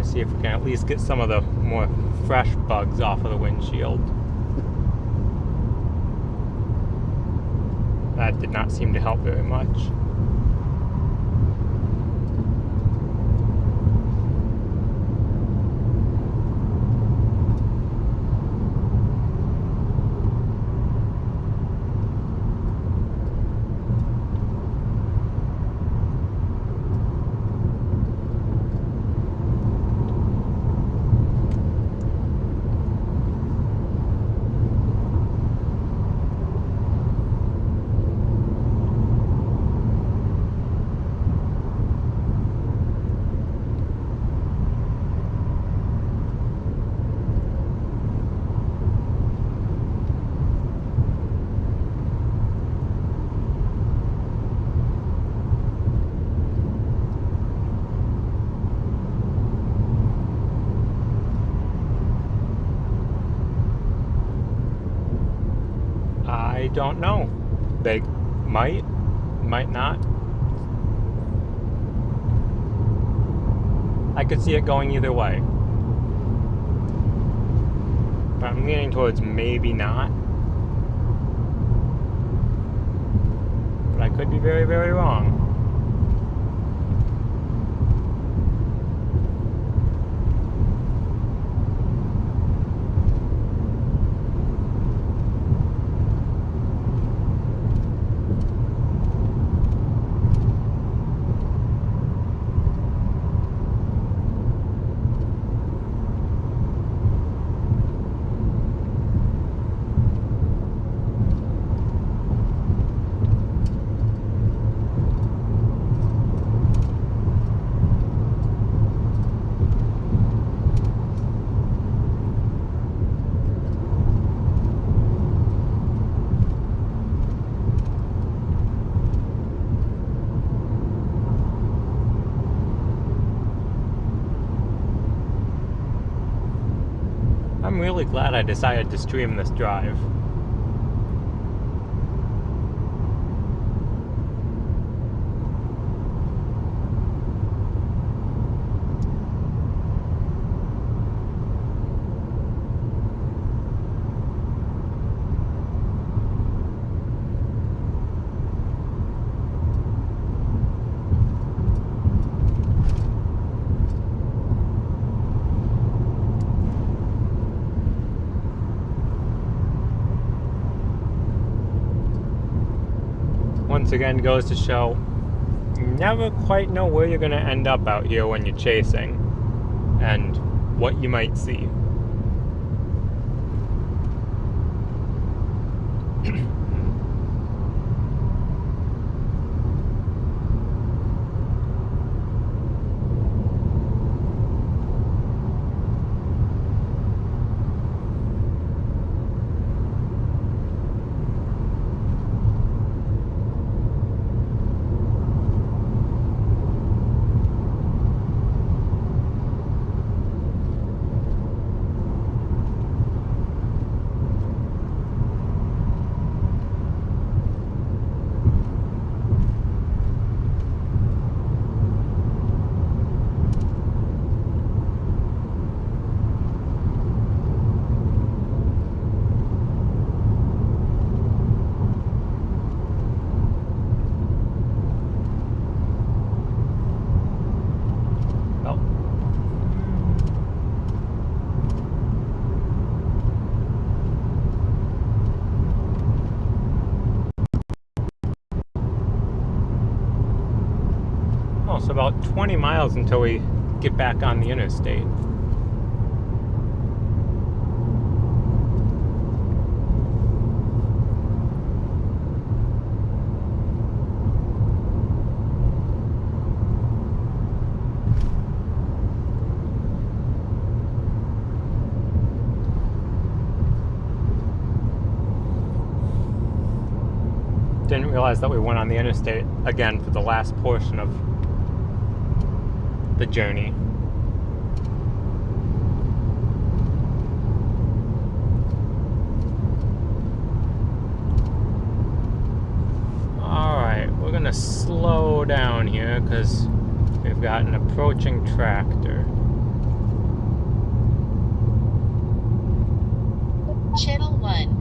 See if we can at least get some of the more fresh bugs off of the windshield. That did not seem to help very much. I don't know. They might not. I could see it going either way. But I'm leaning towards maybe not. But I could be very, very wrong. really glad I decided to stream this drive. Once again, goes to show, you never quite know where you're going to end up out here when you're chasing, and what you might see. So about 20 miles until we get back on the interstate. Didn't realize that we went on the interstate again for the last portion of the journey. Alright, we're gonna slow down here because we've got an approaching tractor. Channel 1.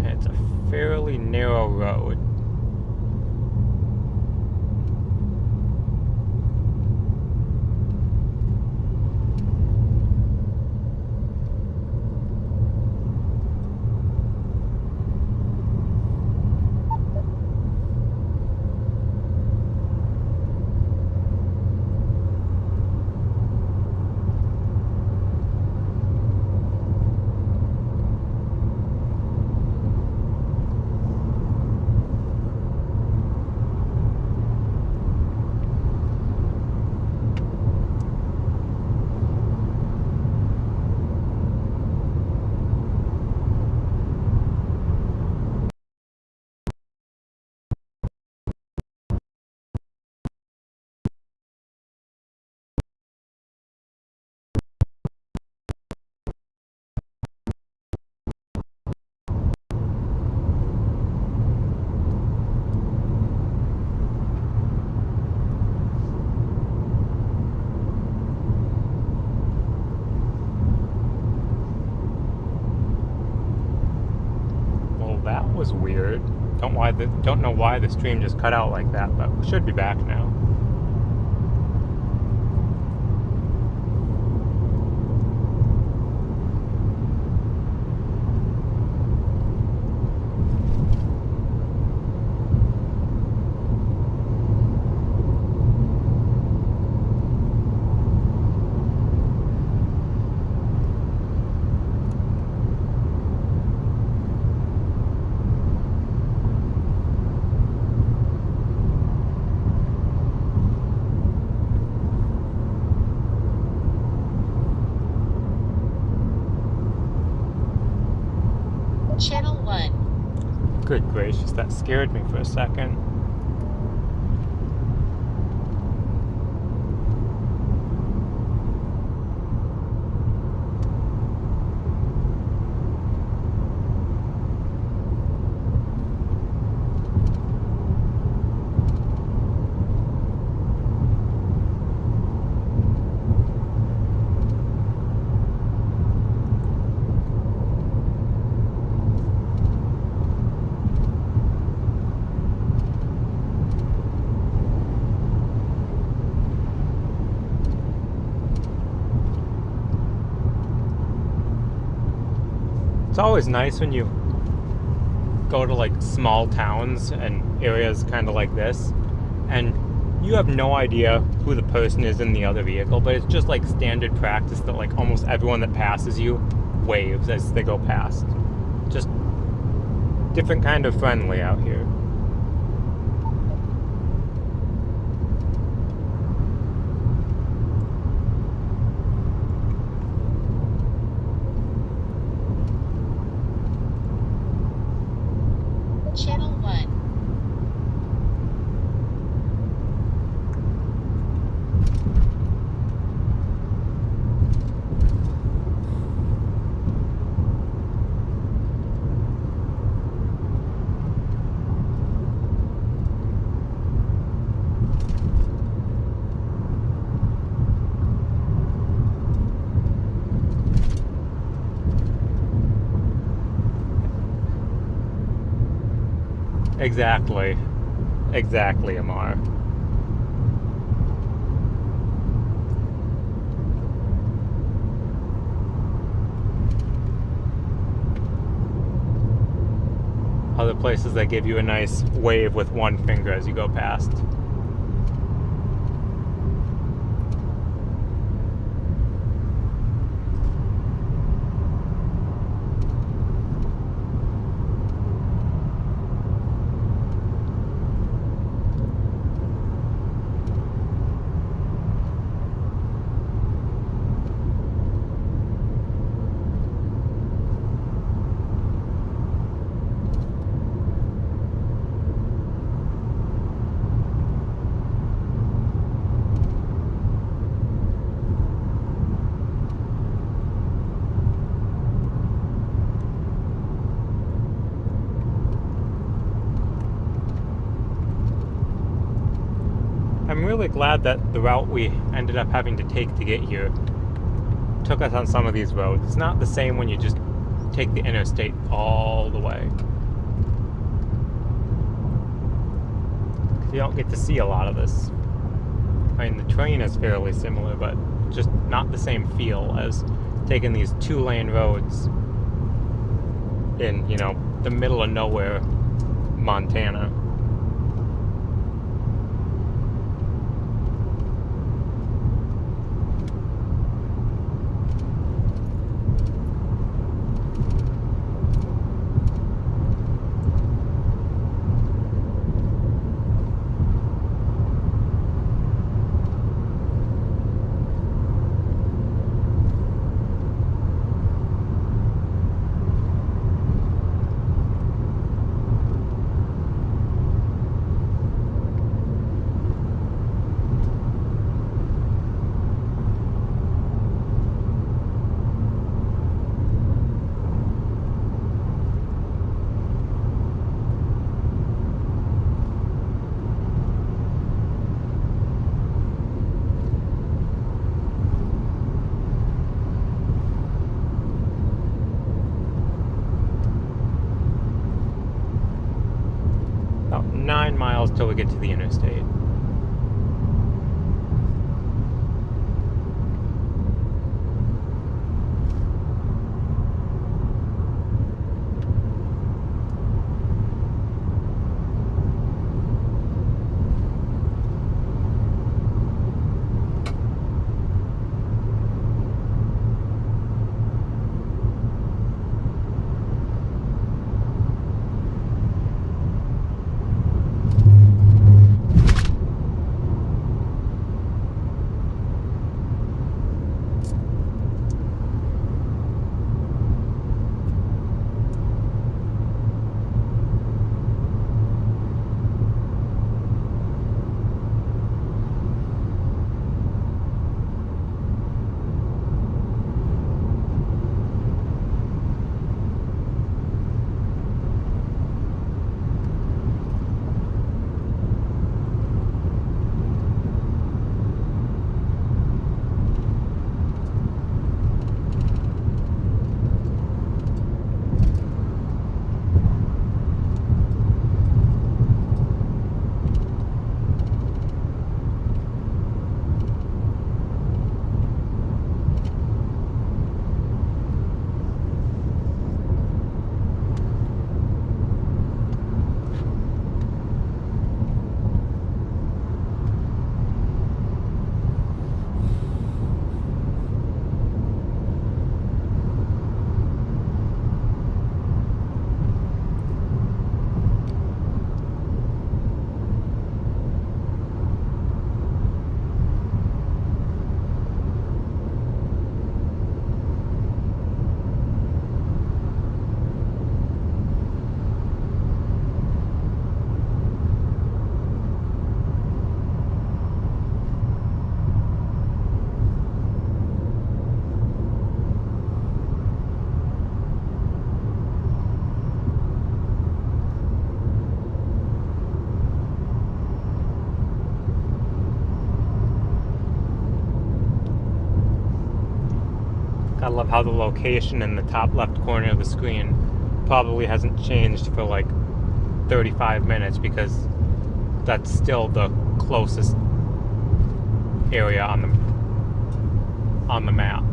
It's a fairly narrow road. That was weird. Don't know why the stream just cut out like that, but we should be back now. Channel 1. Good gracious, that scared me for a second. It's always nice when you go to like small towns and areas kind of like this, and you have no idea who the person is in the other vehicle, but it's just like standard practice that like almost everyone that passes you waves as they go past. Just different kind of friendly out here. Channel 1. Exactly, Amar. Other places that give you a nice wave with one finger as you go past. I'm really glad that the route we ended up having to take to get here took us on some of these roads. It's not the same when you just take the interstate all the way. You don't get to see a lot of this. I mean, the train is fairly similar, but just not the same feel as taking these 2-lane roads in, you know, the middle of nowhere, Montana. About 9 miles till we get to the interstate. love how the location in the top left corner of the screen probably hasn't changed for like 35 minutes, because that's still the closest area on the map.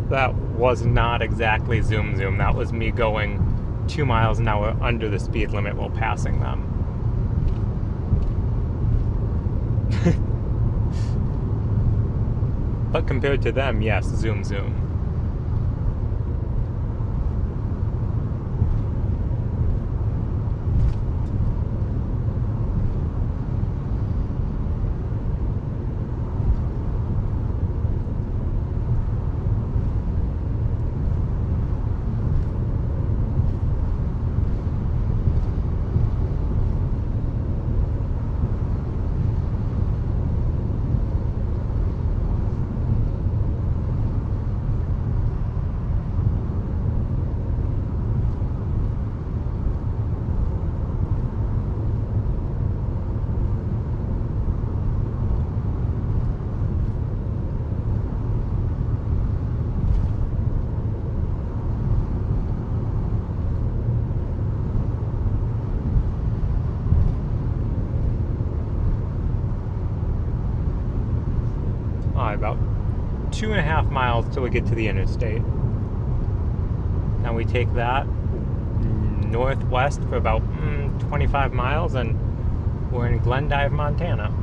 That was not exactly zoom zoom. That was me going 2 miles an hour under the speed limit while passing them. But compared to them, yes, zoom zoom. About 2.5 miles till we get to the interstate. Now we take that northwest for about 25 miles and we're in Glendive, Montana.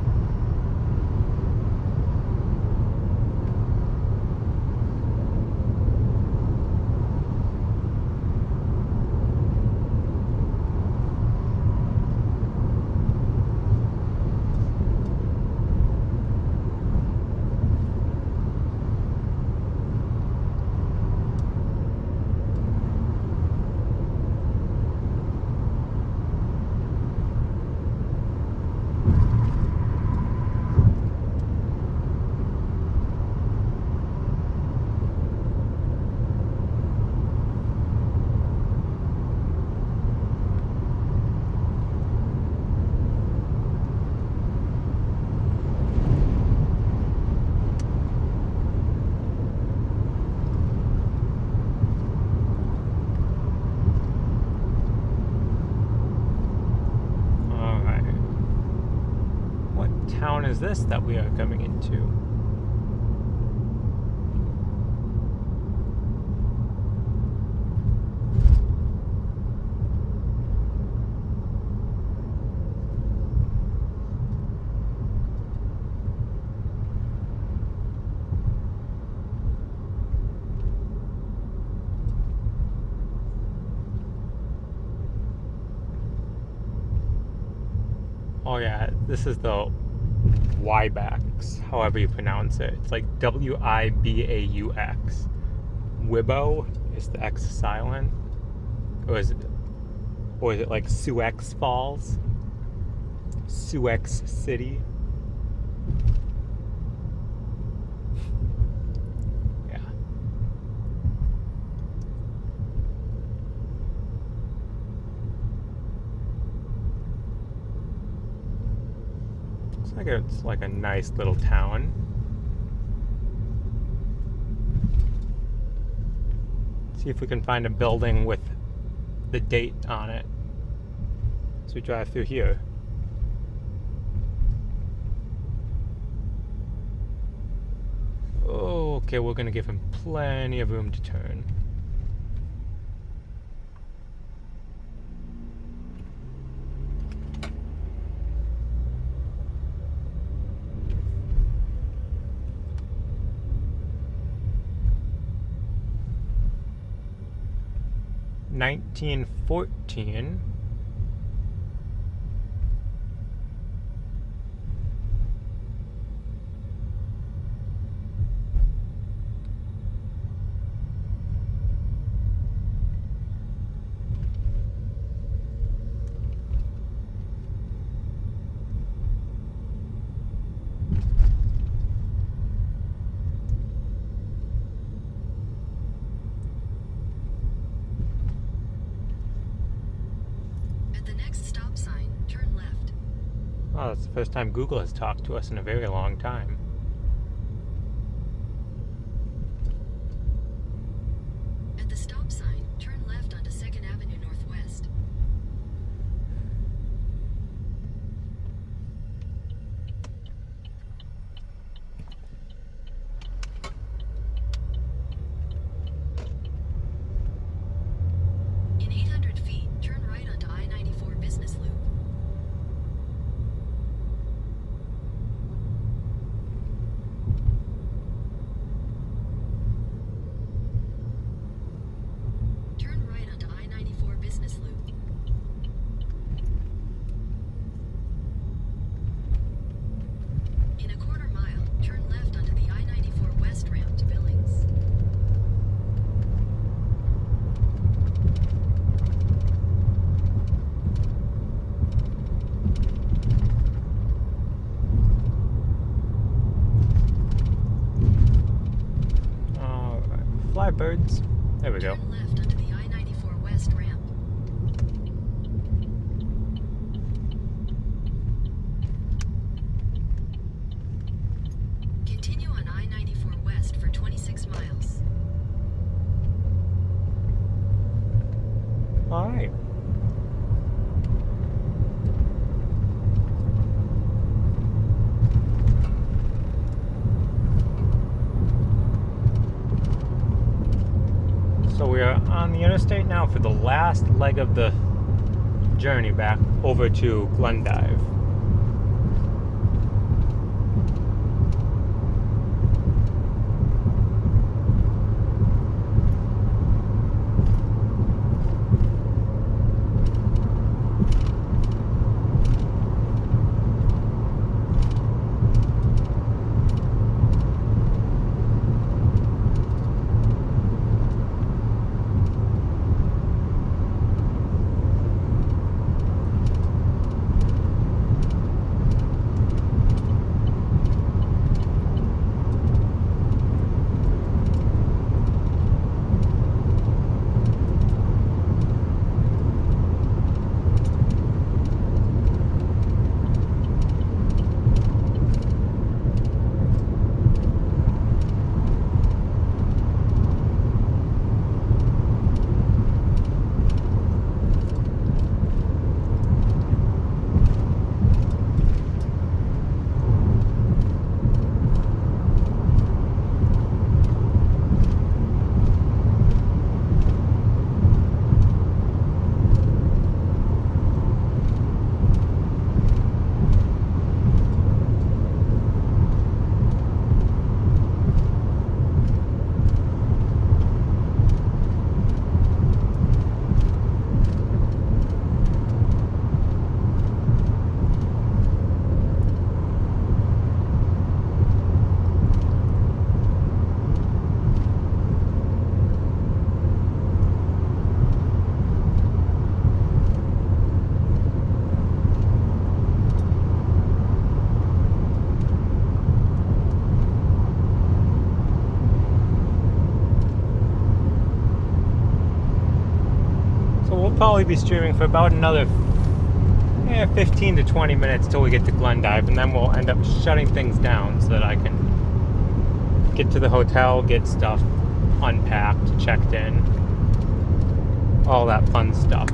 Town is this that we are coming into? Oh yeah, this is the Wibaux, however you pronounce it. It's like Wibaux. Wibbo is the X silent, or is it like Sioux Falls, Sioux City? Yeah. Looks like it's like a nice little town. See if we can find a building with the date on it as we drive through here. Okay, we're gonna give him plenty of room to turn. $1914. At the next stop sign, turn left. Oh, that's the first time Google has talked to us in a very long time. At the stop sign, turn left onto 2nd Avenue Northwest. In 800 feet, turn right onto I-94 Business Loop. Turn right onto I-94 Business Loop. In a quarter mile, turn left onto the I-94 West ramp to Billings. Alright, fly birds. There we go. Turn left onto the I-94 West ramp. Continue on I-94 West for 26 miles. Alright. So we are on the interstate now for the last leg of the journey back over to Glendive. Probably be streaming for about another 15 to 20 minutes till we get to Glendive, and then we'll end up shutting things down so that I can get to the hotel, get stuff unpacked, checked in, all that fun stuff.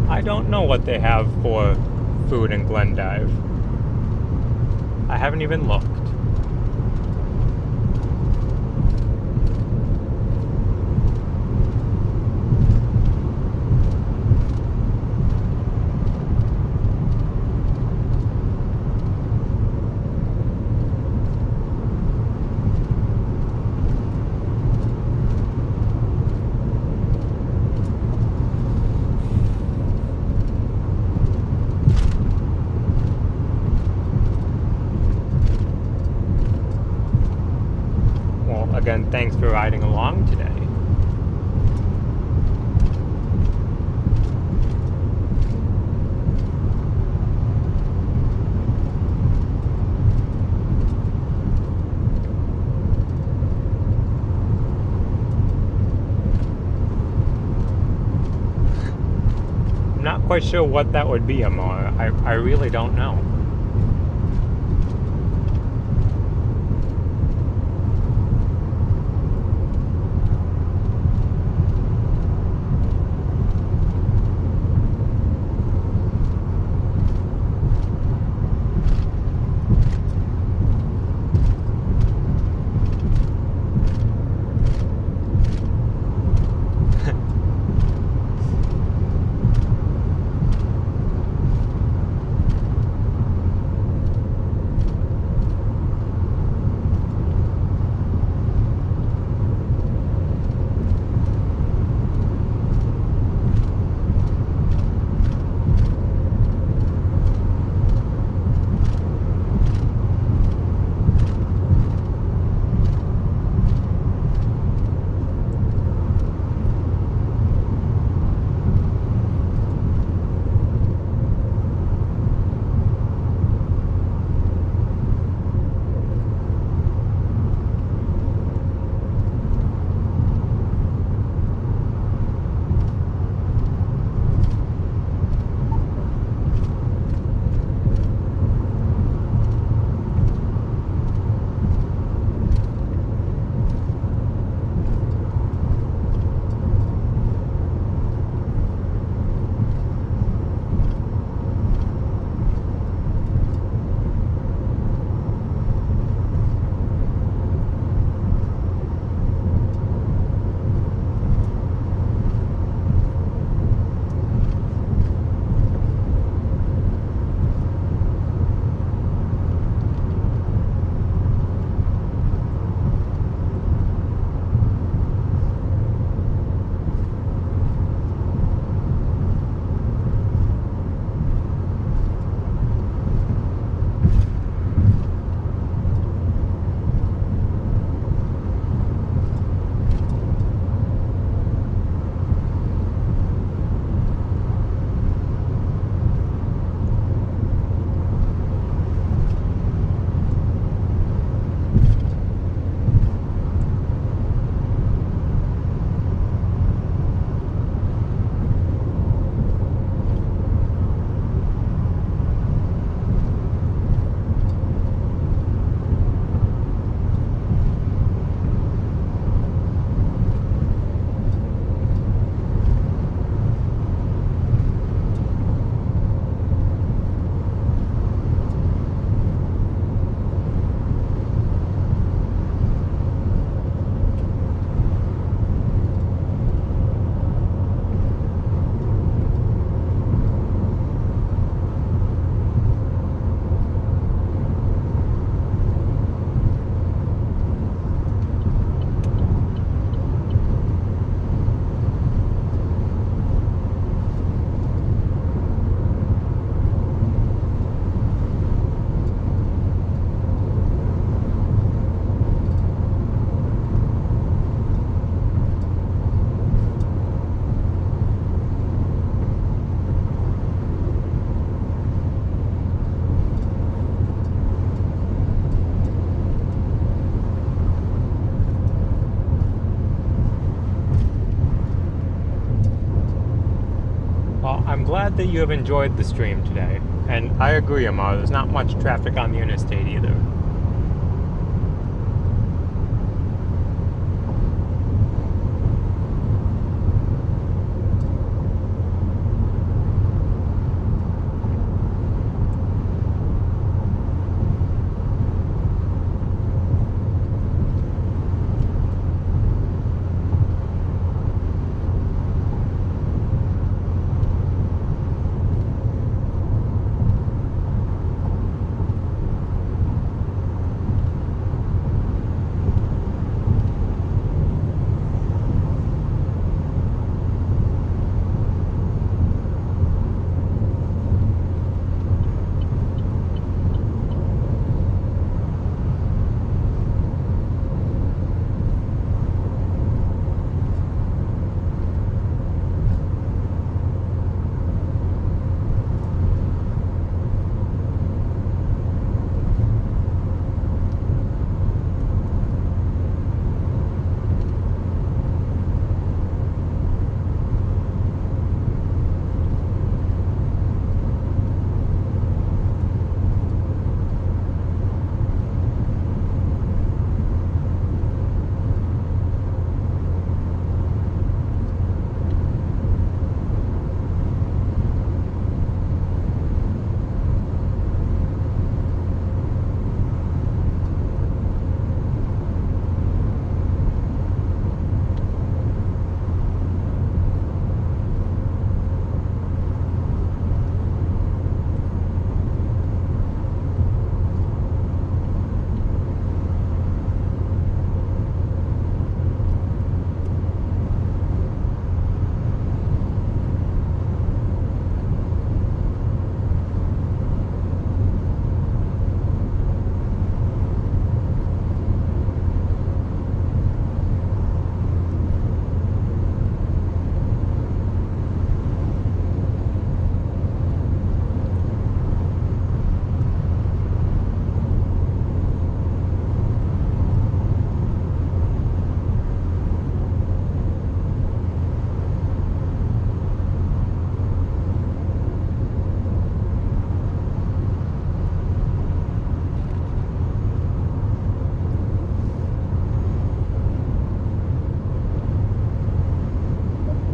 I don't know what they have for food in Glendive. I haven't even looked. Again, thanks for riding along today. I'm not quite sure what that would be, Amar. I really don't know. glad that you have enjoyed the stream today. And I agree, Amar, there's not much traffic on the interstate either.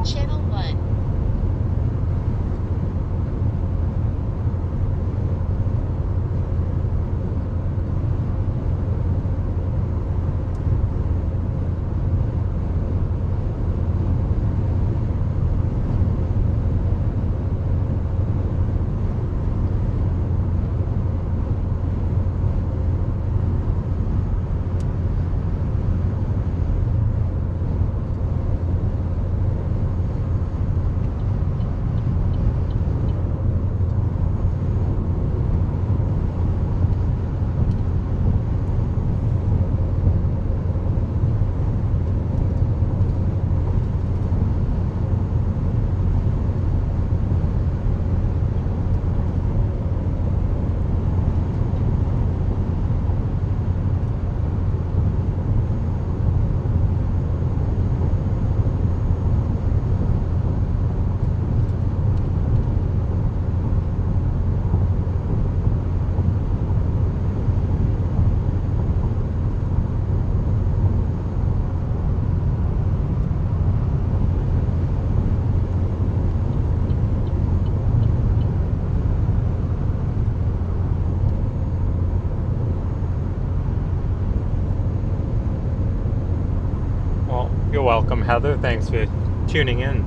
Channel 1. Well, you're welcome, Heather. Thanks for tuning in.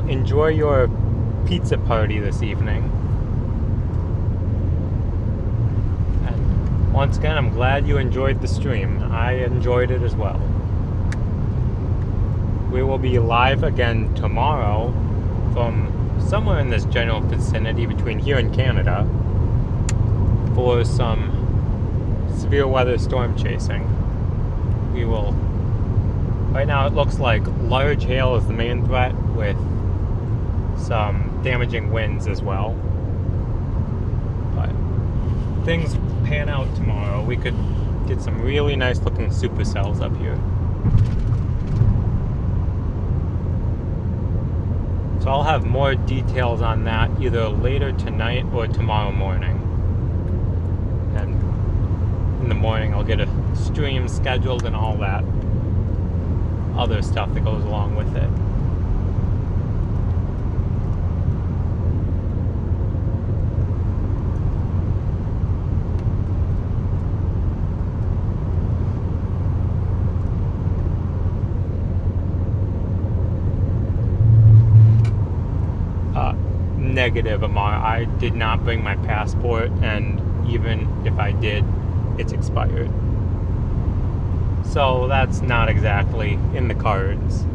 enjoy your pizza party this evening. And once again, I'm glad you enjoyed the stream. I enjoyed it as well. We will be live again tomorrow from somewhere in this general vicinity between here and Canada for some severe weather storm chasing. We will, right now it looks like large hail is the main threat with some damaging winds as well. But things pan out tomorrow. We could get some really nice looking supercells up here. So I'll have more details on that either later tonight or tomorrow morning. And in the morning I'll get a stream scheduled and all that other stuff that goes along with it. Negative, Amar. I did not bring my passport, and even if I did, it's expired. So that's not exactly in the cards.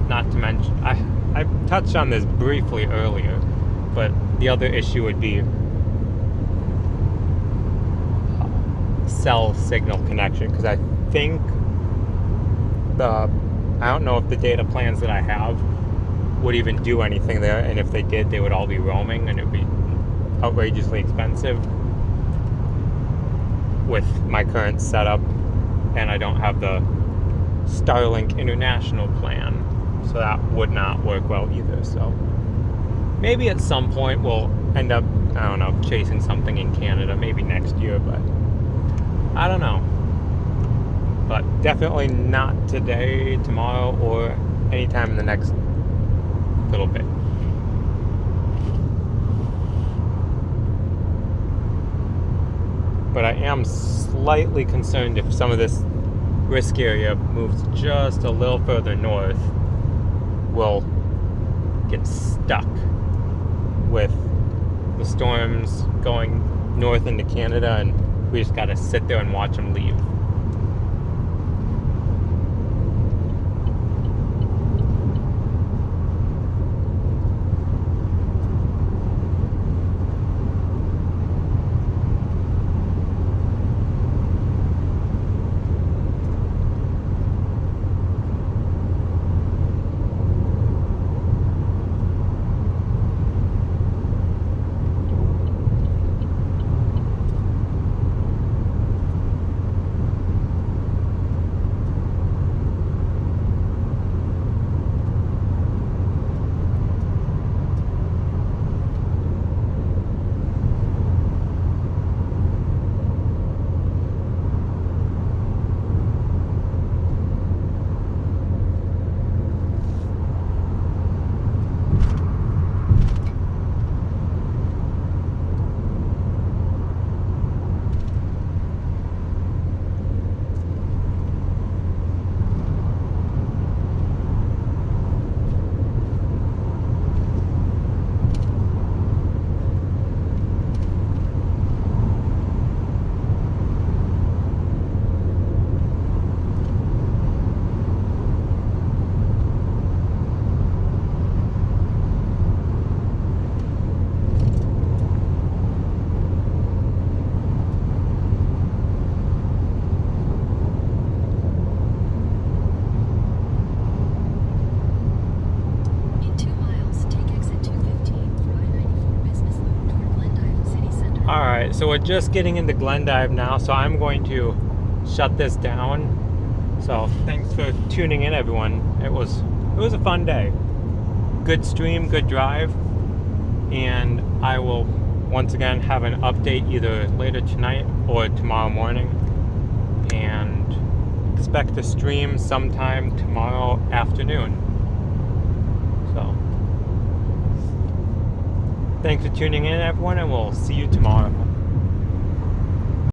Not to mention, I touched on this briefly earlier, but the other issue would be cell signal connection, because I think I don't know if the data plans that I have would even do anything there, and if they did, they would all be roaming, and it would be outrageously expensive with my current setup, and I don't have the Starlink International plan, so that would not work well either. So maybe at some point we'll end up, I don't know, chasing something in Canada, maybe next year, but I don't know. But definitely not today, tomorrow, or anytime in the next little bit. But I am slightly concerned if some of this risk area moves just a little further north, we'll get stuck with the storms going north into Canada, and we just gotta sit there and watch them leave. Alright, so we're just getting into Glendive now, so I'm going to shut this down. So thanks for tuning in, everyone. It was a fun day. Good stream, good drive, and I will once again have an update either later tonight or tomorrow morning, and expect to stream sometime tomorrow afternoon. So thanks for tuning in, everyone, and we'll see you tomorrow.